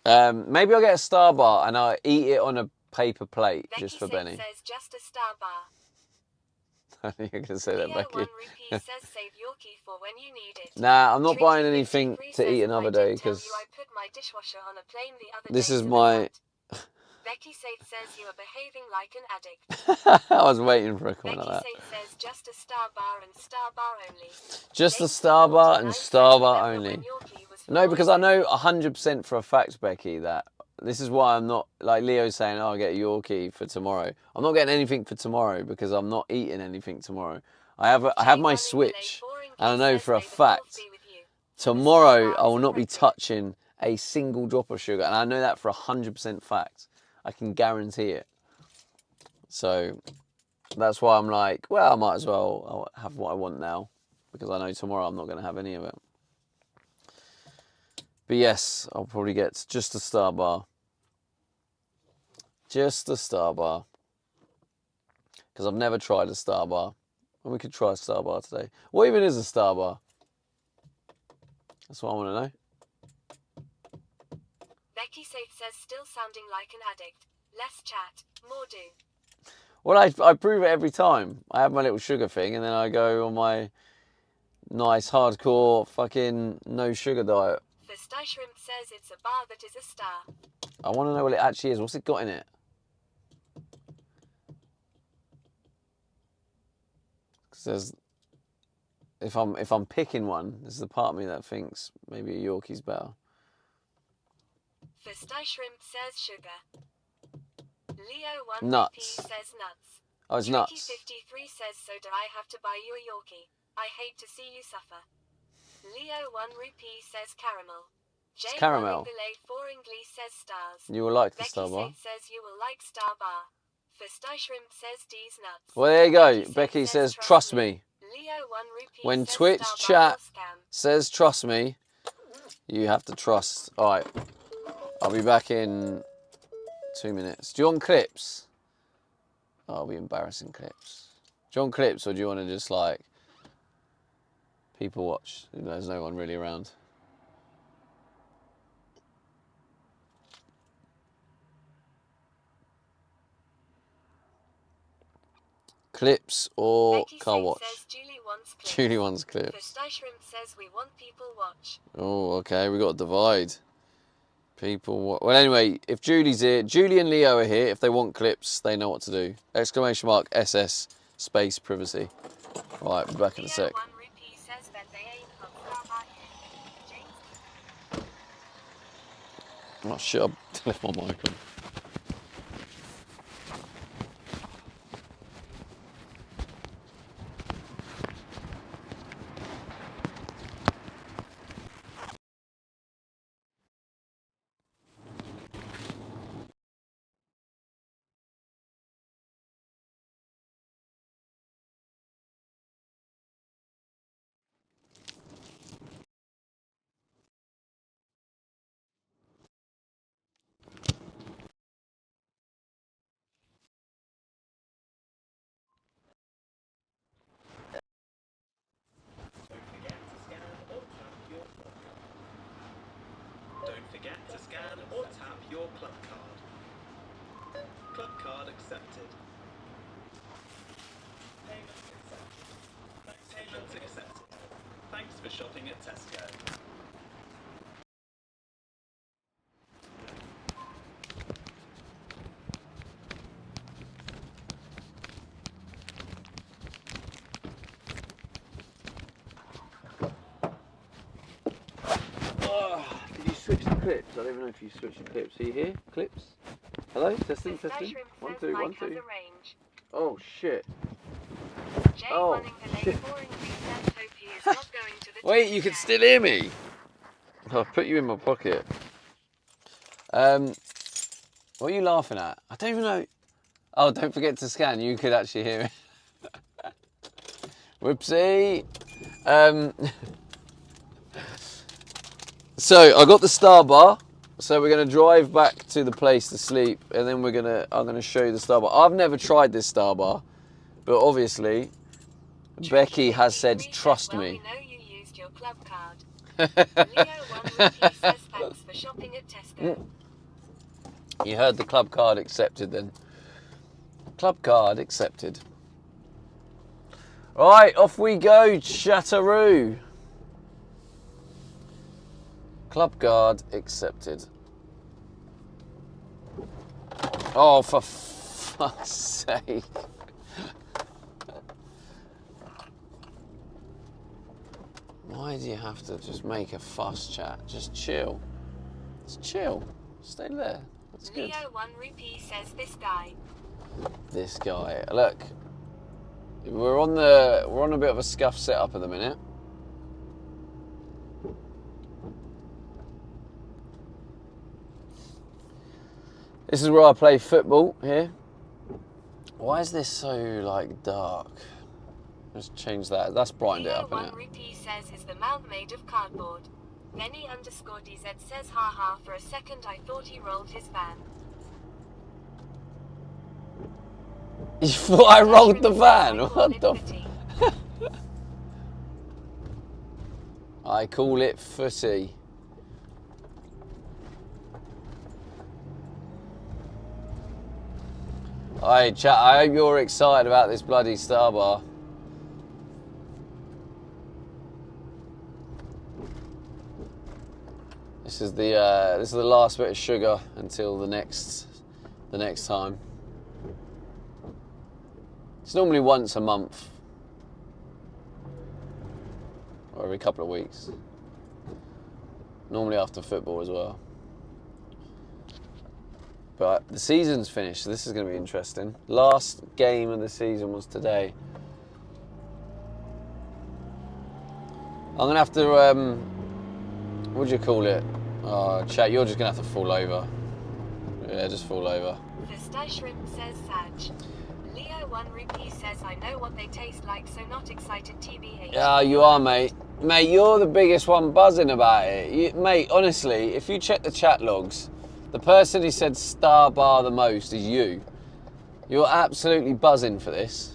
Maybe I'll get a Star Bar and I'll eat it on a paper plate just for Benny. Says just a Star Bar. You're going to say that, Leo Becky. 1 Rupee says save Yorkie for when you need it. Nah, I'm not Treaty buying anything 53 to eat says, another I day did tell because you I put my dishwasher on a plane the other this day is to my... the cat. Becky Saith says you are behaving like an addict. I was waiting for a comment Becky like that. Saith says just a Star Bar and Star Bar only. Just a James Star Bar and 49 Star says Bar remember only. when Yorkie was No, because I 4 know 100% for a fact, Becky, that this is why I'm not, like Leo's saying, oh, I'll get a Yorkie for tomorrow. I'm not getting anything for tomorrow because I'm not eating anything tomorrow. I have my Switch, and I know for a fact tomorrow I will not be touching a single drop of sugar, and I know that for 100% fact. I can guarantee it. So that's why I'm like, well, I might as well have what I want now, because I know tomorrow I'm not going to have any of it. But yes, I'll probably get just a Star Bar. Just a Star Bar. Because I've never tried a Star Bar. And we could try a Star Bar today. What even is a Star Bar? That's what I want to know. Becky Saith says still sounding like an addict. Less chat, more do. Well, I prove it every time. I have my little sugar thing and then I go on my nice hardcore fucking no sugar diet. Fisty Shrimp says it's a bar that is a star. I want to know what it actually is. What's it got in it? Because if I'm picking one, there's the part of me that thinks maybe a Yorkie's better. Fisty Shrimp says sugar. Leo 1 Nuts. P says nuts. Oh, it's Tricky nuts. 53 says so do I have to buy you a Yorkie? I hate to see you suffer. Leo 1 Rupee says caramel. It's caramel. 4 English says stars. You will like the Becky Star Bar. says you will like Star Bar. Fisty Shrimp says D's nuts. Well, there you go. Becky says, trust me. Leo 1 Rupee When says Twitch Star chat Bar scam. says trust me, you have to trust. All right. I'll be back in 2 minutes. Do you want clips? Oh, I'll be embarrassing clips. Do you want clips or do you want to just like people watch? There's no one really around. Clips or Becky car watch? says Julie wants clips. Julie wants clips. Fisty Shrimp says we want people watch. Oh, okay. We got a divide. People. Well, anyway, if Julie's here, Julie and Leo are here. If they want clips, they know what to do. Exclamation mark SS space privacy. All right, be back in a sec. Leo 1 Rupee says that they ain't got Star Bar here. James Oh shit! I left my mic on. Don't forget to scan or tap your club card. Club card accepted. Payments accepted. Thanks for shopping at Tesco. switch the clips? I don't even know if you switch the clips. Are you here? Clips? Hello? Testing, The testing. Shrimp 1, says 2, 1, Mike has 2. a range. Oh, shit. Jay Oh, running the late shit. boring recess. Hope he is not going to the Wait, Twitter you can chat. still hear me? I'll put you in my pocket. What are you laughing at? I don't even know. Oh, don't forget to scan. You could actually hear it. Whoopsie. So I got the Star Bar. So we're gonna drive back to the place to sleep, and then I'm gonna show you the Star Bar. I've never tried this Star Bar, but obviously Becky has said, trust Well, me. we know you used your club card. Leo 1 Rupee says thanks for shopping at Tesco. You heard the club card accepted then. Club card accepted. Right, off we go, Chatteroo. Club card accepted. Oh, for fuck's sake. Why do you have to just make a fuss, chat? Just chill. Just chill. Stay there. That's good. Leo 1 Rupee says this guy. This guy. Look. We're on a bit of a scuff setup at the minute. This is where I play football here. Why is this so like dark? Let's change that. That's brightened it Leo up, 1 innit? Rupee says is the mount made of cardboard. Benny_DZ says haha, for a second I thought he rolled his van. You thought I rolled the van? What the? I call it footy. Alright, chat, I hope you're excited about this bloody Star Bar. This is the last bit of sugar until the next time. It's normally once a month. Or every couple of weeks. Normally after football as well. But the season's finished, so this is going to be interesting. Last game of the season was today. I'm going to have to, what do you call it? Chat, you're just going to have to fall over. Yeah, just fall over. The Sty Shrimp says Sag. Leo 1 Rupee says I know what they taste like, so not excited TBH. Yeah, you are, mate. Mate, you're the biggest one buzzing about it. Mate, honestly, if you check the chat logs, the person who said Star Bar the most is you. You're absolutely buzzing for this.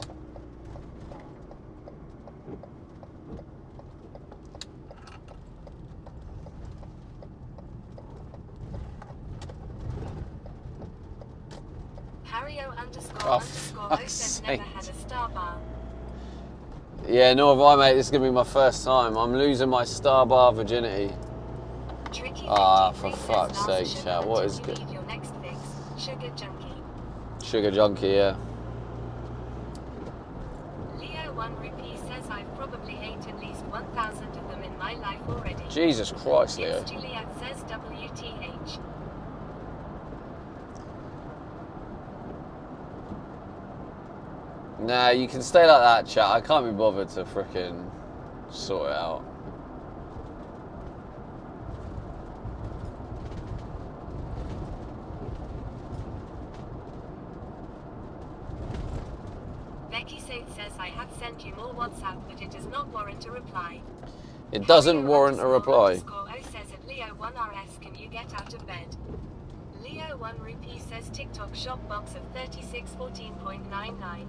Harrio___ says never had a Star Bar. Yeah, nor have I, mate. This is going to be my first time. I'm losing my Star Bar virginity. For fuck's sake, chat. What is good? Your next fix, Sugar Junkie. Sugar Junkie, yeah. Leo 1 Rupee says I've probably ate at least 1,000 of them in my life already. Jesus Christ, Leo. Yes, Juliet says WTH. Nah, you can stay like that, chat. I can't be bothered to frickin' sort it out. Becky Saith says I have sent you more WhatsApp, but it does not warrant a reply. It doesn't warrant a reply. Harrio___ says at Leo 1 RS, can you get out of bed? Leo 1 Rupee says TikTok shop box of 3614.99.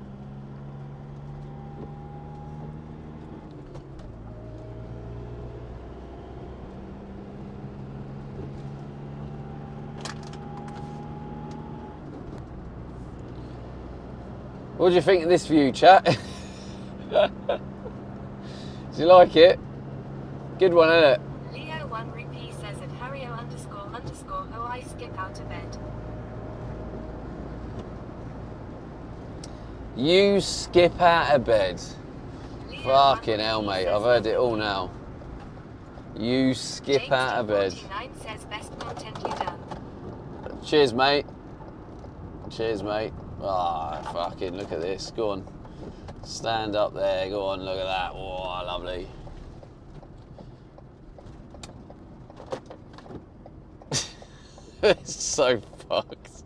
What do you think of this view, chat? Do you like it? Good one, isn't it? Leo 1 Rupee says at Harrio___ oh I skip out of bed. You skip out of bed. Leo Fucking 1 hell, Rupee mate. says I've heard it all now. You skip James out of bed. D49 says best content you done. Cheers, mate. Cheers, mate. Ah, fucking look at this. Go on. Stand up there. Go on, look at that. Oh, lovely. It's so fucked.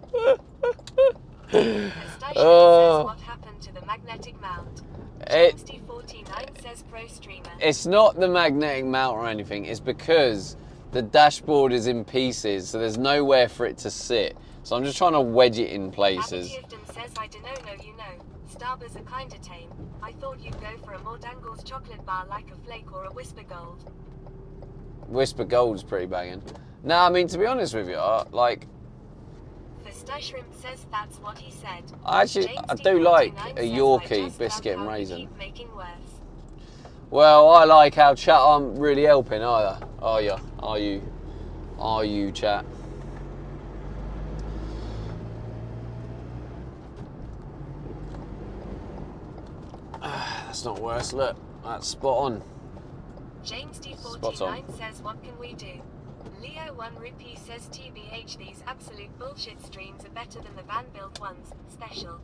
Pistachio Oh. says what happened to the magnetic mount. It, James D49 says pro streamer. it's not the magnetic mount or anything. It's because the dashboard is in pieces, so there's nowhere for it to sit. So I'm just trying to wedge it in places. Abby says I dunno know you know. Starbers are kinda tame. I thought you'd go for a more Dangles chocolate bar like a flake or a Whisper Gold. Whisper Gold's pretty banging. Nah, I mean, to be honest with you, like, Fistache Shrimp says that's what he said. I do like a Yorkie biscuit and raisin. Keep making worse. Well, I like how chat aren't really helping either. Are you? Are you? Are you, chat? That's not worse. Look, that's spot on. James Spot on. D49 says what can we do? Leo 1 Rupee says TBH these absolute bullshit streams are better than the van-built ones. Special.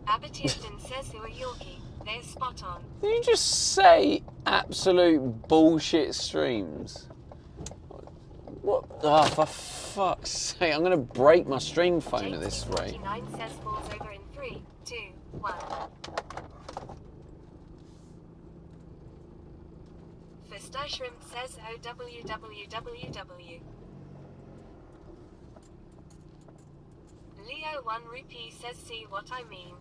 Abertifton says who are Yorkie? They're spot on. Did you just say absolute bullshit streams? What? Oh, for fuck's sake, I'm gonna break my stream phone at this rate. James D49 says falls over in 3, 2, 1. Fistache Shrimp says OWWWW. Leo 1 Rupee says see what I mean.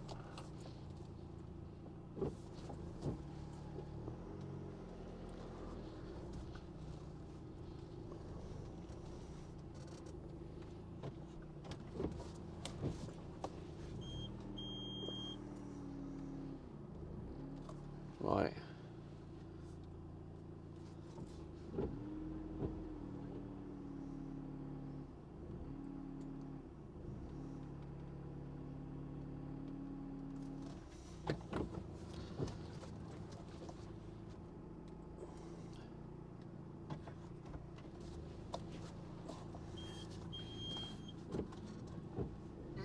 Right.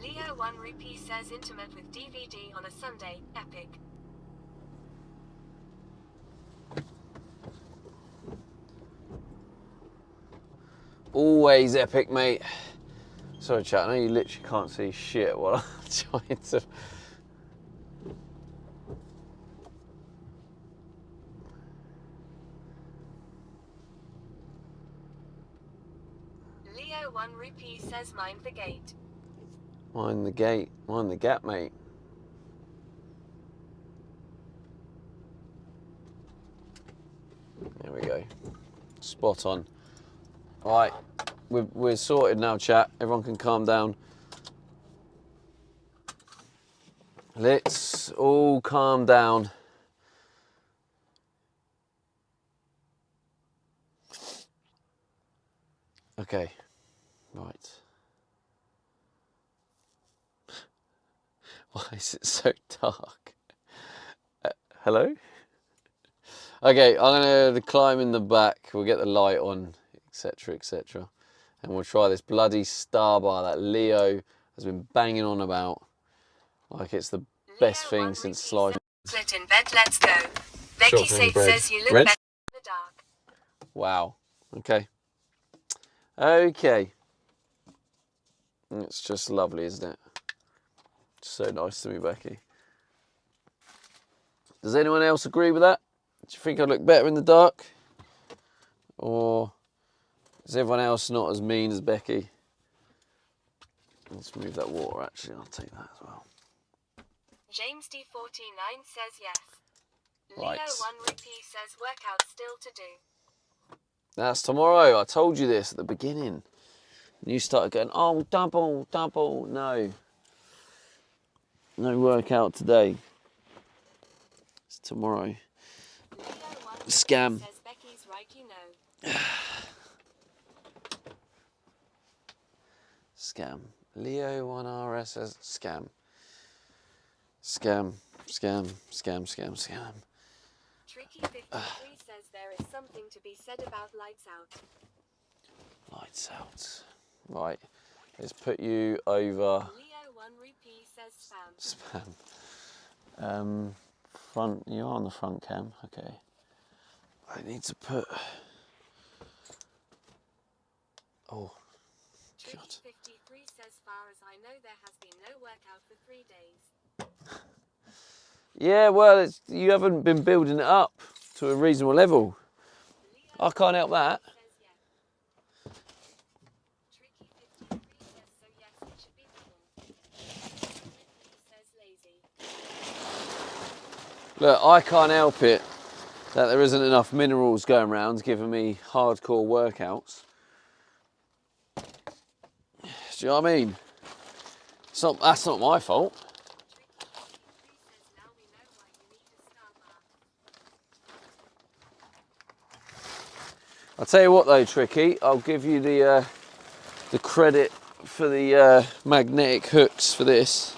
Leo 1 Rupee says intimate with DVD on a Sunday, epic. Always epic, mate. Sorry, chat, I know you literally can't see shit while I'm trying to... Leo 1 Rupee says mind the gate. Mind the gate, mind the gap, mate. There we go. Spot on. Right, we're sorted now, chat. Everyone can calm down. Let's all calm down. Okay, right. Why is it so dark? Hello? Okay, I'm gonna climb in the back. We'll get the light on, etc., etc. And we'll try this bloody star bar that Leo has been banging on about. Like it's the best Leo thing 1 since Rupee sliced. says, split in bed, let's go. Becky Shotgun Safe bread. says you look Red? better in the dark. Wow. Okay. Okay. It's just lovely, isn't it? So nice to me, Becky. Does anyone else agree with that? Do you think I look better in the dark? Or is everyone else not as mean as Becky? Let's move that water, actually. I'll take that as well. James D49 says yes. Right. Leo 1 Rupee says workout still to do. That's tomorrow. I told you this at the beginning. And you started going, oh, double, double. No. No workout today. It's tomorrow. Leo 1 Scam. says Becky's right, you know. Scam. Leo 1RS says scam. Scam. Scam. Scam. Scam. Scam. Tricky 53 says there is something to be said said about lights out. Lights out. Right. Let's put you over. Leo 1 rupee says spam. Spam. Front. You're on the front cam. Okay. I need to put. Oh. Tricky God. 53 says, far as I know, there has been no workout for 3 days. Yeah, well, you haven't been building it up to a reasonable level. Leo I can't help that. says yes. Tricky 53 says so yes, it should be double. He says lazy. Look, I can't help it that there isn't enough minerals going around giving me hardcore workouts. Do you know what I mean? That's not my fault. Tricky 53 says now we know why you need a star bar. I'll tell you what though, Tricky, I'll give you the credit for the magnetic hooks for this.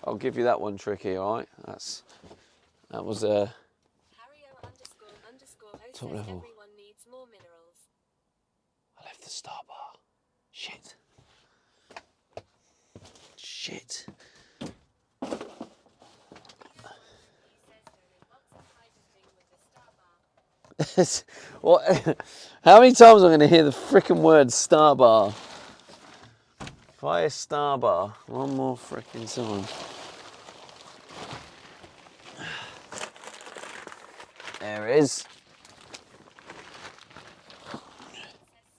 I'll give you that one, Tricky, alright? That was Harrio __ host Top says level. everyone needs more minerals. I left the star bar. Shit. Shit. He says there is lots of hiding thing with the star bar. What? How many times am I going to hear the frickin' word star bar? If I hear star bar one more frickin' time. There it is. Says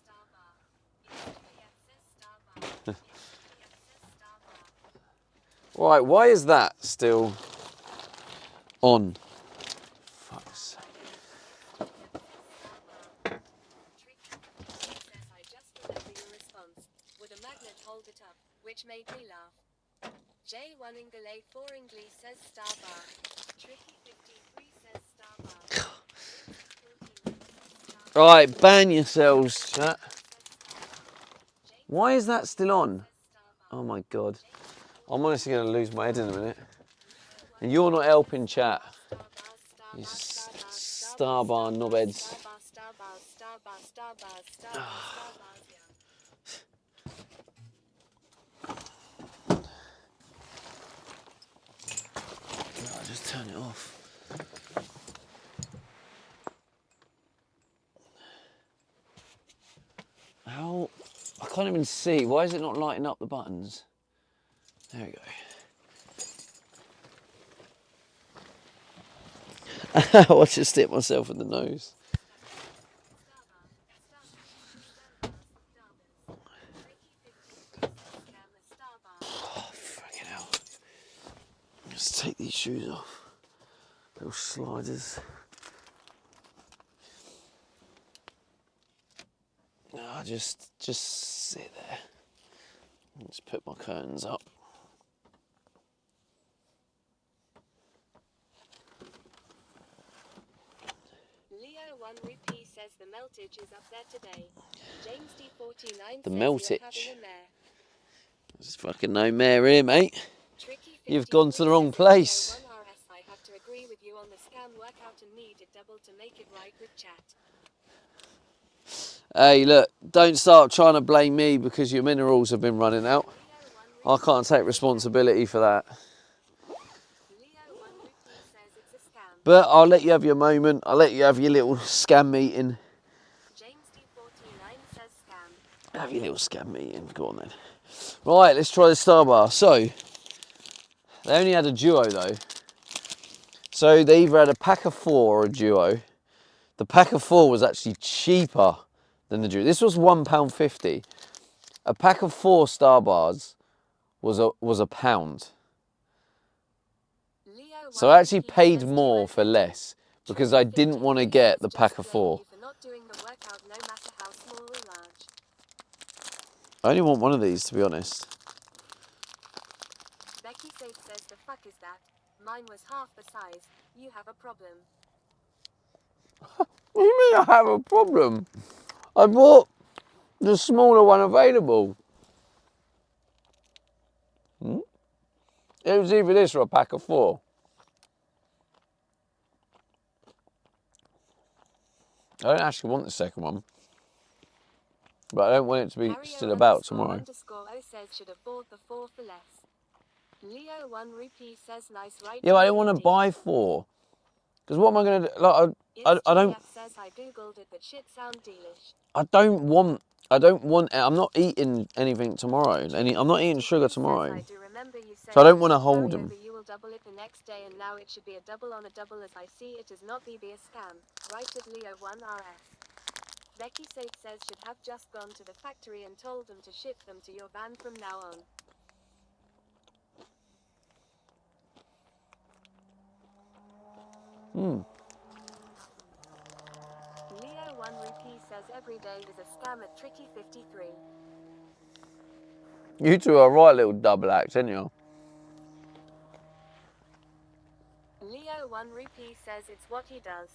star bar. Yes, says star bar. Yes, says star bar. Right, why is that still on? Fuck's sake. Tricky says I just remember your response. Would a magnet hold it up? Which made me laugh. J1 Ingale 4 Ingley says star bar. Tricky 53 says star bar. Right, ban yourselves, chat. Why is that still on? Oh my god. I'm honestly going to lose my head in a minute. And you're not helping, chat. You star bar knobheads. I'll just turn it off. How? I can't even see. Why is it not lighting up the buttons? There we go. Watch it stick myself in the nose. Oh, fucking hell. Let's take these shoes off. Little sliders. No, just sit there. Just put my curtains up. Leo 1 rupee says the meltage is up there today. James D49 The says meltage. you're having a mare. There's fucking no mare here, mate. Tricky You've 53 gone to the wrong says place. Leo 1RS, I have to agree with you on the scam workout and need it double to make it right with chat. Hey, look, don't start trying to blame me because your minerals have been running out. Leo 1 I can't take responsibility for that. Leo 1 rupee says it's a scam. But I'll let you have your moment. I'll let you have your little scam meeting. James D49 says scam. Have your little scam meeting. Go on then. Right, let's try the star bar. So, they only had a duo though. So they either had a pack of 4 or a duo. The pack of 4 was actually cheaper than the duo. This was £1.50. A pack of 4 star bars was a pound. Leo So 1 I actually rupee paid says more duo for less because I didn't want to get the pack of 4. For not doing the workout, no matter how small or large. I only want one of these, to be honest. Becky Safe says the fuck is that? Mine was half the size. You have a problem. What do you mean I have a problem? I bought the smaller one available. It was either this or a pack of 4. I don't actually want the second one. But I don't want it to be Mario still about _ tomorrow. _ says should have bought the 4 for less. Leo 1 rupee says nice right. Yeah, but I don't want to buy 4. Because what am I going to do? Like, I don't. Says I googled it, but shit sound delish. I don't want. I'm not eating anything tomorrow. I'm not eating sugar tomorrow. I do remember you saying So I don't want to hold them. you will double it the next day, and now it should be a double on a double. As I see, it is not be a scam. Right at Leo 1 RS. Becky says should have just gone to the factory and told them to ship them to your van from now on. Leo 1 rupee says every day is a scam at Tricky 53. You two are right little double acts, aren't you? Leo 1 rupee says it's what he does.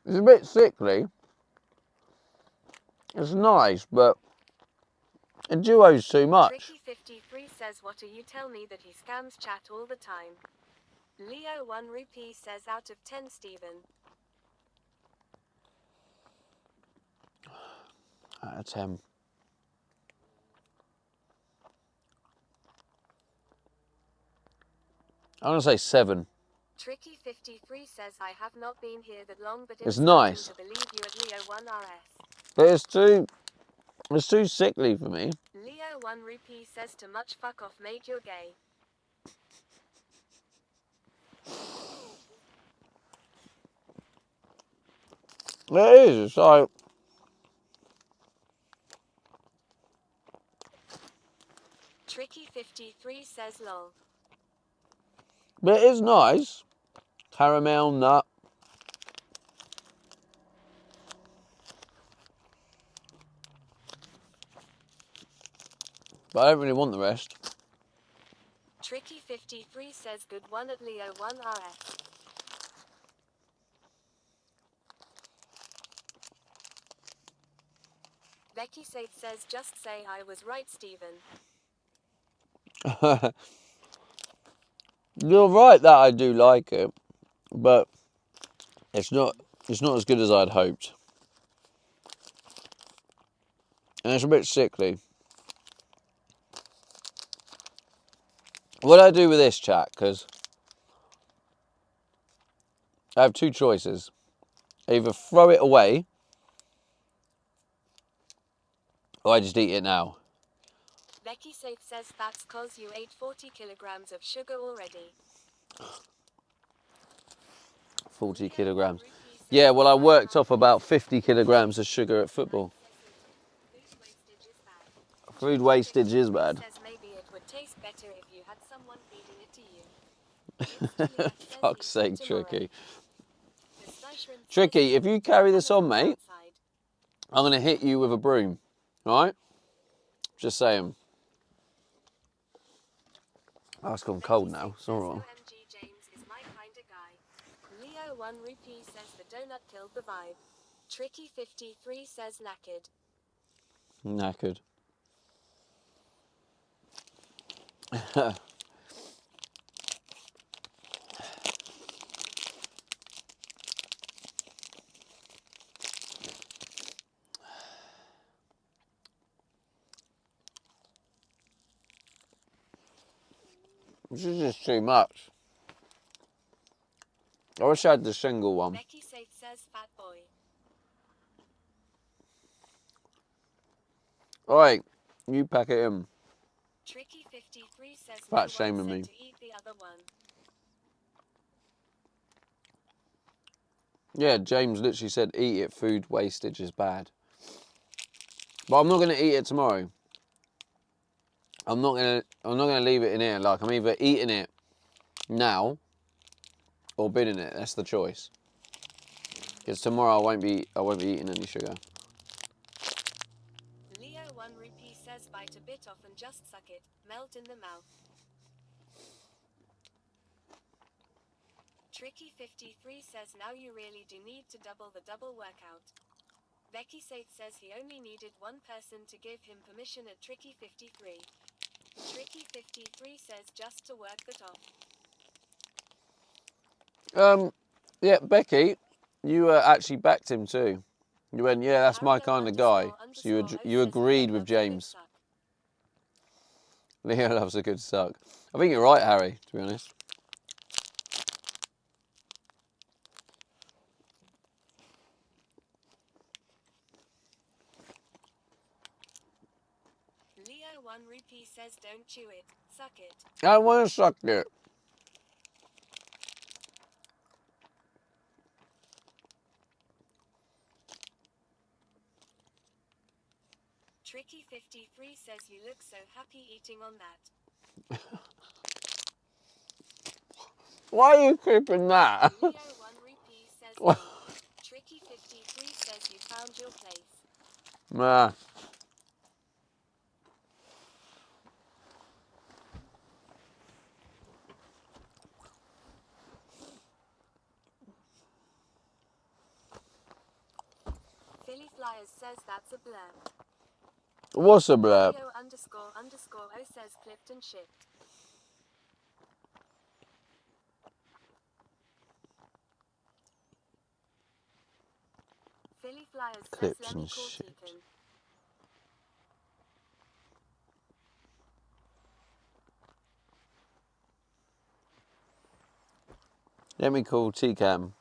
It's a bit sickly. It's nice, but a duo's too much. Tricky 53 says what are you tell me that he scams chat all the time. Leo 1 rupee says out of 10 Stephen. Out of 10. I'm going to say 7. Tricky 53 says I have not been here that long, but It's nice. To believe you at Leo 1 RS. But it's too sickly for me. Leo 1 rupee says too much fuck off mate you're gay. It is, it's like... Tricky 53 says lol. But it is nice. Caramel, nut. But I don't really want the rest. Tricky 53 says good one at Leo 1 RS. Becky says just say I was right Stephen. You're right that I do like it, but it's not as good as I'd hoped. And it's a bit sickly. What do I do with this, chat? Because I have 2 choices. Either throw it away, or I just eat it now. Becky says that's cause you ate 40 kilograms of sugar already. 40 kilograms. Yeah, well, I worked off about 50 kilograms of sugar at football. Food wastage is bad. Maybe it would taste better if you had someone feeding it to you. Fuck's sake, Tricky. Tricky, if you carry this on, mate, I'm going to hit you with a broom. Alright? Just saying. Oh, it's gone cold now. It's alright. James is my kind of guy. Leo 1 rupee says the donut killed the vibe. Tricky 53 says knackered. Knackered. This is just too much. I wish I had the single one. Becky says fat boy. Alright, you pack it in. Tricky 53 says Fat shaming me. to eat the other one. Yeah, James literally said eat it, food wastage is bad. But I'm not gonna eat it tomorrow. I'm not gonna leave it in here. Like, I'm either eating it now or binning it. That's the choice. Because tomorrow I won't be eating any sugar. Leo 1 rupee says bite a bit off and just suck it, melt in the mouth. Tricky 53 says now you really do need to double the double workout. Becky Saith says he only needed one person to give him permission at Tricky 53. Tricky 53 says just to work that off. Yeah, Becky, you actually backed him too. You went, yeah, that's my kind of guy. So you agreed with James. Leo loves a good suck. I think you're right, Harry, to be honest. Leo 1 Rupee says don't chew it, suck it. I want to suck it. Tricky 53 says you look so happy eating on that. Why are you keeping that? Leo 1 Rupee says no. Tricky 53 says you found your place. Nah. Philly Flyers says that's a blurb. What's a blurb? Leo ___ O says clipped and shipped. Philly Flyers says let me call Tegan. Let me call TCAM.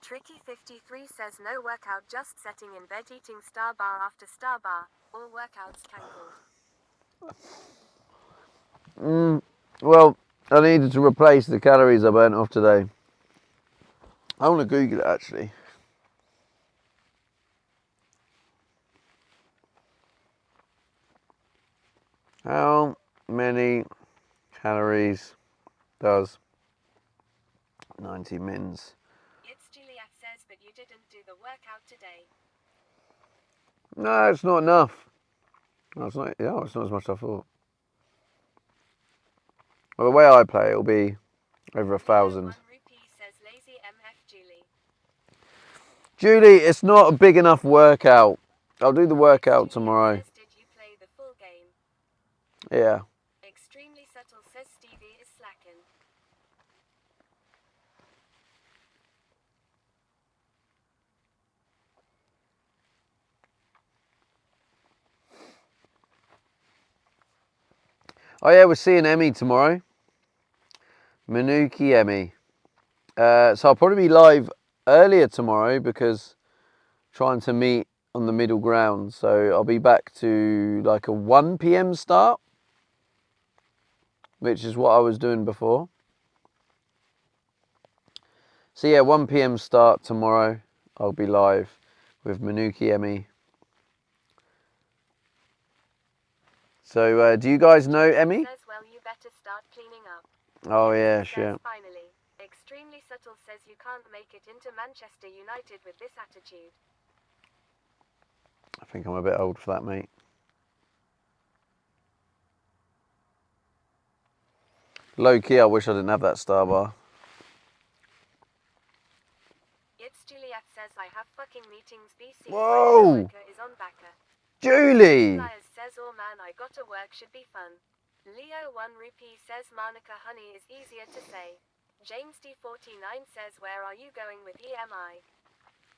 Tricky 53 says no workout, just sitting in bed eating star bar after star bar. All workouts cancelled. Well, I needed to replace the calories I burnt off today. I want to Google it actually. How many calories does 90 mins? It's Juliet says, but you didn't do the workout today. No, it's not enough. No, it's not. Yeah, it's not as much as I thought. Well, the way I play, it'll be over 1,000. 1 Rupee says lazy MF Julie. Julie, it's not a big enough workout. I'll do the workout tomorrow. Says, did you play the full game? Yeah. Extremely subtle says Stevie is slacking. Oh yeah, we're seeing Emmy tomorrow. Manuki Emmy. So I'll probably be live earlier tomorrow because trying to meet on the middle ground. So I'll be back to like a 1 PM start, which is what I was doing before. So yeah, 1 PM start tomorrow. I'll be live with Manuki Emmy. So do you guys know Emmy? Says, well, you better start cleaning up. Oh yeah, says, sure. Finally. Extremely subtle says you can't make it into Manchester United with this attitude. I think I'm a bit old for that, mate. Low key, I wish I didn't have that star bar. It's Juliet says I have fucking meetings BC. Whoa! Is on backer. Julie! Flyers says, oh man, I got to work, should be fun. Leo 1 Rupee says Monica honey is easier to say. James D49 says, where are you going with EMI?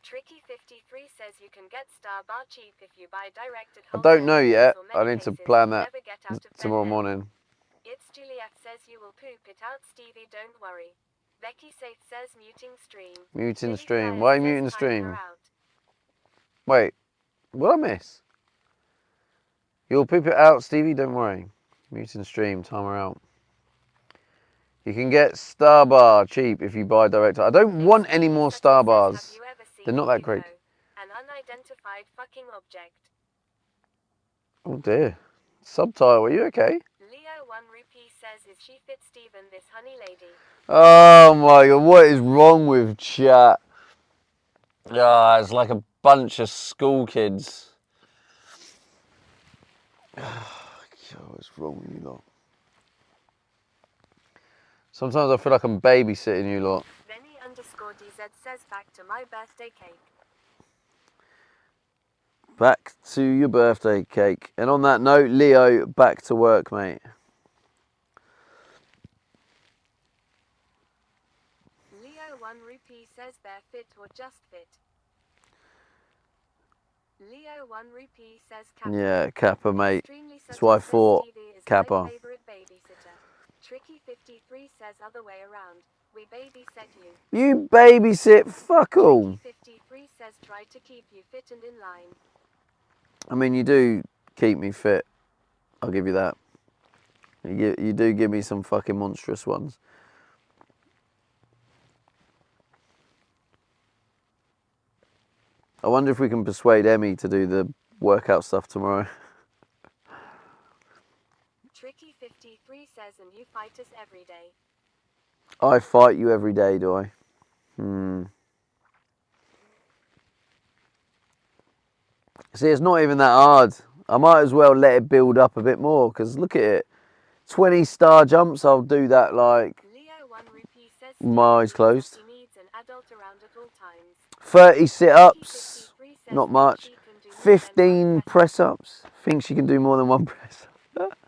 Tricky 53 says you can get star bar cheap if you buy direct at I don't know yet. I need to plan that tomorrow morning. It's Juliet says you will poop it out, Stevie, don't worry. Becky Saith says muting stream. Muting stream. Why are you muting the stream? Wait, what did I miss? You'll poop it out, Stevie, don't worry. Muting stream, timer out. You can get star bar cheap if you buy direct. I don't want any more star bars. They're not that great. An unidentified fucking object. Oh dear. Subtitle, are you okay? Leo 1 Rupee says, is she fit Stephen, this honey lady? Oh my god, what is wrong with chat? Ah, it's like a bunch of school kids. What's wrong with you lot? Sometimes I feel like I'm babysitting you lot. Benny _DZ says back to my birthday cake. Back to your birthday cake. And on that note, Leo, back to work, mate. Leo 1 rupee says bare fit or just fit. Leo 1 rupee says Kappa. Yeah, Kappa, mate. Extremely That's subtle why I says thought Stevie is Kappa. my favorite babysitter. Tricky 53 says other way around. We babysit you. You babysit fuck all. Tricky 53 says try to keep you fit and in line. I mean, you do keep me fit. I'll give you that. You do give me some fucking monstrous ones. I wonder if we can persuade Emmy to do the workout stuff tomorrow. Tricky 53 says and you fight us every day. I fight you every day, do I? See, it's not even that hard. I might as well let it build up a bit more, because look at it. 20 star jumps, I'll do that like Leo 1 rupee says my eyes closed. he needs an adult around at all times. 30 sit-ups, Tricky 53 says not much. she can do more than 15 one press-ups. Think she can do more than one press-up.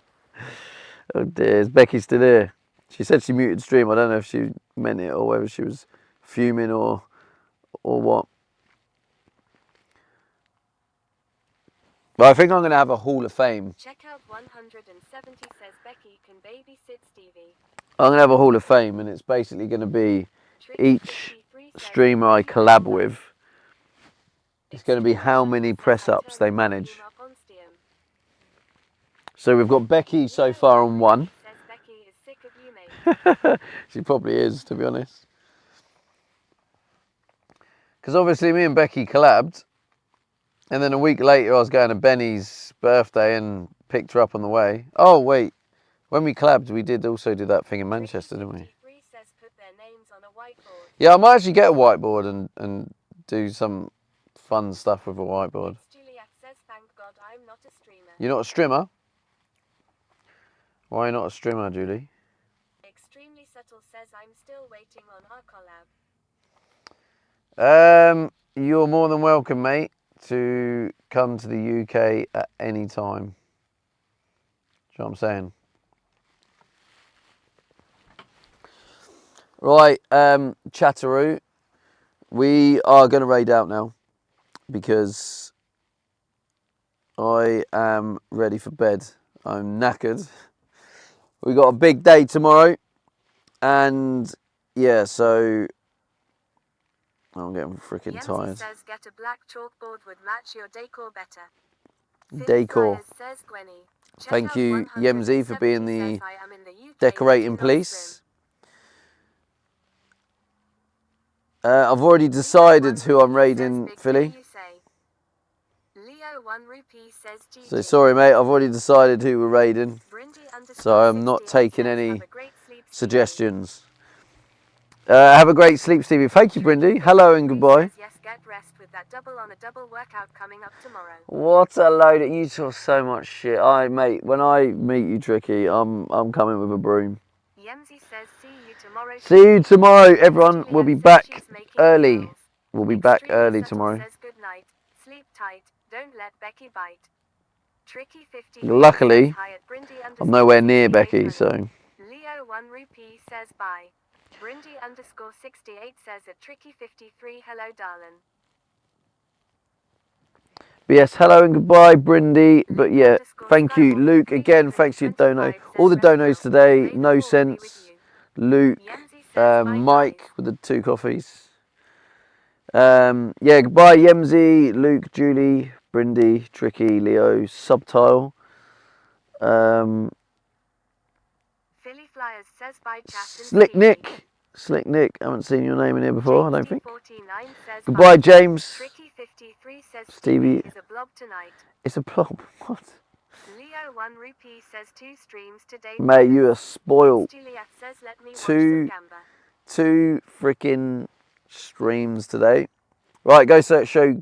Oh dear, is Becky still here? She said she muted stream. I don't know if she meant it or whether she was fuming or what. But I think I'm going to have a Hall of Fame. Check out 170 says Becky can babysit Stevie. I'm going to have a Hall of Fame, and it's basically going to be each streamer I collab with. It's going to be how many press-ups they manage. So we've got Becky so far on 1. She probably is, to be honest. Because obviously me and Becky collabed. And then a week later I was going to Benny's birthday and picked her up on the way. Oh, wait. When we collabed, we did also do that thing in Manchester, didn't we? Yeah, I might actually get a whiteboard and do some fun stuff with a whiteboard. You're not a streamer? Why are you not a streamer, Julie? Extremely subtle says I'm still waiting on our collab. You're more than welcome, mate, to come to the UK at any time. Do you know what I'm saying? Right, Chatteroo, we are going to raid out now because I am ready for bed. I'm knackered. We got a big day tomorrow, and yeah, so I'm getting freaking tired. Says get a black chalkboard would match your decor better. Decor. Says Gwenny. Thank you, Yemzi, for being the decorating police. I've already decided who I'm raiding, Philly. Leo 1 rupee says GG. So sorry, mate, I've already decided who we're raiding. So I'm not taking any suggestions. Have a great sleep, Stevie. Thank you, Brindy. Hello and goodbye. Yes, get rest with that double on a double workout coming up tomorrow. What a load of you talk so much shit. Mate, when I meet you, Tricky, I'm coming with a broom. Yemzi says see you tomorrow. See you tomorrow, everyone. We'll be back early. We'll be back early tomorrow. Says good night. Sleep tight. Don't let Becky bite. Tricky 50. Luckily, I'm nowhere near Becky, so. Leo 1 rupee says bye. Brindy _68 says a Tricky 53 hello darling. But yes, hello and goodbye, Brindy. But yeah, thank you, Luke. Again, thanks for your dono. All the donos today, no sense. Luke, Mike with the 2 coffees. Yeah, goodbye, Yemzi, Luke, Julie, Brindy, Tricky, Leo, Subtile. Philly Flyers says bye, Slick Nick. Slick Nick. I haven't seen your name in here before, I don't think. Goodbye, James. Tricky 53 says Stevie is a blob tonight. It's a blob. What? Leo 1 rupee says 2 streams today. Mate, you are spoiled. Says, let me watch 2 freaking streams today. Right, go search show.